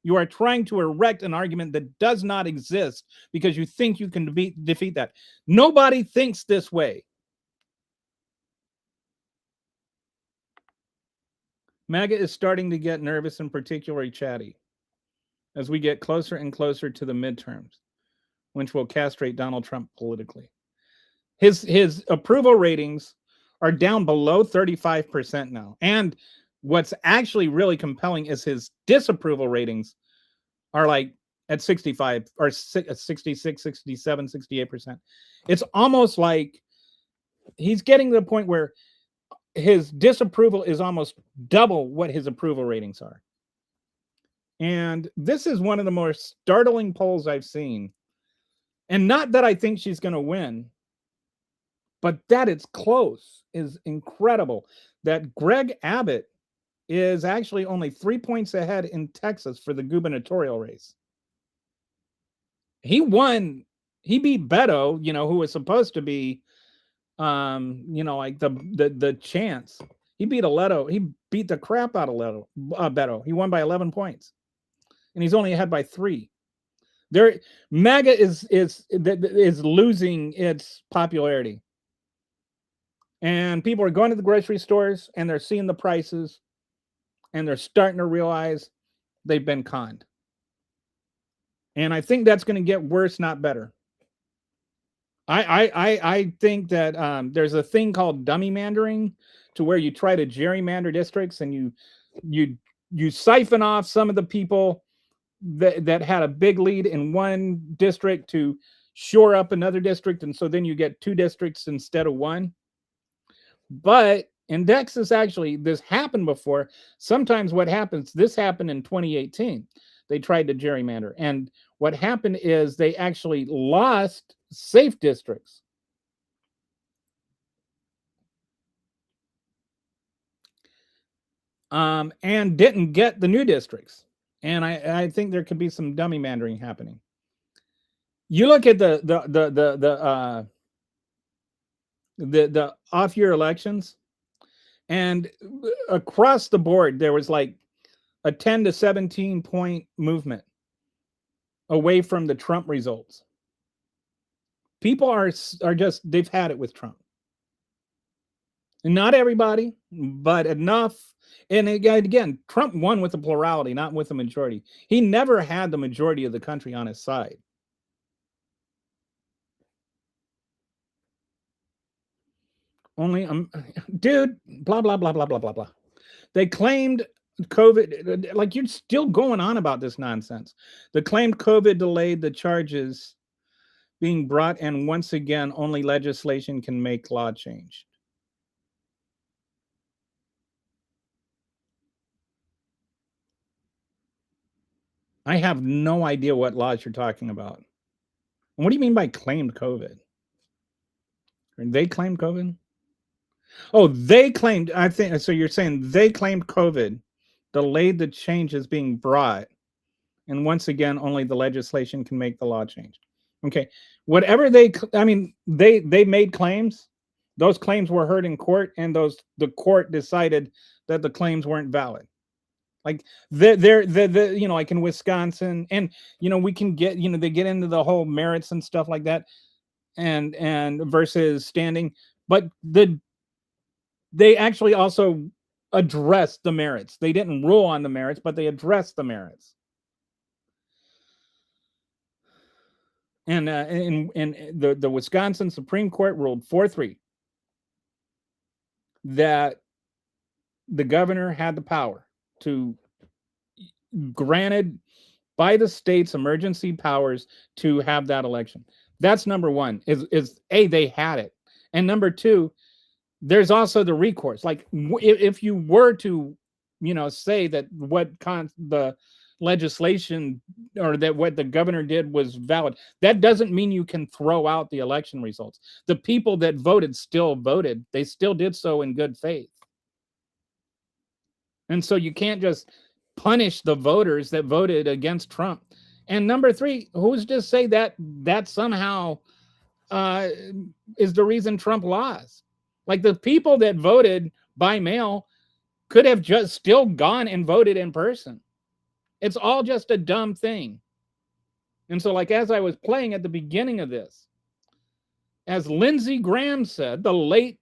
You are trying to erect an argument that does not exist because you think you can defeat that. Nobody thinks this way. MAGA is starting to get nervous and particularly chatty as we get closer and closer to the midterms, which will castrate Donald Trump politically. His approval ratings are down below 35% now. And what's actually really compelling is his disapproval ratings are like at 65 or 66, 67, 68%. It's almost like he's getting to the point where his disapproval is almost double what his approval ratings are. And this is one of the more startling polls I've seen. And not that I think she's going to win, but that it's close is incredible. That Greg Abbott is actually only 3 points ahead in Texas for the gubernatorial race. He won. He beat Beto, who was supposed to be, like the chance. He beat Leto. He beat the crap out of Beto. He won by 11 points, and he's only ahead by 3. MAGA is losing its popularity, and people are going to the grocery stores and they're seeing the prices, and they're starting to realize they've been conned. And I think that's going to get worse, not better. I think that there's a thing called dummy mandering, to where you try to gerrymander districts and you siphon off some of the people that had a big lead in one district to shore up another district, and so then you get 2 districts instead of 1. But in Texas, actually, this happened before. Sometimes what happens, this happened in 2018. They tried to gerrymander, and what happened is they actually lost safe districts. And didn't get the new districts. And I think there could be some dummy mandering happening. You look at the off-year elections, and across the board there was like a 10 to 17 point movement away from the Trump results. People are just, they've had it with Trump. And not everybody, but enough. And again, Trump won with a plurality, not with a majority. He never had the majority of the country on his side. Only, dude, blah, blah, blah, blah, blah, blah, blah. They claimed COVID, like you're still going on about this nonsense. They claimed COVID delayed the charges being brought, and once again, only legislation can make law change. I have no idea what laws you're talking about. And what do you mean by claimed COVID? They claimed COVID? Oh, they claimed, I think, so you're saying they claimed COVID delayed the changes being brought, and once again, only the legislation can make the law change. Okay, whatever they made claims. Those claims were heard in court, and the court decided that the claims weren't valid. Like they're like in Wisconsin, and we can get, they get into the whole merits and stuff like that, and versus standing, but they actually also addressed the merits. They didn't rule on the merits, but they addressed the merits. And the Wisconsin Supreme Court ruled 4-3 that the governor had the power to, granted by the state's emergency powers, to have that election. That's number one, is they had it. And number two, there's also the recourse. Like if you were to, say that the legislation, or that what the governor did was valid, that doesn't mean you can throw out the election results. The people that voted still voted. They still did so in good faith. And so you can't just punish the voters that voted against Trump. And number three, who's to say that somehow is the reason Trump lost? Like the people that voted by mail could have just still gone and voted in person. It's all just a dumb thing. And so, like, as I was playing at the beginning of this, as Lindsey Graham said, the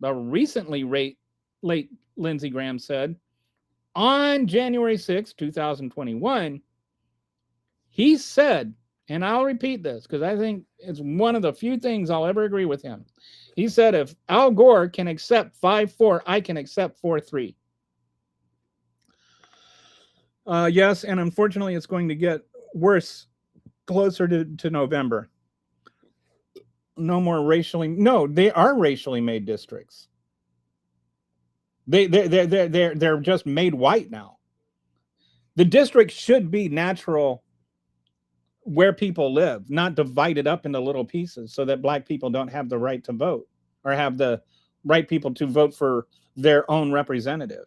recently late Lindsey Graham said, on January 6, 2021, he said, and I'll repeat this because I think it's one of the few things I'll ever agree with him. He said, if Al Gore can accept 5-4, I can accept 4-3. Yes, and unfortunately, it's going to get worse closer to November. No more they are racially made districts. They're just made white now. The district should be natural where people live, not divided up into little pieces so that black people don't have the right to vote or have the right people to vote for their own representative.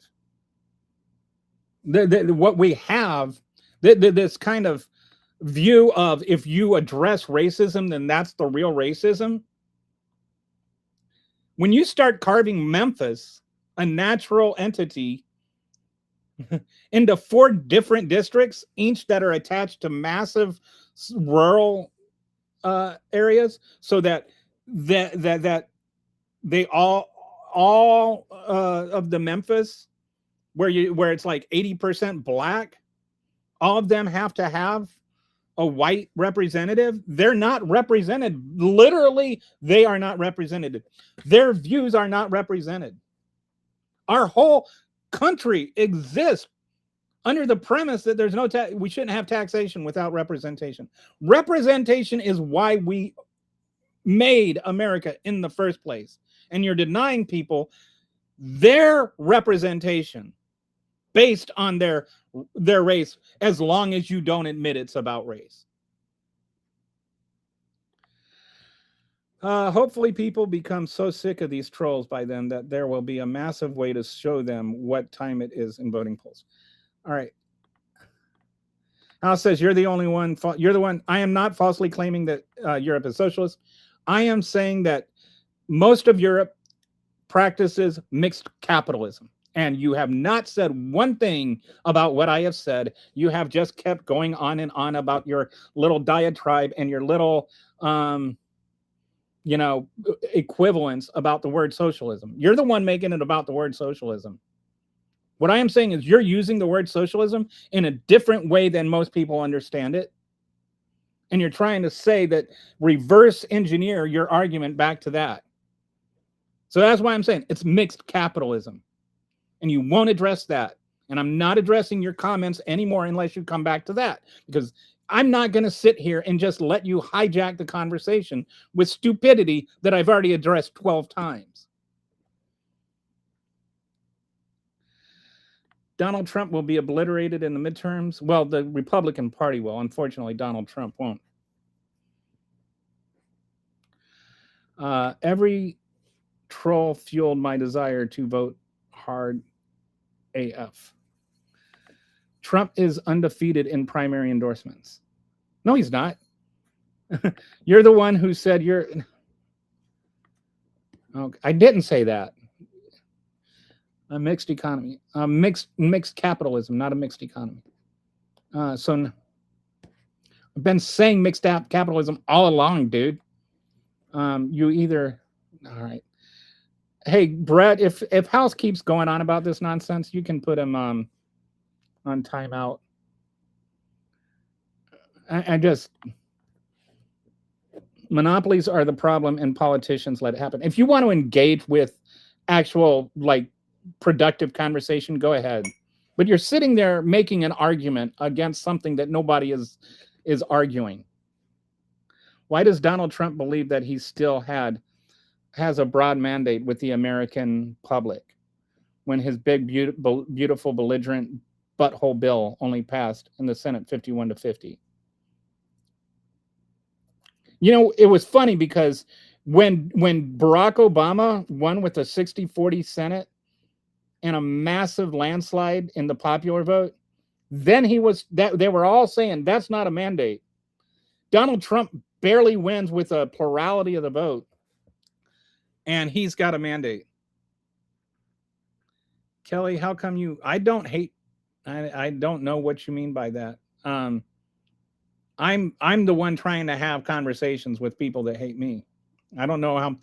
What we have, this kind of view of if you address racism, then that's the real racism. When you start carving Memphis, a natural entity, into 4 different districts, each that are attached to massive rural areas, so that they all of the Memphis, where it's like 80% black, all of them have to have a white representative. They're not represented. Literally, they are not represented. Their views are not represented. Our whole country exists under the premise that there's no we shouldn't have taxation without representation. Representation is why we made America in the first place. And you're denying people their representation based on their race, as long as you don't admit it's about race. Hopefully people become so sick of these trolls by then that there will be a massive way to show them what time it is in voting polls. All right. Al says, you're the only one. You're the one. I am not falsely claiming that Europe is socialist. I am saying that most of Europe practices mixed capitalism. And you have not said one thing about what I have said. You have just kept going on and on about your little diatribe and your little, equivalence about the word socialism. You're the one making it about the word socialism. What I am saying is you're using the word socialism in a different way than most people understand it. And you're trying to say that, reverse engineer your argument back to that. So that's why I'm saying it's mixed capitalism. And you won't address that. And I'm not addressing your comments anymore unless you come back to that. Because I'm not going to sit here and just let you hijack the conversation with stupidity that I've already addressed 12 times. Donald Trump will be obliterated in the midterms. Well, the Republican Party will. Unfortunately, Donald Trump won't. Every troll fueled my desire to vote hard AF. Trump is undefeated in primary endorsements. No, he's not. You're the one who said you're... Okay, I didn't say that. A mixed economy. Mixed capitalism, not a mixed economy. So I've been saying mixed capitalism all along, dude. You either... All right. Hey, Brett, if House keeps going on about this nonsense, you can put him on timeout. I just... Monopolies are the problem and politicians let it happen. If you want to engage with actual, productive conversation, go ahead. But you're sitting there making an argument against something that nobody is arguing. Why does Donald Trump believe that he still has a broad mandate with the American public when his big, beautiful, belligerent butthole bill only passed in the Senate 51-50? You know, it was funny because when Barack Obama won with a 60-40 Senate and a massive landslide in the popular vote, then they were all saying that's not a mandate. Donald Trump barely wins with a plurality of the vote, and he's got a mandate. Kelly, how come you... I don't hate... I don't know what you mean by that. I'm the one trying to have conversations with people that hate me. I don't know how...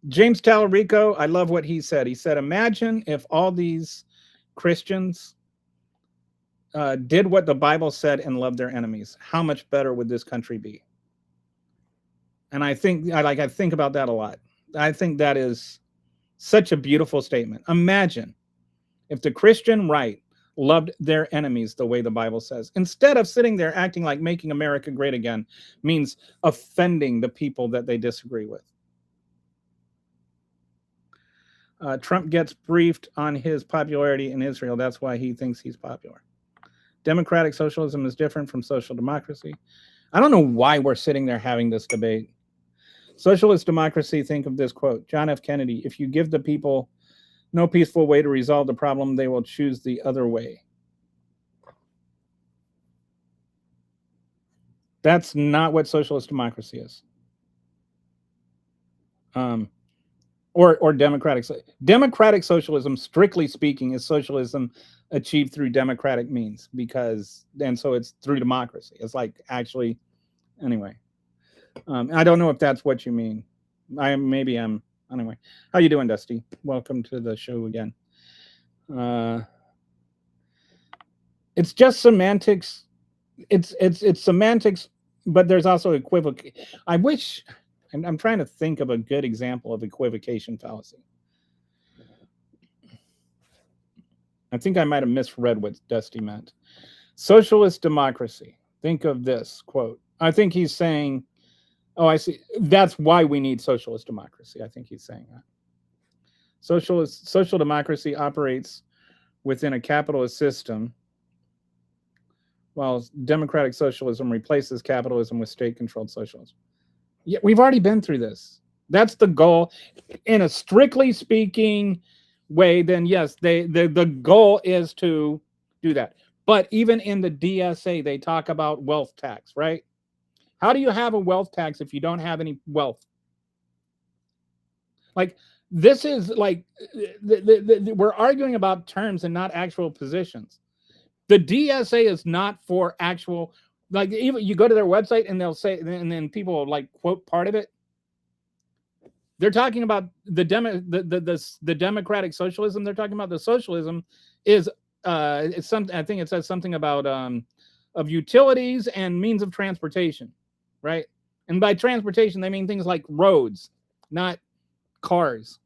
James Tallarico, I love what he said. He said, imagine if all these Christians did what the Bible said and loved their enemies. How much better would this country be? And I think about that a lot. I think that is such a beautiful statement. Imagine if the Christian right loved their enemies the way the Bible says, instead of sitting there acting like making America great again means offending the people that they disagree with. Trump gets briefed on his popularity in Israel. That's why he thinks he's popular. Democratic socialism is different from social democracy. I don't know why we're sitting there having this debate. Socialist democracy, think of this quote, John F. Kennedy, if you give the people no peaceful way to resolve the problem, they will choose the other way. That's not what socialist democracy is. Or democratic socialism, strictly speaking, is socialism achieved through democratic means, and so it's through democracy. It's like actually, anyway. I don't know if that's what you mean. Anyway. How you doing, Dusty? Welcome to the show again. It's just semantics. It's semantics, but there's also equivocation. I'm trying to think of a good example of equivocation fallacy. I think I might have misread what Dusty meant. Socialist democracy. Think of this quote. I think he's saying, oh, I see. That's why we need socialist democracy. I think he's saying that. Social democracy operates within a capitalist system, while democratic socialism replaces capitalism with state-controlled socialism. Yeah, we've already been through this. That's the goal. In a strictly speaking way, then yes, the goal is to do that. But even in the DSA, they talk about wealth tax, right? How do you have a wealth tax if you don't have any wealth? Like, this is like, we're arguing about terms and not actual positions. The DSA is not for actual, like, even you go to their website and they'll say, and then people will like quote part of it. They're talking about the democratic socialism. They're talking about the socialism is it's something. I think it says something about of utilities and means of transportation, right? And by transportation they mean things like roads, not cars.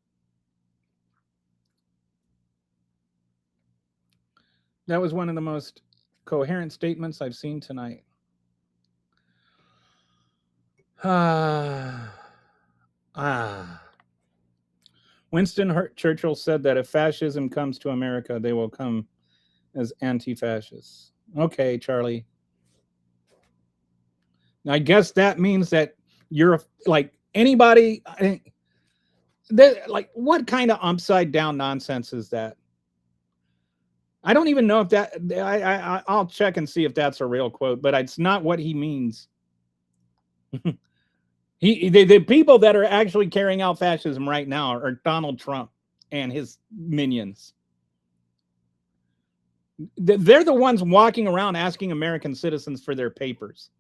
That was one of the most coherent statements I've seen tonight. Winston Churchill said that if fascism comes to America, they will come as anti-fascists. Okay, Charlie. I guess that means that you're like anybody. Like, what kind of upside down nonsense is that? I don't even know if that. I'll check and see if that's a real quote, but it's not what he means. The people that are actually carrying out fascism right now are Donald Trump and his minions. They're the ones walking around asking American citizens for their papers.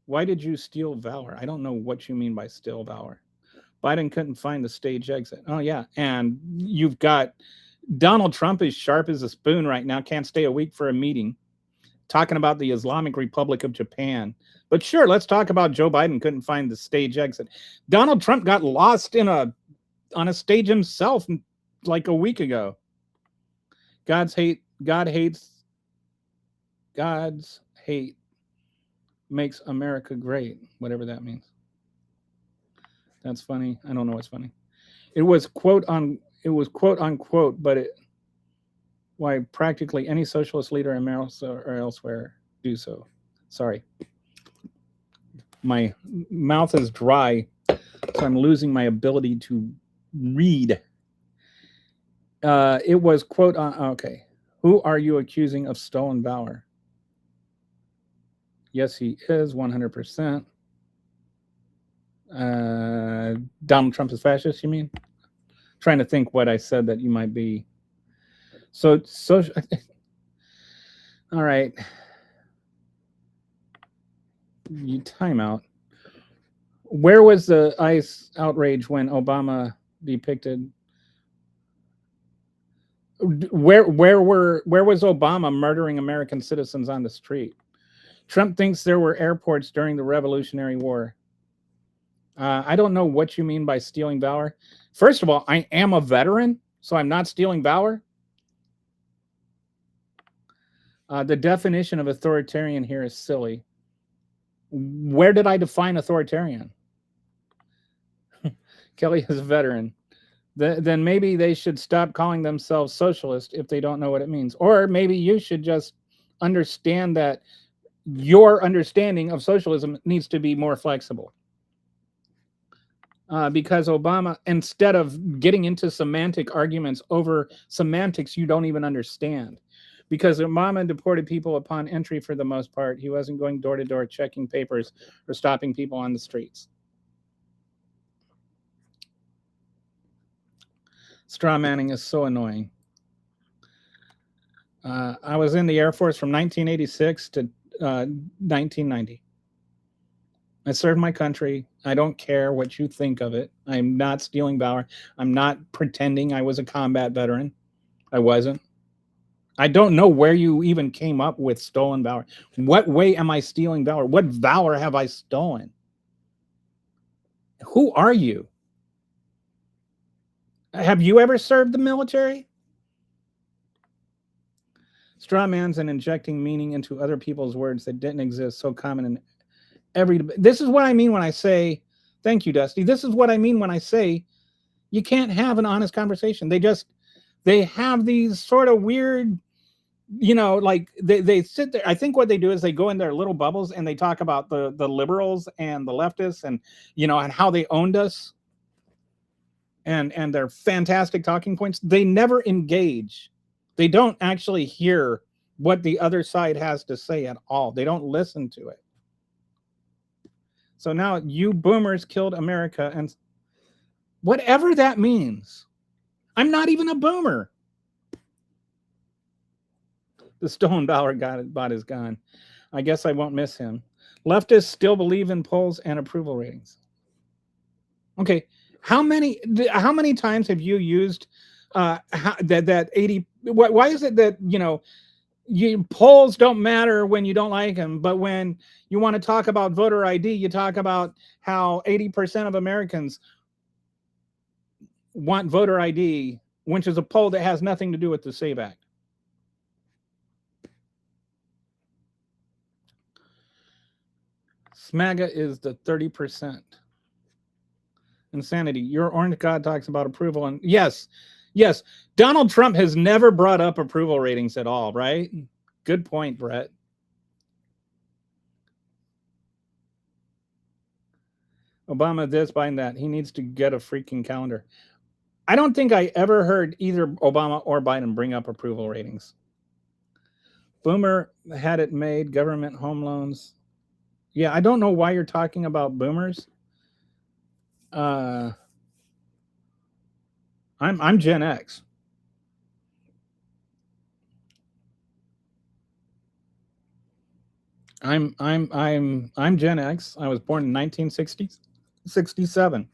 Why did you steal Valor? I don't know what you mean by steal Valor. Biden couldn't find the stage exit. Oh, yeah. And you've got Donald Trump is sharp as a spoon right now. Can't stay a week for a meeting. Talking about the Islamic Republic of Japan. But sure, let's talk about Joe Biden couldn't find the stage exit. Donald Trump got lost on a stage himself like a week ago. God's hate makes America great, whatever that means. That's funny. I don't know what's funny. It was quote unquote, but why practically any socialist leader in America or elsewhere do so. Sorry. My mouth is dry, so I'm losing my ability to read. It was quote on, okay. Who are you accusing of stolen valor? Yes, he is 100%. Donald Trump is fascist, you mean? Trying to think what I said that you might be. So all right. You time out. Where was the ICE outrage when Obama depicted? Where was Obama murdering American citizens on the street? Trump thinks there were airports during the Revolutionary War. I don't know what you mean by stealing valor. First of all, I am a veteran, so I'm not stealing valor. The definition of authoritarian here is silly. Where did I define authoritarian? Kelly is a veteran. then maybe they should stop calling themselves socialist if they don't know what it means. Or maybe you should just understand that your understanding of socialism needs to be more flexible. Because Obama, instead of getting into semantic arguments over semantics you don't even understand, because Obama deported people upon entry for the most part. He wasn't going door to door checking papers or stopping people on the streets. Straw manning is so annoying. I was in the Air Force from 1986 to 1990. I served my country. I don't care what you think of it. I'm not stealing valor. I'm not pretending I was a combat veteran. I wasn't. I don't know where you even came up with stolen valor. What way am I stealing valor? What valor have I stolen? Who are you? Have you ever served the military? Straw man's and injecting meaning into other people's words that didn't exist, so common in every debate. This is what I mean when I say, thank you, Dusty. This is what I mean when I say you can't have an honest conversation. They have these sort of weird, like they sit there. I think what they do is they go in their little bubbles and they talk about the liberals and the leftists and, and how they owned us and their fantastic talking points. They never engage. They don't actually hear what the other side has to say at all. They don't listen to it. So now you boomers killed America, and whatever that means. I'm not even a boomer. The stolen valor bot is gone. I guess I won't miss him. Leftists still believe in polls and approval ratings. Okay, how many times have you used that 80? Why is it that polls don't matter when you don't like them, but when you want to talk about voter ID, you talk about how 80% of Americans want voter ID, which is a poll that has nothing to do with the SAVE Act. SMAGA is the 30%. Insanity. Your orange god talks about approval, and yes, Donald Trump has never brought up approval ratings at all, right? Good point, Brett. Obama this, Biden that. He needs to get a freaking calendar. I don't think I ever heard either Obama or Biden bring up approval ratings. Boomer had it made, government home loans. Yeah, I don't know why you're talking about boomers. I'm Gen X. I'm Gen X. I was born in 1967.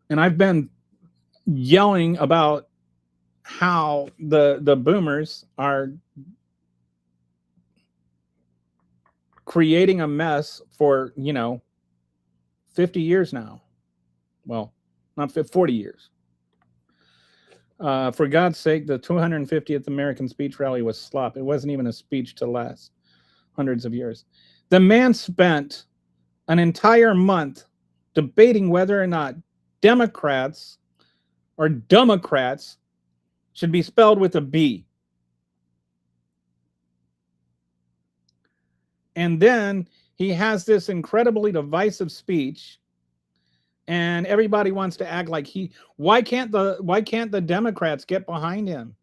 And I've been yelling about how the boomers are creating a mess for, 50 years now. Well, not 40 years. For God's sake, the 250th American speech rally was slop. It wasn't even a speech to last hundreds of years. The man spent an entire month debating whether or not Democrats or Democrats should be spelled with a B. And then he has this incredibly divisive speech, and everybody wants to act like why can't the Democrats get behind him?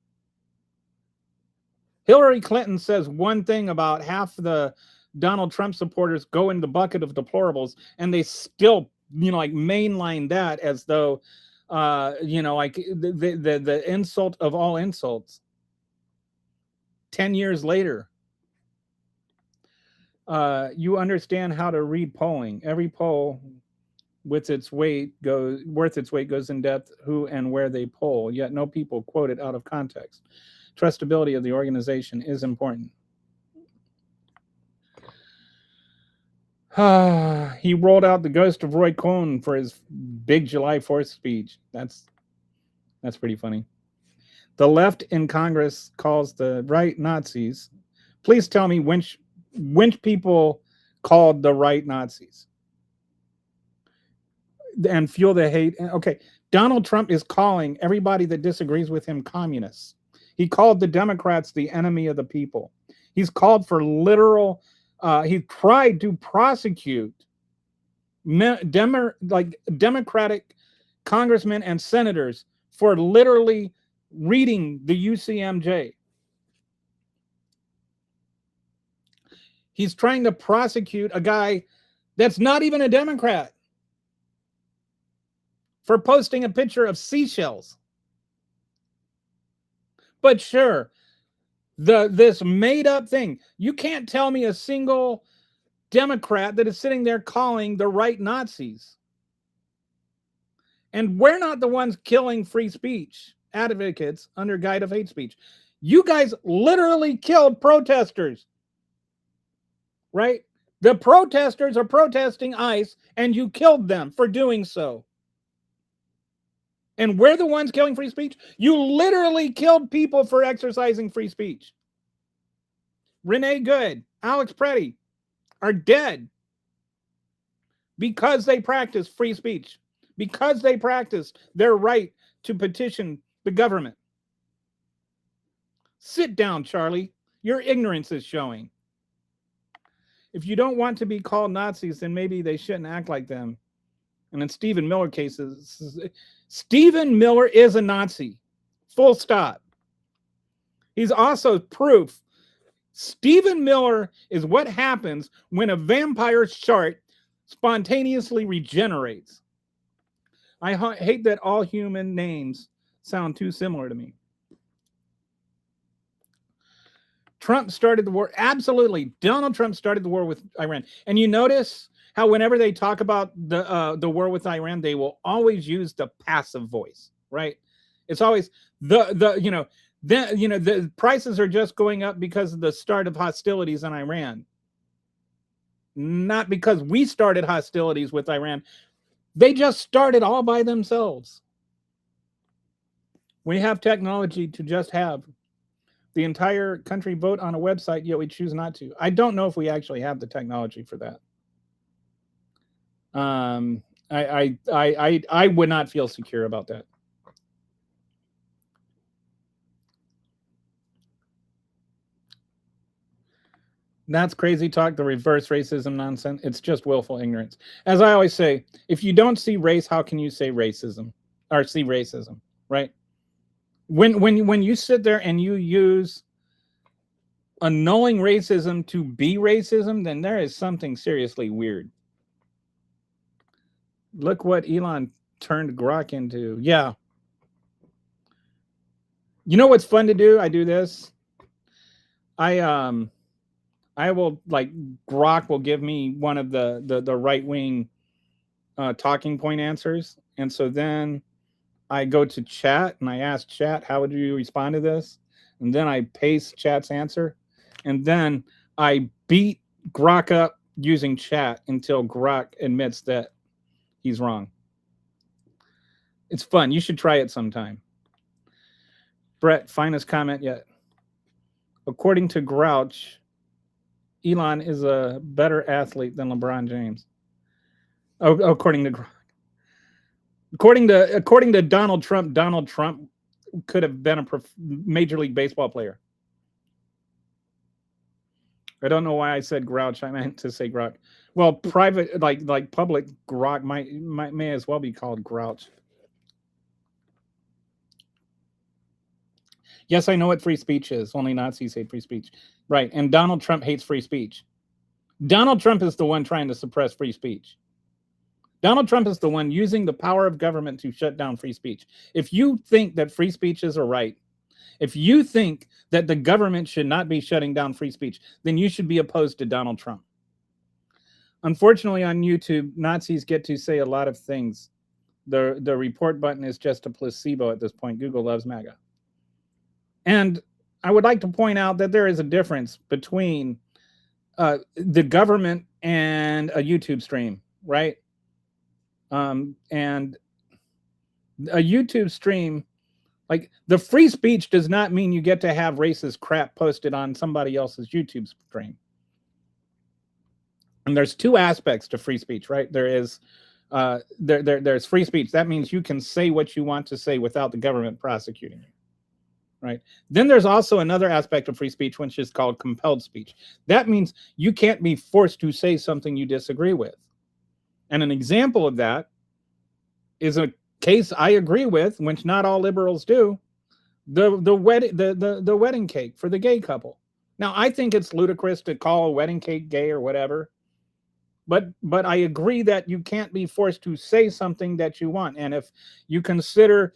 Hillary Clinton says one thing about half the Donald Trump supporters go in the bucket of deplorables, and they still, mainline that as though, the insult of all insults. 10 years later. You understand how to read polling. Every poll worth its weight goes in depth who and where they poll, yet no people quote it out of context. Trustability of the organization is important. He rolled out the ghost of Roy Cohn for his big July 4th speech. That's pretty funny. The left in Congress calls the right Nazis. Please tell me which people called the right Nazis. and fuel the hate. Okay, Donald Trump is calling everybody that disagrees with him communists. He called the Democrats the enemy of the people. He's called for literal, he tried to prosecute Democratic congressmen and senators for literally reading the UCMJ. He's trying to prosecute a guy that's not even a Democrat for posting a picture of seashells. But sure, this made-up thing, you can't tell me a single Democrat that is sitting there calling the right Nazis. And we're not the ones killing free speech advocates under guise of hate speech. You guys literally killed protesters, right? The protesters are protesting ICE, and you killed them for doing so. And we're the ones killing free speech? You literally killed people for exercising free speech. Renee Good, Alex Preddy are dead because they practiced free speech, because they practiced their right to petition the government. Sit down, Charlie. Your ignorance is showing. If you don't want to be called Nazis, then maybe they shouldn't act like them. And in Stephen Miller cases, Stephen Miller is a Nazi. Full stop. He's also proof. Stephen Miller is what happens when a vampire shark spontaneously regenerates. I hate that all human names sound too similar to me. Trump started the war. Absolutely. Donald Trump started the war with Iran. And you notice how whenever they talk about the war with Iran, they will always use the passive voice, right? It's always the prices are just going up because of the start of hostilities in Iran. Not because we started hostilities with Iran. They just started all by themselves. We have technology to just have the entire country vote on a website, yet we choose not to. I don't know if we actually have the technology for that. I would not feel secure about that. That's crazy talk, the reverse racism nonsense. It's just willful ignorance. As I always say, if you don't see race, how can you say racism or see racism, right? When you sit there and you use annulling racism to be racism, then there is something seriously weird. Look what Elon turned Grok into. Yeah. You know what's fun to do? I do this. I will, like, Grok will give me one of the right-wing talking point answers. And so then I go to chat and I ask chat, how would you respond to this? And then I paste chat's answer. And then I beat Grok up using chat until Grok admits that he's wrong. It's fun. You should try it sometime. Brett, finest comment yet. According to Grouch, Elon is a better athlete than LeBron James. Oh, according to Donald Trump could have been a Major League Baseball player. I don't know why I said Grouch. I meant to say Grok. Well, private, like public Grok may as well be called Grouch. Yes, I know what free speech is. Only Nazis hate free speech. Right. And Donald Trump hates free speech. Donald Trump is the one trying to suppress free speech. Donald Trump is the one using the power of government to shut down free speech. If you think that free speech is a right, if you think that the government should not be shutting down free speech, then you should be opposed to Donald Trump. Unfortunately, on YouTube, Nazis get to say a lot of things. The report button is just a placebo at this point. Google loves MAGA. And I would like to point out that there is a difference between the government and a YouTube stream, right? And a YouTube stream, like, the free speech does not mean you get to have racist crap posted on somebody else's YouTube stream. And there's two aspects to free speech, right? There is There's free speech. That means you can say what you want to say without the government prosecuting you. Right. Then there's also another aspect of free speech, which is called compelled speech. That means you can't be forced to say something you disagree with. And an example of that is a case I agree with, which not all liberals do. The wedding cake for the gay couple. Now, I think it's ludicrous to call a wedding cake gay or whatever. But I agree that you can't be forced to say something that you want. And if you consider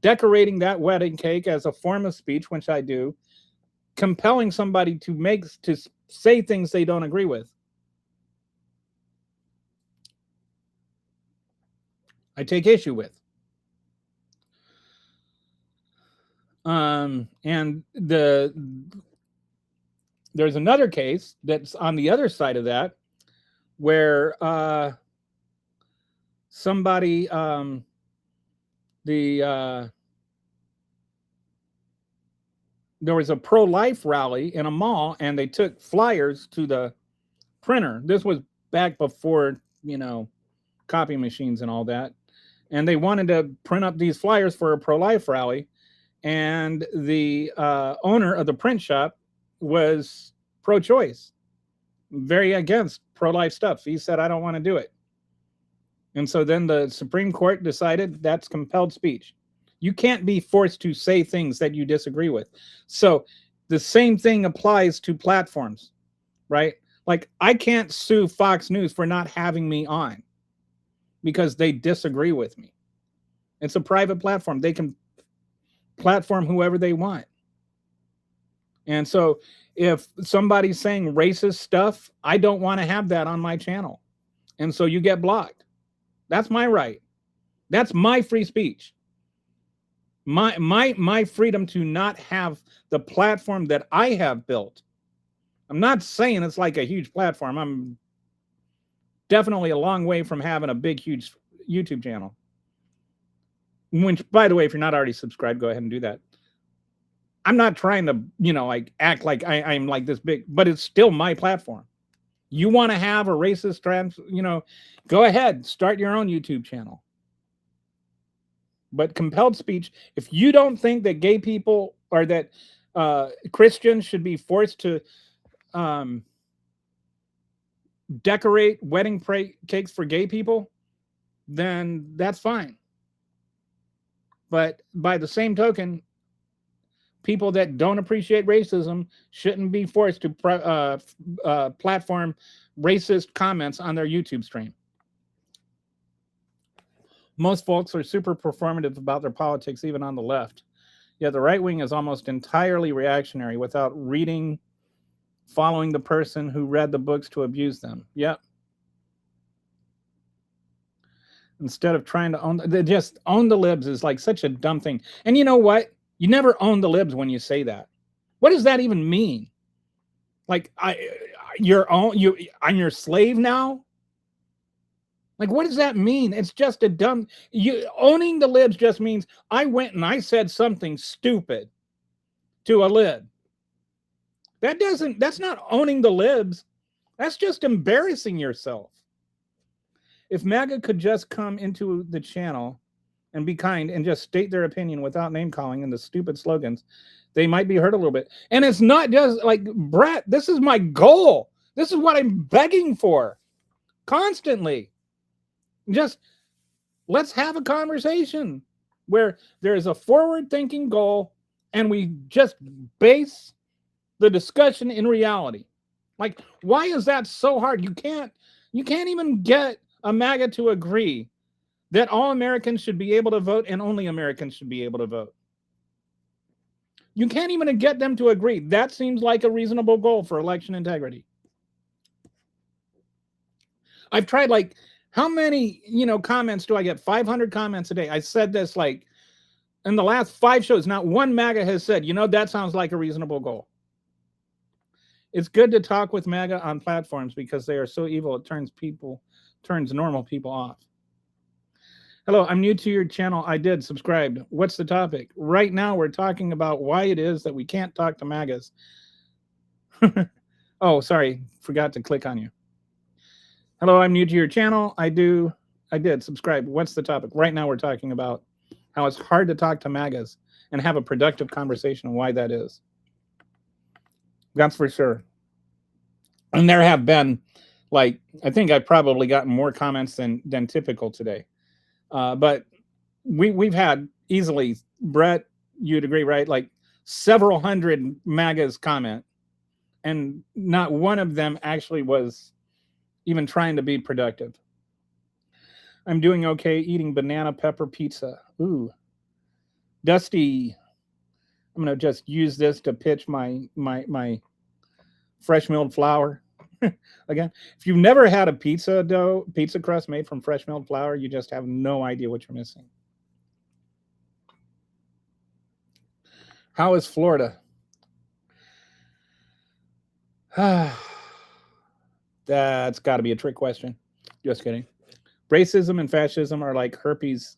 decorating that wedding cake as a form of speech, which I do, compelling somebody to say things they don't agree with, I take issue with. And there's another case that's on the other side of that, where somebody there was a pro-life rally in a mall, and they took flyers to the printer. This was back before, copy machines and all that. And they wanted to print up these flyers for a pro-life rally. And the owner of the print shop was pro-choice, very against pro-life stuff. He said, I don't want to do it. And so then the Supreme Court decided that's compelled speech. You can't be forced to say things that you disagree with. So the same thing applies to platforms, right? Like, I can't sue Fox News for not having me on because they disagree with me. It's a private platform. They can platform whoever they want. And so if somebody's saying racist stuff, I don't want to have that on my channel. And so you get blocked. That's my right. That's my free speech. My freedom to not have the platform that I have built. I'm not saying it's like a huge platform. I'm definitely a long way from having a big, huge YouTube channel. Which, by the way, if you're not already subscribed, go ahead and do that. I'm not trying to, like act like I'm like this big, but it's still my platform. You want to have a racist go ahead, start your own YouTube channel. But compelled speech, if you don't think that gay people or that Christians should be forced to decorate wedding cakes for gay people, then that's fine. But by the same token, people that don't appreciate racism shouldn't be forced to platform racist comments on their YouTube stream. Most folks are super performative about their politics, even on the left. Yet the right wing is almost entirely reactionary without following the person who read the books to abuse them. Yep. Instead of trying to just own the libs is like such a dumb thing. And you know what? You never own the libs when you say that. What does that even mean? Like, I'm your slave now? Like, what does that mean? It's just a dumb. Owning the libs just means I went and I said something stupid to a lib. That's not owning the libs. That's just embarrassing yourself. If MAGA could just come into the channel and be kind and just state their opinion without name calling and the stupid slogans, they might be heard a little bit. And it's not just like, Brett, this is my goal. This is what I'm begging for constantly. Just let's have a conversation where there is a forward-thinking goal and we just base the discussion in reality. Like, why is that so hard? You can't even get a MAGA to agree that all Americans should be able to vote and only Americans should be able to vote. You can't even get them to agree. That seems like a reasonable goal for election integrity. I've tried, like, how many, comments do I get? 500 comments a day. I said this, like, in the last 5 shows, not one MAGA has said, that sounds like a reasonable goal. It's good to talk with MAGA on platforms because they are so evil it turns normal people off. Hello, I'm new to your channel. I did subscribe. What's the topic? Right now, we're talking about why it is that we can't talk to MAGAs. Oh, sorry. Forgot to click on you. Hello, I'm new to your channel. I do I did subscribe. What's the topic? Right now we're talking about how it's hard to talk to MAGAs and have a productive conversation and why that is. That's for sure. And there have been, like, I think I've probably gotten more comments than typical today. But we've had easily, Brett, you'd agree, right? Like several hundred MAGAs comment, and not one of them actually was even trying to be productive. I'm doing okay eating banana pepper pizza. Ooh. Dusty, I'm going to just use this to pitch my fresh milled flour. Again, if you've never had a pizza crust made from fresh milled flour, you just have no idea what you're missing. How is Florida? That's got to be a trick question. Just kidding. Racism and fascism are like herpes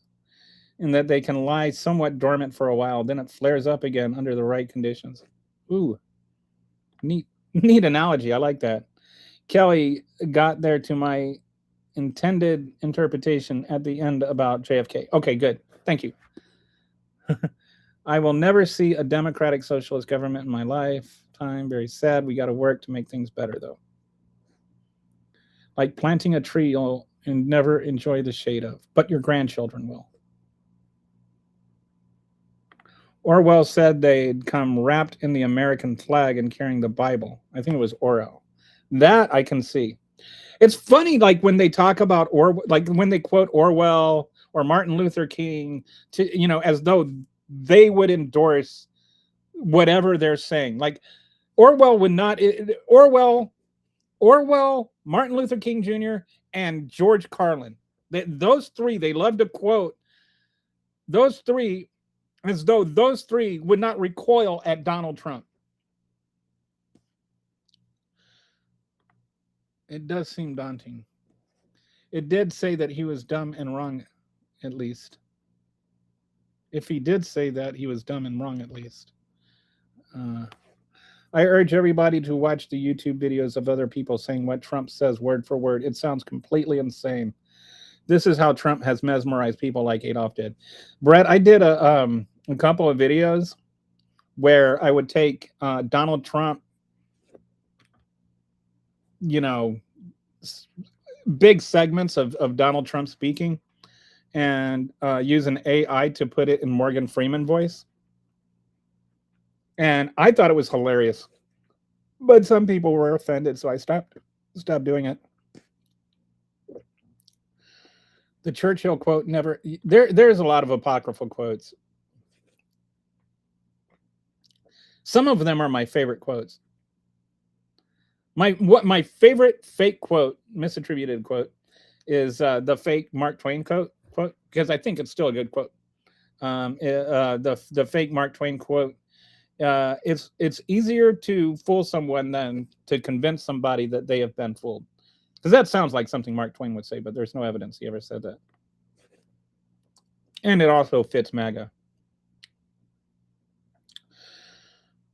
in that they can lie somewhat dormant for a while, then it flares up again under the right conditions. Ooh, neat analogy. I like that. Kelly got there to my intended interpretation at the end about JFK. Okay, good. Thank you. I will never see a democratic socialist government in my lifetime. Very sad. We got to work to make things better, though. Like planting a tree you'll never enjoy the shade of, but your grandchildren will. Orwell said they'd come wrapped in the American flag and carrying the Bible. I think it was Orwell. That I can see. It's funny, like when they talk about like when they quote Orwell or Martin Luther King, as though they would endorse whatever they're saying. Like Orwell would not. Orwell, Martin Luther King Jr., and George Carlin. Those three, they love to quote those three as though those three would not recoil at Donald Trump. It does seem daunting. It did say that he was dumb and wrong, at least. If he did say that, he was dumb and wrong, at least. I urge everybody to watch the YouTube videos of other people saying what Trump says word for word. It sounds completely insane. This is how Trump has mesmerized people like Adolf did. Brett, I did a couple of videos where I would take Donald Trump, big segments of Donald Trump speaking and use an AI to put it in Morgan Freeman voice. And I thought it was hilarious, but some people were offended, so I stopped doing it. The Churchill quote never. There's a lot of apocryphal quotes. Some of them are my favorite quotes. My favorite fake quote, misattributed quote, is the fake Mark Twain quote, because I think it's still a good quote. The fake Mark Twain quote. It's easier to fool someone than to convince somebody that they have been fooled. Because that sounds like something Mark Twain would say, but there's no evidence he ever said that. And it also fits MAGA.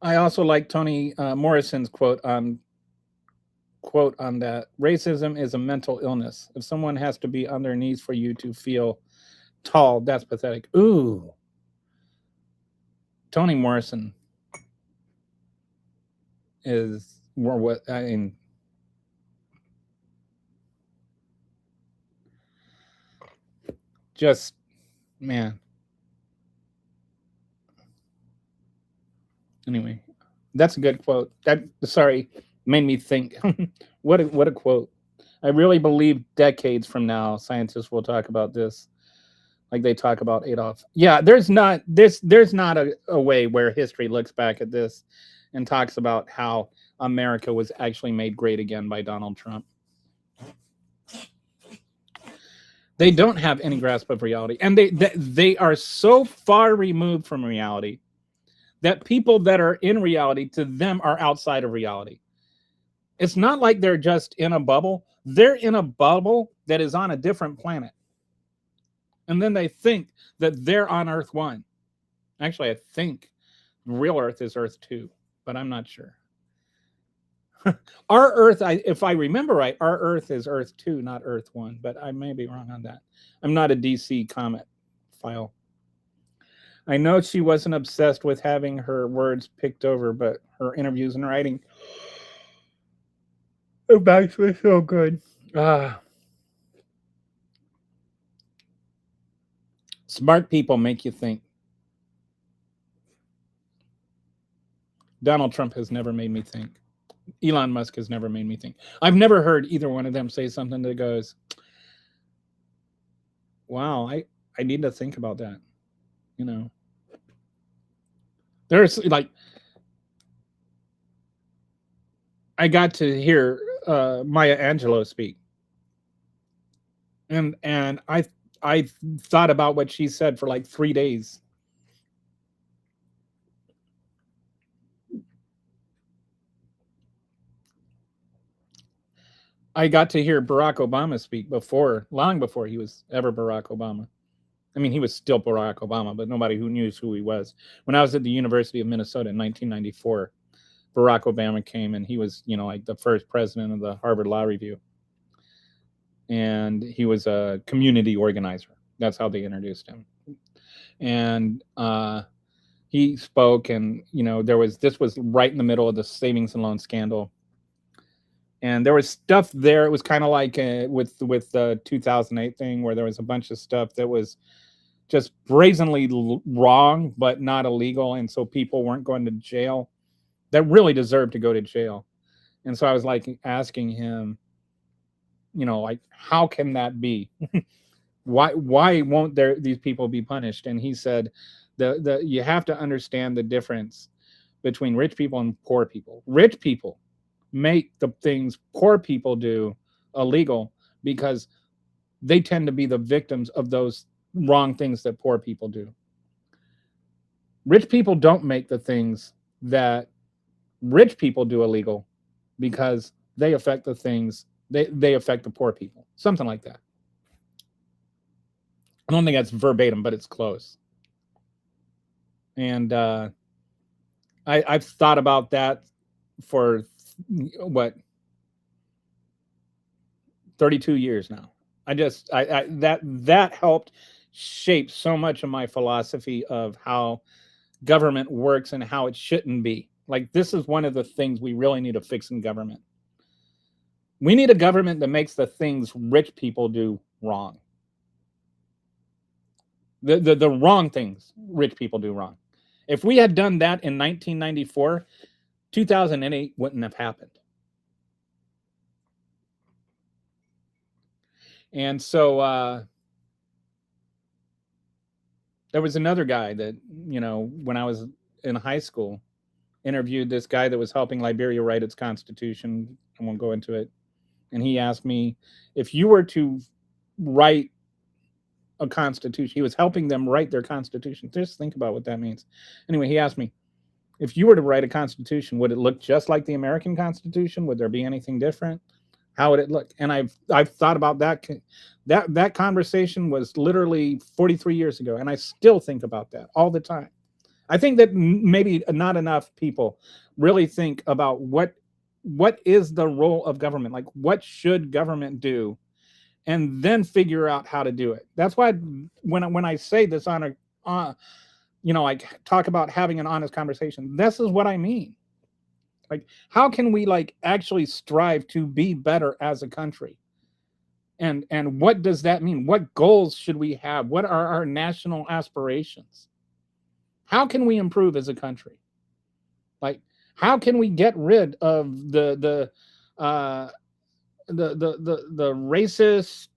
I also like Toni Morrison's quote on that. Racism is a mental illness. If someone has to be on their knees for you to feel tall, that's pathetic. Ooh. Toni Morrison is more what I mean. Just, man. Anyway, that's a good quote. Made me think. what a quote. I really believe decades from now, scientists will talk about this, like they talk about Adolf. Yeah, there's not a way where history looks back at this and talks about how America was actually made great again by Donald Trump. They don't have any grasp of reality, and they are so far removed from reality that people that are in reality to them are outside of reality. It's not like they're just in a bubble. They're in a bubble that is on a different planet. And then they think that they're on Earth 1. Actually, I think real Earth is Earth 2, but I'm not sure. Our Earth, if I remember right, our Earth is Earth 2, not Earth 1, but I may be wrong on that. I'm not a DC comic file. I know she wasn't obsessed with having her words picked over, but her interviews and writing are actually so good. Smart people make you think. Donald Trump has never made me think. Elon Musk has never made me think. I've never heard either one of them say something that goes, wow, I need to think about that. You know, there's like, I got to hear Maya Angelou speak, and I thought about what she said for like 3 days. I got to hear Barack Obama speak long before he was ever Barack Obama. I mean, he was still Barack Obama, but nobody who knew who he was. When I was at the University of Minnesota in 1994, Barack Obama came, and he was, like the first president of the Harvard Law Review. And he was a community organizer. That's how they introduced him. And he spoke, and, this was right in the middle of the savings and loan scandal. And there was stuff there. It was kind of like with the 2008 thing, where there was a bunch of stuff that was just brazenly wrong, but not illegal. And so people weren't going to jail that really deserved to go to jail. And so I was like asking him, like, how can that be? Why won't these people be punished? And he said, you have to understand the difference between rich people and poor people. Rich people make the things poor people do illegal because they tend to be the victims of those wrong things that poor people do. Rich people don't make the things that rich people do illegal because they affect the things, they affect the poor people. Something like that. I don't think that's verbatim, but it's close. And I've thought about that for 32 years now. That helped shape so much of my philosophy of how government works and how it shouldn't be. Like, this is one of the things we really need to fix in government. We need a government that makes the things rich people do wrong. The wrong things rich people do wrong. If we had done that in 1994, 2008 wouldn't have happened. And so there was another guy that, when I was in high school, interviewed this guy that was helping Liberia write its constitution. I won't go into it. And he asked me, if you were to write a constitution, he was helping them write their constitution. Just think about what that means. Anyway, he asked me, if you were to write a constitution, would it look just like the American Constitution? Would there be anything different? How would it look? And I've thought about that. That conversation was literally 43 years ago, and I still think about that all the time. I think that maybe not enough people really think about what is the role of government, like what should government do, and then figure out how to do it. That's why when I say this I talk about having an honest conversation. This is what I mean. Like, how can we actually strive to be better as a country? And what does that mean? What goals should we have? What are our national aspirations? How can we improve as a country? Like, how can we get rid of the racist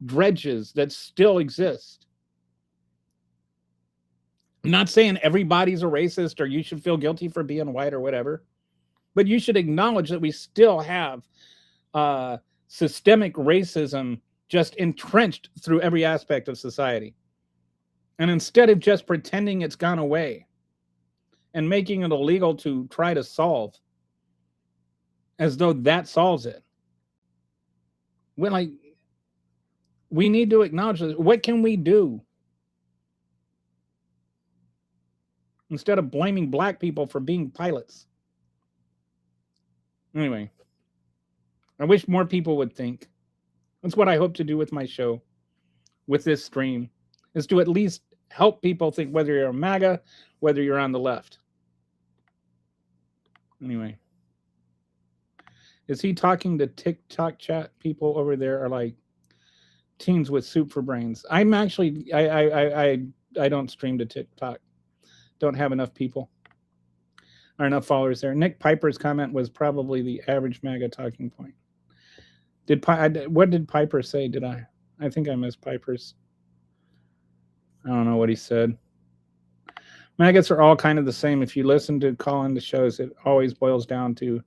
dredges that still exist? I'm not saying everybody's a racist or you should feel guilty for being white or whatever, but you should acknowledge that we still have systemic racism just entrenched through every aspect of society. And instead of just pretending it's gone away and making it illegal to try to solve, as though that solves it, we need to acknowledge this. What can we do? Instead of blaming black people for being pilots. Anyway, I wish more people would think. That's what I hope to do with my show, with this stream, is to at least help people think, whether you're a MAGA, whether you're on the left. Anyway, is he talking to TikTok chat people over there are like teens with soup for brains? I'm actually, I don't stream to TikTok. Don't have enough people or enough followers there. Nick Piper's comment was probably the average MAGA talking point. What did Piper say? I think I missed Piper's. I don't know what he said. Maggots are all kind of the same. If you listen to call-in the shows, it always boils down to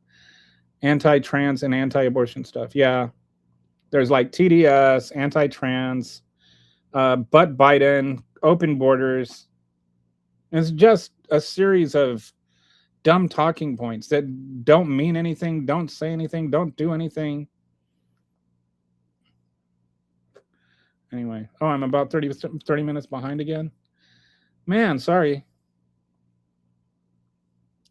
anti-trans and anti-abortion stuff. Yeah, there's like TDS, anti-trans, but Biden, open borders. It's just a series of dumb talking points that don't mean anything, don't say anything, don't do anything. Anyway, oh, I'm about 30 minutes behind again. Man, sorry.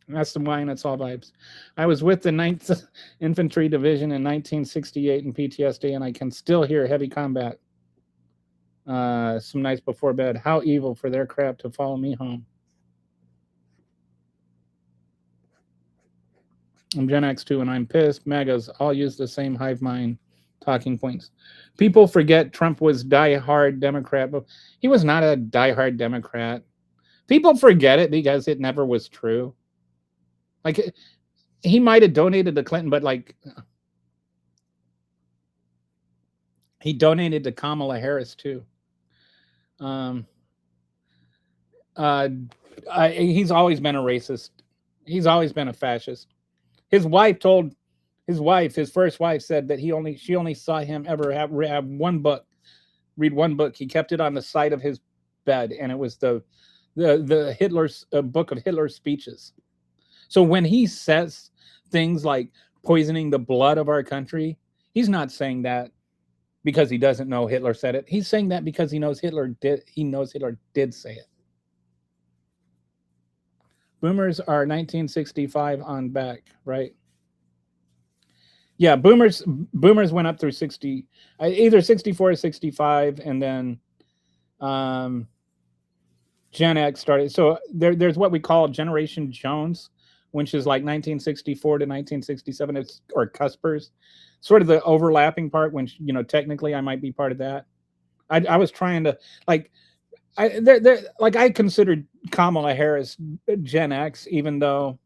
That's the wine, it's all vibes. I was with the 9th Infantry Division in 1968 in PTSD, and I can still hear heavy combat some nights before bed. How evil for their crap to follow me home. I'm Gen X too, and I'm pissed. MAGAs all use the same hive mind talking points. People forget Trump was die-hard Democrat, but he was not a die-hard Democrat. People forget it because it never was true. Like, he might have donated to Clinton, but like, he donated to Kamala Harris too. He's always been a racist. He's always been a fascist. His first wife said that she only saw him ever have one book, read one book. He kept it on the side of his bed, and it was the Hitler's book of Hitler's speeches. So when he says things like poisoning the blood of our country, he's not saying that because he doesn't know Hitler said it. He's saying that because he knows Hitler did. He knows Hitler did say it. Boomers are 1965 on back, right? Yeah, boomers went up through 60, either 64 or 65, and then Gen X started. So there's what we call Generation Jones, which is like 1964 to 1967, or Cuspers, sort of the overlapping part. When technically I might be part of that. I was trying to I considered Kamala Harris Gen X, even though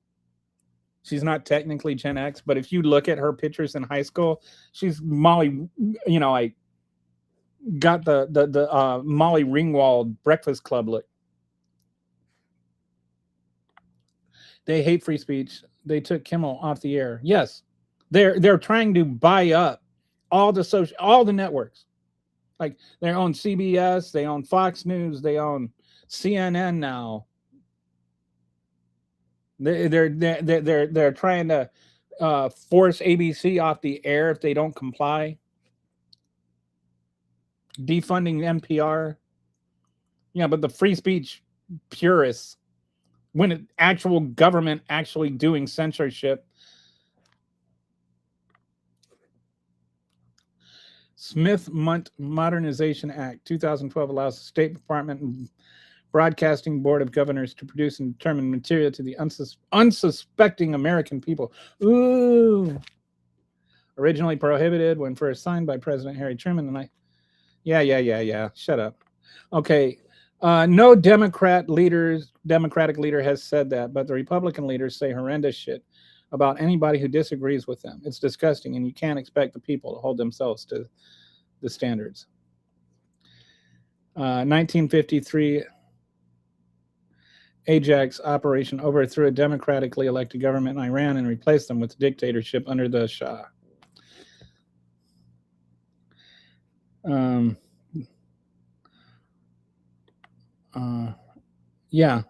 she's not technically Gen X. But if you look at her pictures in high school, she's Molly. I got the Molly Ringwald Breakfast Club look. They hate free speech. They took Kimmel off the air. Yes, they're trying to buy up all the networks. Like, they own CBS, they own Fox News, they own CNN now. They're trying to force ABC off the air if they don't comply. Defunding NPR. Yeah, but the free speech purists, when actual government actually doing censorship. Smith-Mundt Modernization Act 2012 allows the State Department and Broadcasting Board of Governors to produce and determine material to the unsuspecting American people. Ooh. Originally prohibited when first signed by President Harry Truman. Yeah. Shut up. Okay. No Democratic leader has said that, but the Republican leaders say horrendous shit about anybody who disagrees with them. It's disgusting, and you can't expect the people to hold themselves to the standards. 1953 Ajax operation overthrew a democratically elected government in Iran and replaced them with dictatorship under the Shah. Yeah,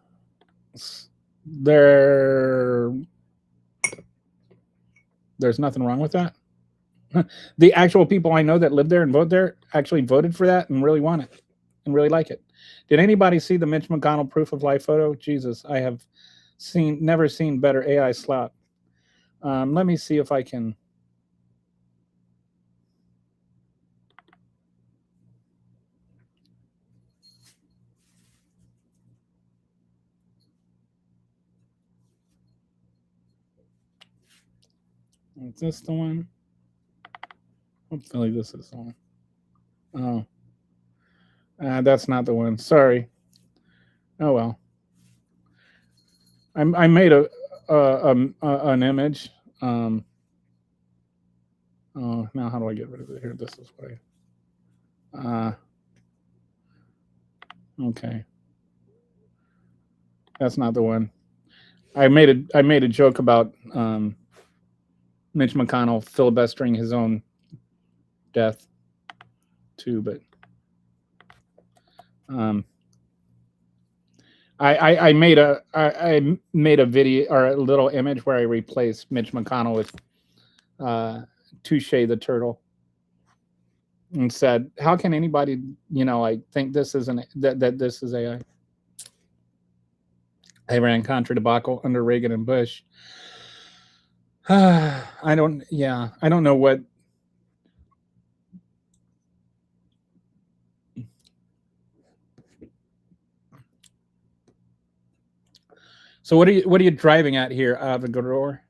there's nothing wrong with that. The actual people I know that live there and vote there actually voted for that and really want it and really like it. Did anybody see the Mitch McConnell proof of life photo? Jesus, I have never seen better AI slap. Let me see if I can. Is this the one? Hopefully this is the one. Oh, that's not the one. Sorry. Oh well. I made an image. Oh, now how do I get rid of it here? This is what I. Okay. That's not the one. I made a joke about Mitch McConnell filibustering his own death too, but I made a video or a little image where I replaced Mitch McConnell with Touche the turtle and said, how can anybody, like think this isn't that this is AI? Iran-Contra debacle under Reagan and Bush. I don't know what. So what are you driving at here, Avigor?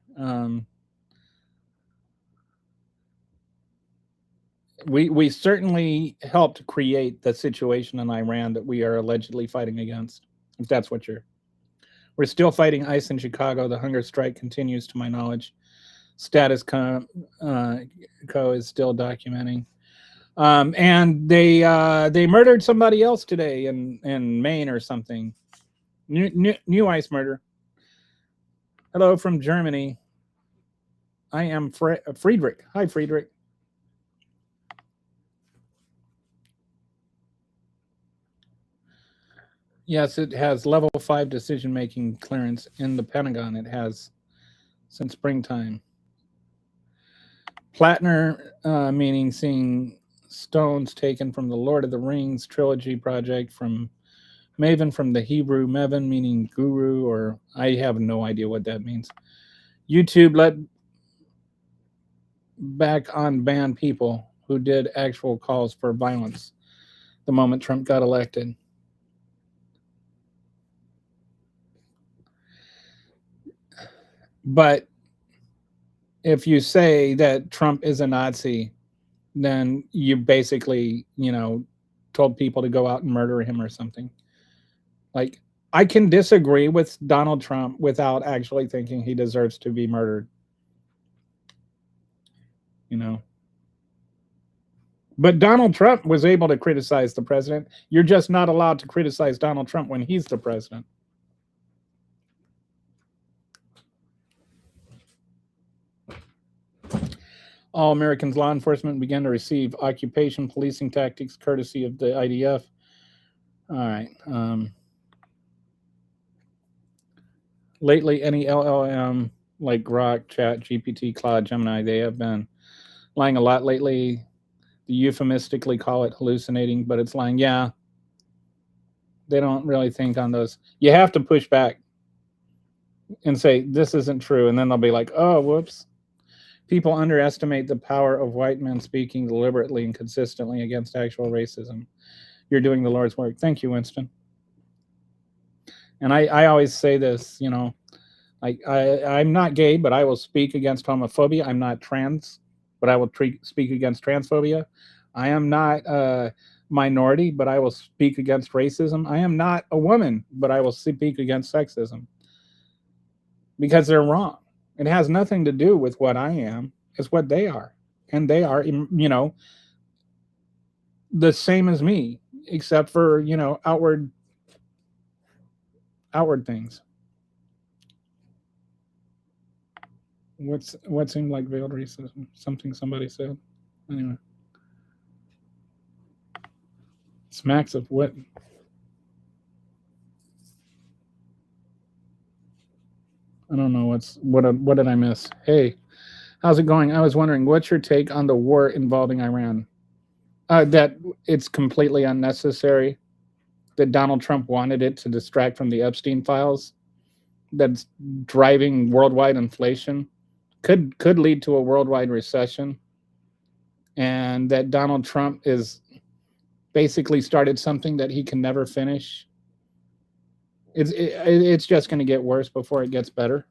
We certainly helped create the situation in Iran that we are allegedly fighting against. If that's what we're still fighting ICE in Chicago. The hunger strike continues, to my knowledge. Status Co is still documenting. And they murdered somebody else today in Maine or something. New ICE murder. Hello from Germany. I am Friedrich. Hi, Friedrich. Yes, it has level 5 decision-making clearance in the Pentagon. It has since springtime. Plattner, meaning seeing stones taken from the Lord of the Rings trilogy project, from Maven from the Hebrew Mevin, meaning guru, or I have no idea what that means. YouTube let back on banned people who did actual calls for violence the moment Trump got elected. But if you say that Trump is a Nazi, then you basically, told people to go out and murder him or something. Like, I can disagree with Donald Trump without actually thinking he deserves to be murdered. But Donald Trump was able to criticize the president. You're just not allowed to criticize Donald Trump when he's the president. All Americans law enforcement began to receive occupation policing tactics courtesy of the IDF. All right. Lately, any LLM like Grok, Chat, GPT, Claude, Gemini, they have been lying a lot lately. They euphemistically call it hallucinating, but it's lying. Yeah. They don't really think on those. You have to push back and say, this isn't true. And then they'll be like, oh, whoops. People underestimate the power of white men speaking deliberately and consistently against actual racism. You're doing the Lord's work. Thank you, Winston. And I always say this, I'm not gay, but I will speak against homophobia. I'm not trans, but I will speak against transphobia. I am not a minority, but I will speak against racism. I am not a woman, but I will speak against sexism. Because they're wrong. It has nothing to do with what I am. It's what they are. And they are, the same as me, except for, outward things. What seemed like veiled racism? Something somebody said. Anyway. Smacks of what? I don't know what did I miss? Hey, how's it going? I was wondering, what's your take on the war involving Iran? That it's completely unnecessary. That Donald Trump wanted it to distract from the Epstein files. That's driving worldwide inflation. could lead to a worldwide recession, and that Donald Trump is basically started something that he can never finish. It's just going to get worse before it gets better.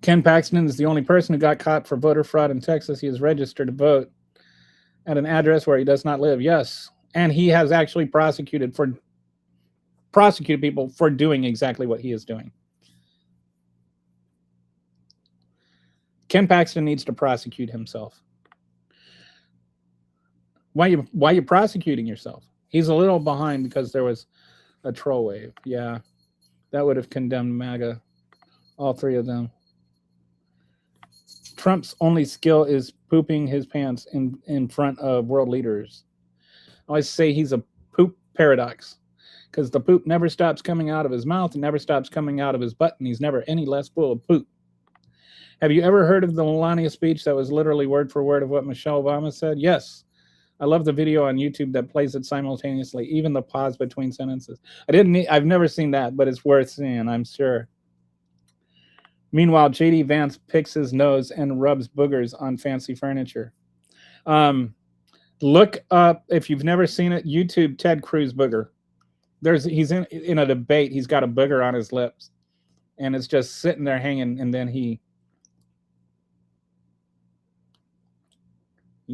Ken Paxton is the only person who got caught for voter fraud in Texas. He is registered to vote at an address where he does not live. Yes, and he has actually prosecuted people for doing exactly what he is doing. Ken Paxton needs to prosecute himself. Why are you prosecuting yourself? He's a little behind because there was a troll wave. Yeah, that would have condemned MAGA, all three of them. Trump's only skill is pooping his pants in front of world leaders. I always say he's a poop paradox, because the poop never stops coming out of his mouth and never stops coming out of his butt, and he's never any less full of poop. Have you ever heard of the Melania speech that was literally word for word of what Michelle Obama said? Yes. I love the video on YouTube that plays it simultaneously, even the pause between sentences. I've never seen that, but it's worth seeing, I'm sure. Meanwhile, J.D. Vance picks his nose and rubs boogers on fancy furniture. Look up, if you've never seen it, YouTube Ted Cruz booger. He's in a debate. He's got a booger on his lips, and it's just sitting there hanging, and then he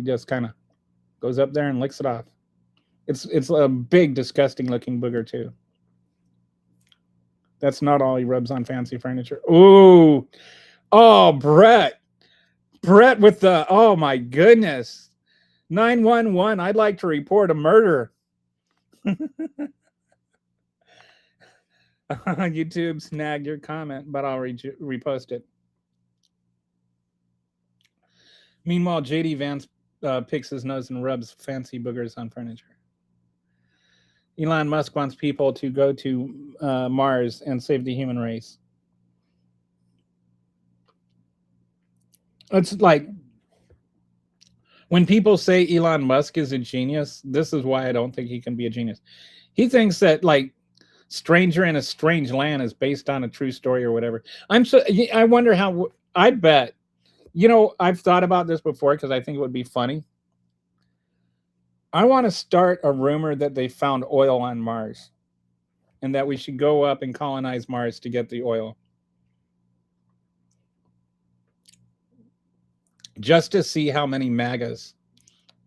just kind of goes up there and licks it off. It's a big, disgusting looking booger too. That's not all he rubs on fancy furniture. Ooh. Oh, Brett with the, oh my goodness. 911, I'd like to report a murder. YouTube snagged your comment, but I'll repost it. Meanwhile, J.D. Vance picks his nose and rubs fancy boogers on furniture. Elon Musk wants people to go to Mars and save the human race. It's like, when people say Elon Musk is a genius, this is why I don't think he can be a genius. He thinks that, like, Stranger in a Strange Land is based on a true story or whatever. I wonder how, I bet, I've thought about this before because I think it would be funny. I want to start a rumor that they found oil on Mars and that we should go up and colonize Mars to get the oil. Just to see how many MAGAs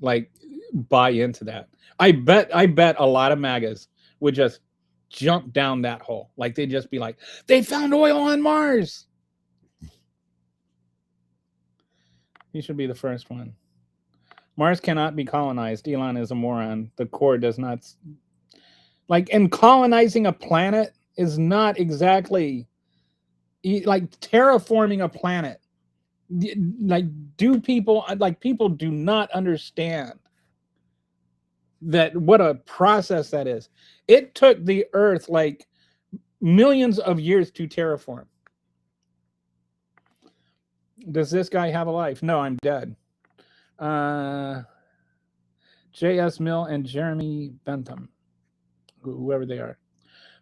buy into that. I bet a lot of MAGAs would just jump down that hole. They'd just be like, they found oil on Mars. He should be the first one. Mars cannot be colonized. Elon is a moron. The core does not. And colonizing a planet is not exactly terraforming a planet. People do not understand that what a process that is. It took the Earth millions of years to terraform. Does this guy have a life? No, I'm dead. J.S. Mill and Jeremy Bentham, whoever they are.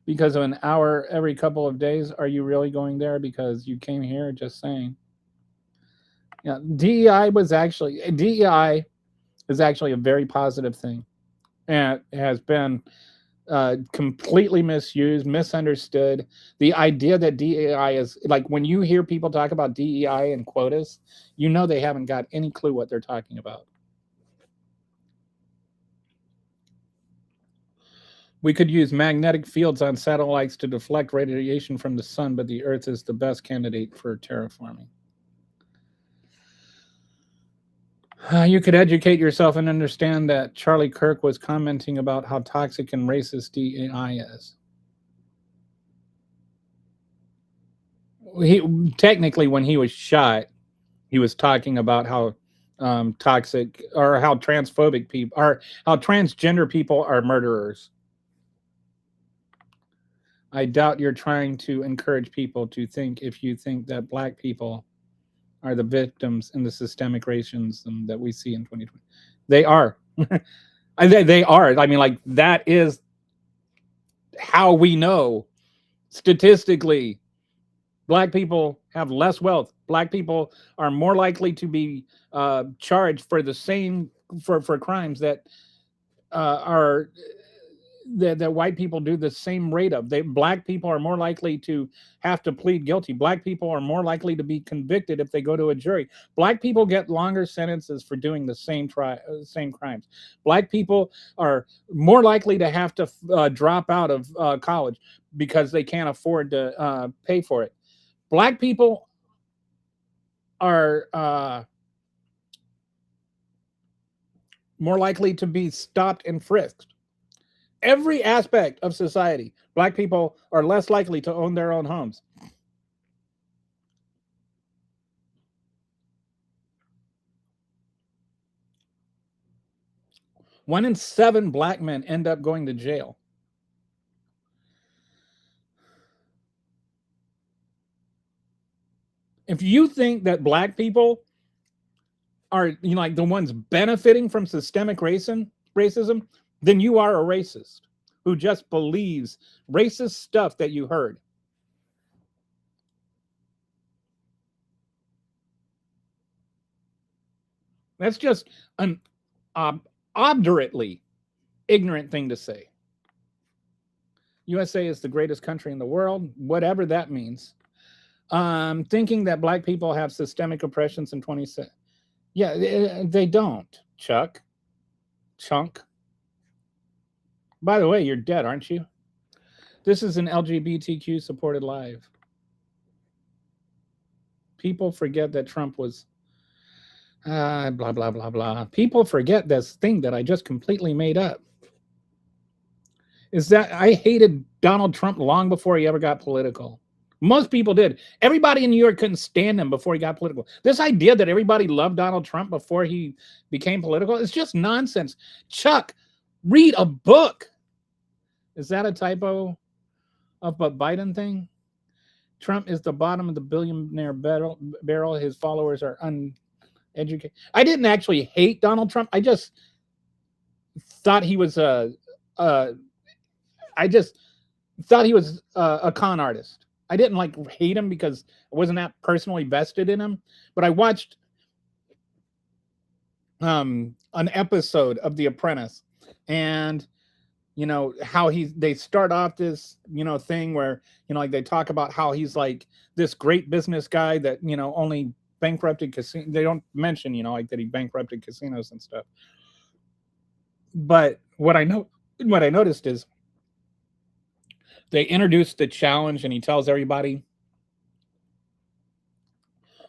Because of an hour every couple of days, are you really going there because you came here? Just saying. Yeah, DEI is actually a very positive thing, and it has been completely misused, misunderstood. The idea that DEI is when you hear people talk about DEI and quotas, they haven't got any clue what they're talking about. We could use magnetic fields on satellites to deflect radiation from the sun, but the Earth is the best candidate for terraforming. You could educate yourself and understand that Charlie Kirk was commenting about how toxic and racist DEI is. Technically, when he was shot, he was talking about how toxic or how transphobic people are, how transgender people are murderers. I doubt you're trying to encourage people to think if you think that black people are the victims in the systemic racism that we see in 2020. They are. They are. I mean, that is how we know statistically Black people have less wealth. Black people are more likely to be charged for the same for crimes that are that white people do the same rate of. Black people are more likely to have to plead guilty. Black people are more likely to be convicted if they go to a jury. Black people get longer sentences for doing the same crimes. Black people are more likely to have to drop out of college because they can't afford to pay for it. Black people are more likely to be stopped and frisked. Every aspect of society, Black people are less likely to own their own homes. One in 7 Black men end up going to jail. If you think that Black people are like the ones benefiting from systemic racism, then you are a racist who just believes racist stuff that you heard. That's just an obdurately ignorant thing to say. USA is the greatest country in the world, whatever that means. Thinking that Black people have systemic oppressions in 2020. Yeah, they don't, Chunk. By the way, you're dead, aren't you? This is an LGBTQ supported live. People forget that Trump was blah, blah, blah, blah. People forget this thing that I just completely made up. Is that I hated Donald Trump long before he ever got political. Most people did. Everybody in New York couldn't stand him before he got political. This idea that everybody loved Donald Trump before he became political is just nonsense. Chuck, read a book. Is that a typo of a Biden thing? Trump is the bottom of the billionaire barrel. His followers are uneducated. I didn't actually hate Donald Trump. I just thought he was a con artist. I didn't hate him because I wasn't that personally vested in him. But I watched an episode of The Apprentice, and how they start off this thing where they talk about how he's like this great business guy that only bankrupted casinos. They don't mention that he bankrupted casinos and stuff. But what I noticed is they introduced the challenge, and he tells everybody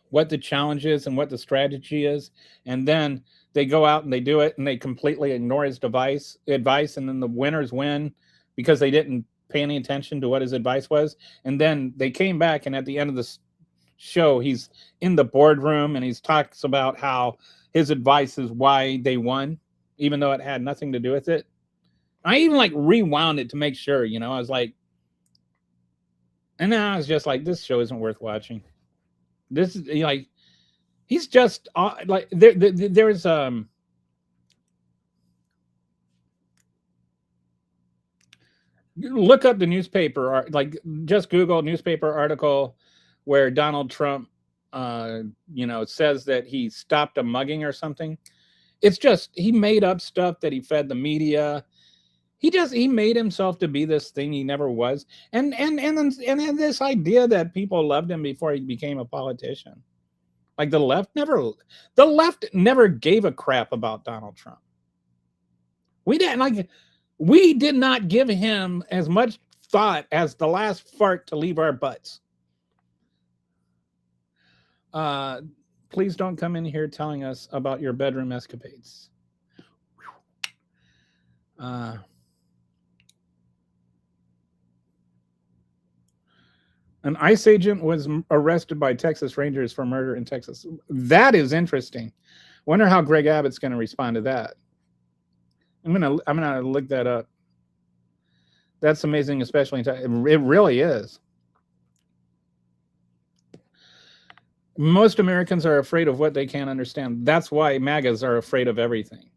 what the challenge is and what the strategy is, and then they go out and they do it, and they completely ignore his advice, and then the winners win because they didn't pay any attention to what his advice was. And then they came back, and at the end of the show, he's in the boardroom, and he talks about how his advice is why they won, even though it had nothing to do with it. I even rewound it to make sure, I was like, and then I was just like, this show isn't worth watching. This is he's just there's look up the newspaper, or just Google newspaper article where Donald Trump says that he stopped a mugging or something. It's just he made up stuff that he fed the media. He made himself to be this thing he never was, and this idea that people loved him before he became a politician. The left never gave a crap about Donald Trump. We did not give him as much thought as the last fart to leave our butts. Please don't come in here telling us about your bedroom escapades. An ICE agent was arrested by Texas Rangers for murder in Texas. That is interesting. Wonder how Greg Abbott's going to respond to that. I'm gonna look that up. That's amazing, especially in Texas. It really is. Most Americans are afraid of what they can't understand. That's why MAGAs are afraid of everything.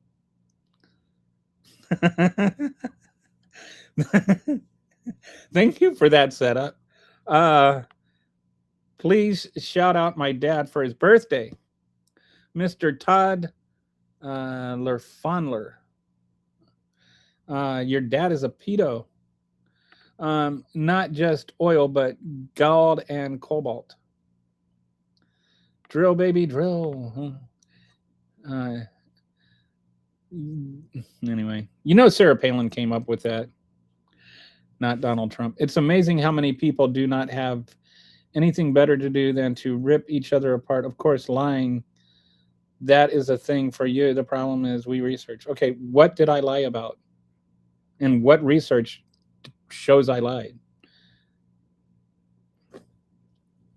Thank you for that setup. Please shout out my dad for his birthday, Mr. Todd Lerfondler. Your dad is a pedo. Not just oil, but gold and cobalt. Drill, baby, drill. Anyway, you know Sarah Palin came up with that, not Donald Trump. It's amazing how many people do not have anything better to do than to rip each other apart. Of course, lying, that is a thing for you. The problem is we research. Okay, what did I lie about? And what research shows I lied?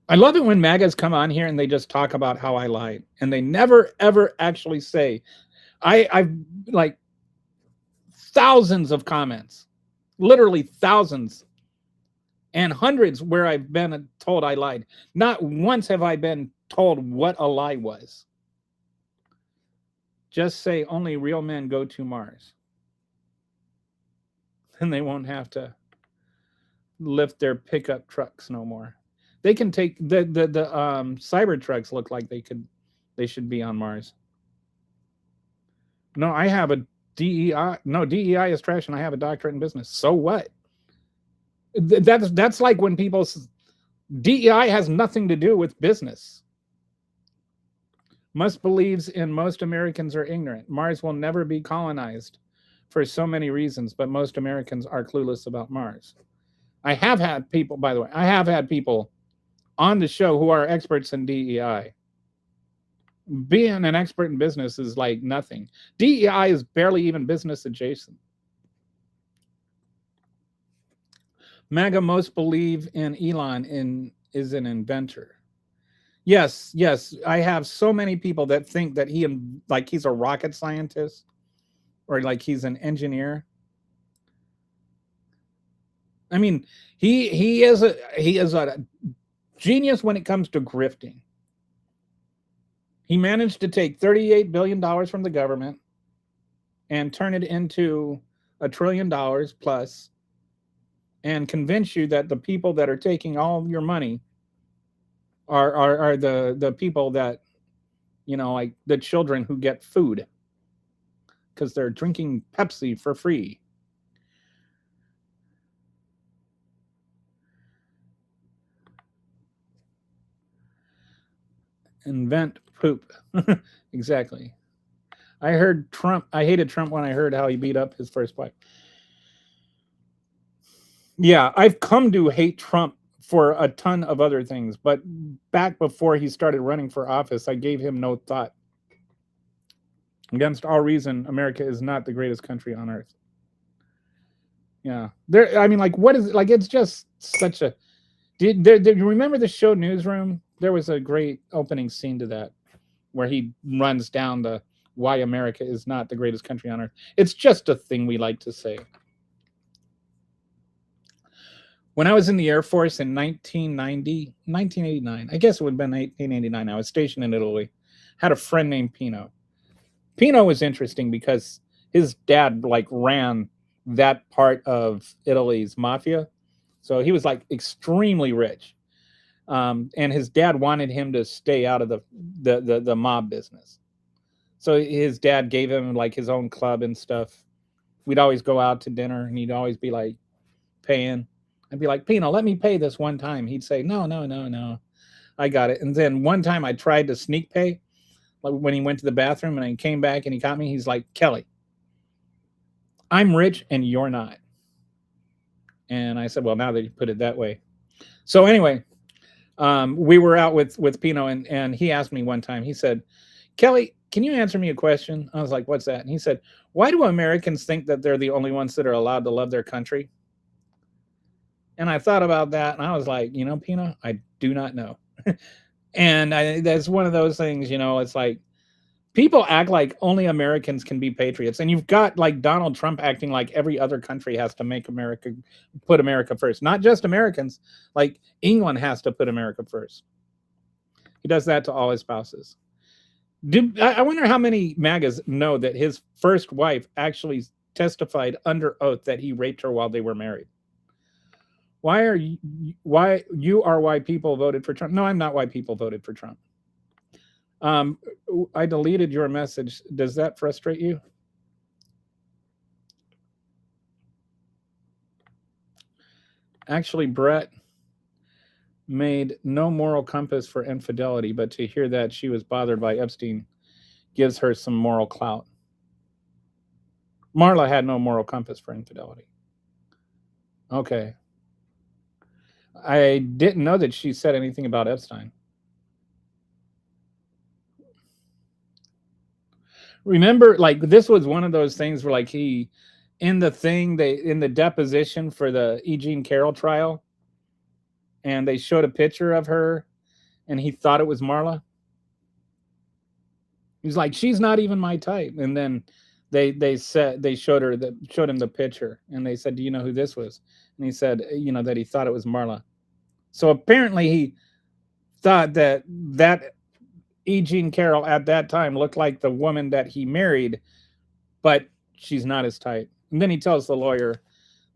I love it when MAGAs come on here and they just talk about how I lied. And they never, ever actually say, I've like thousands of comments, literally thousands and hundreds where I've been told I lied. Not once have I been told what a lie was. Just say only real men go to Mars. And they won't have to lift their pickup trucks no more. They can take the cyber trucks look like they should be on Mars. No, I have a DEI. No, DEI is trash and I have a doctorate in business. So what? That's like when people DEI has nothing to do with business. Musk believes in most Americans are ignorant. Mars will never be colonized for so many reasons, but most Americans are clueless about Mars. I have had people, by the way, I have had people on the show who are experts in DEI. Being an expert in business is like nothing. DEI is barely even business adjacent. MAGA most believe in Elon is an inventor. Yes, I have so many people that think that he's a rocket scientist or like he's an engineer. I mean, he is a genius when it comes to grifting. He managed to take $38 billion from the government and turn it into $1 trillion plus and convince you that the people that are taking all your money are the people that, you know, like the children who get food because they're drinking Pepsi for free. Invent poop. Exactly. I heard Trump. I hated Trump when I heard how he beat up his first wife. Yeah, I've come to hate Trump for a ton of other things, but back before he started running for office, I gave him no thought. Against all reason, America is not the greatest country on earth. Yeah, I mean, like, what is it? Like, it's just such a. Did you remember the show Newsroom? There was a great opening scene to that, where he runs down the why America is not the greatest country on earth. It's just a thing we like to say. When I was in the Air Force in 1989, I guess it would have been 1989. I was stationed in Italy. Had a friend named Pino. Pino was interesting because his dad like ran that part of Italy's mafia. So he was like extremely rich. And his dad wanted him to stay out of the mob business. So his dad gave him like his own club and stuff. We'd always go out to dinner and he'd always be like paying. I'd be like, Pino, let me pay this one time. He'd say, no, I got it. And then one time I tried to sneak pay, like when he went to the bathroom and I came back and he caught me. He's like, Kelly, I'm rich and you're not. And I said, well, now that you put it that way. So anyway, we were out with Pino and he asked me one time, he said, Kelly, can you answer me a question? I was like, what's that? And he said, why do Americans think that they're the only ones that are allowed to love their country? And I thought about that and I was like, you know, Pino, I do not know. And that's one of those things, you know, it's like people act like only Americans can be patriots. And you've got like Donald Trump acting like every other country has to put America first. Not just Americans, like England has to put America first. He does that to all his spouses. I wonder how many MAGAs know that his first wife actually testified under oath that he raped her while they were married. why people voted for Trump? No, I'm not why people voted for Trump. I deleted your message. Does that frustrate you? Actually, Brett made no moral compass for infidelity, but to hear that she was bothered by Epstein gives her some moral clout. Marla had no moral compass for infidelity. Okay. I didn't know that she said anything about Epstein. Remember, like, this was one of those things where, like, in the deposition for the E. Jean Carroll trial, and they showed a picture of her, and he thought it was Marla. He's like, she's not even my type. And then they showed him the picture, and they said, do you know who this was? And he said, that he thought it was Marla. So apparently he thought that E. Jean Carroll at that time looked like the woman that he married, but she's not his type. And then he tells the lawyer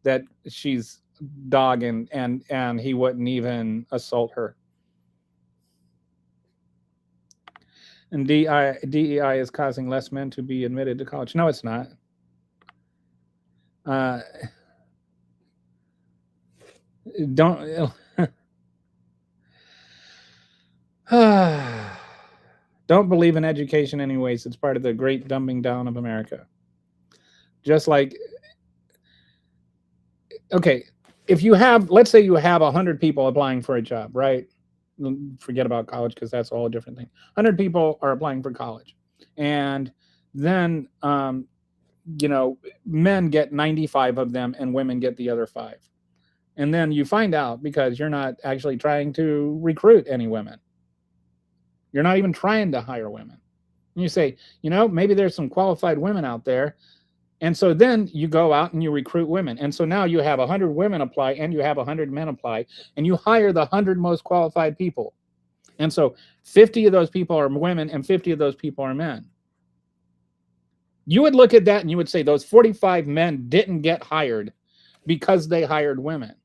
that she's dog and he wouldn't even assault her. And DEI is causing less men to be admitted to college. No, it's not. Don't believe in education anyways. It's part of the great dumbing down of America. Just like, okay, if you have, let's say you have 100 people applying for a job, right? Forget about college because that's a whole different thing. 100 people are applying for college. And then, men get 95 of them and women get the other 5. And then you find out, because you're not actually trying to recruit any women. You're not even trying to hire women. And you say, maybe there's some qualified women out there. And so then you go out and you recruit women. And so now you have 100 women apply and you have 100 men apply, and you hire the 100 most qualified people. And so 50 of those people are women and 50 of those people are men. You would look at that and you would say those 45 men didn't get hired because they hired women.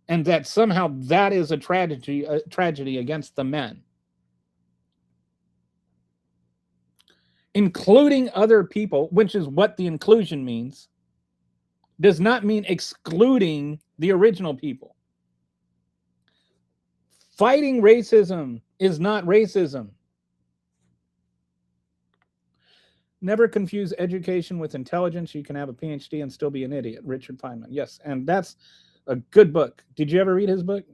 And that somehow that is a tragedy against the men. Including other people, which is what the inclusion means, does not mean excluding the original people. Fighting racism is not racism. Never confuse education with intelligence. You can have a PhD and still be an idiot. Richard Feynman. Yes, and that's a good book. Did you ever read his book?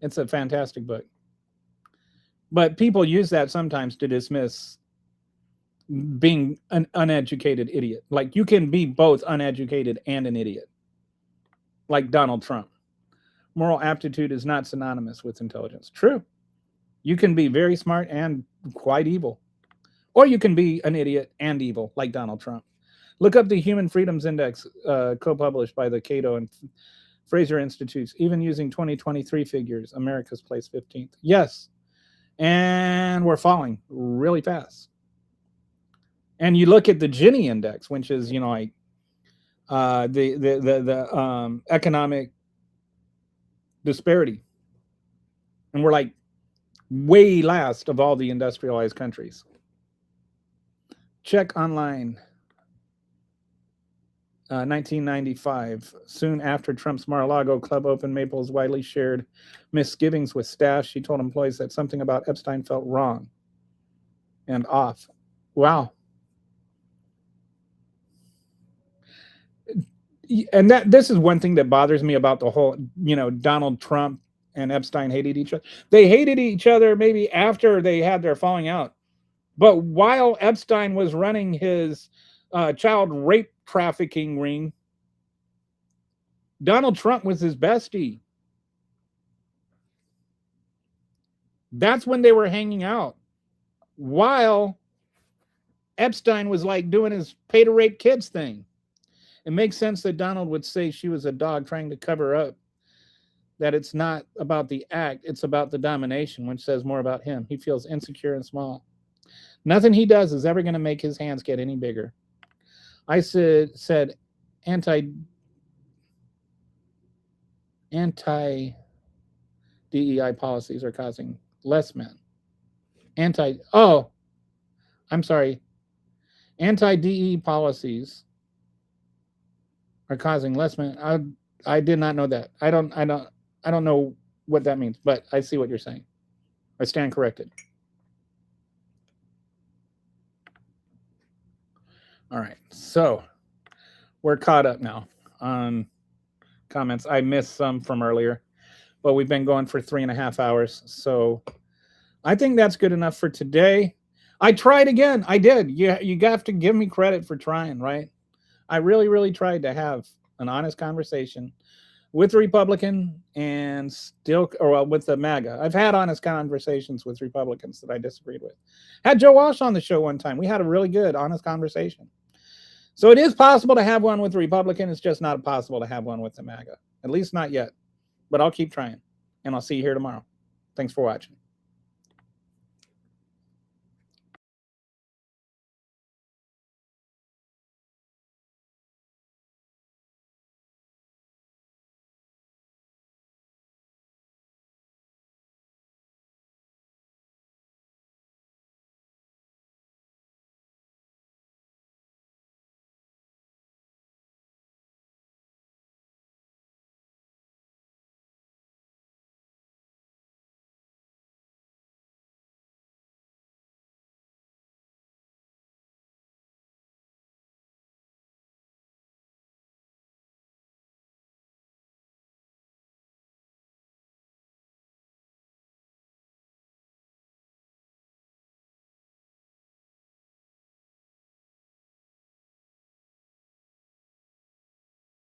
It's a fantastic book. But people use that sometimes to dismiss being an uneducated idiot. Like, you can be both uneducated and an idiot. Like Donald Trump. Moral aptitude is not synonymous with intelligence. True. You can be very smart and quite evil. Or you can be an idiot and evil, like Donald Trump. Look up the Human Freedoms Index, co-published by the Cato and Fraser Institutes. Even using 2023 figures, America's placed 15th. Yes, and we're falling really fast. And you look at the Gini Index, which is, the economic disparity, and we're like way last of all the industrialized countries. Check online. 1995, soon after Trump's Mar-a-Lago club opened, Maples widely shared misgivings with staff. She told employees that something about Epstein felt wrong and off. Wow. And this is one thing that bothers me about the whole, Donald Trump and Epstein hated each other. They hated each other maybe after they had their falling out. But while Epstein was running his child rape trafficking ring, Donald Trump was his bestie. That's when they were hanging out, while Epstein was like doing his pay to rape kids thing. It makes sense that Donald would say she was a dog trying to cover up that it's not about the act, it's about the domination, which says more about him. He feels insecure and small. Nothing he does is ever going to make his hands get any bigger. I said anti-DEI policies are causing less men. Anti-DE policies are causing less men. I did not know that. I don't know what that means, but I see what you're saying. I stand corrected. All right, so we're caught up now on comments. I missed some from earlier, but we've been going for 3.5 hours. So I think that's good enough for today. I tried again. I did. You have to give me credit for trying, right? I really, really tried to have an honest conversation with the Republican and with the MAGA. I've had honest conversations with Republicans that I disagreed with. Had Joe Walsh on the show one time. We had a really good, honest conversation. So it is possible to have one with the Republican. It's just not possible to have one with the MAGA. At least not yet. But I'll keep trying. And I'll see you here tomorrow. Thanks for watching.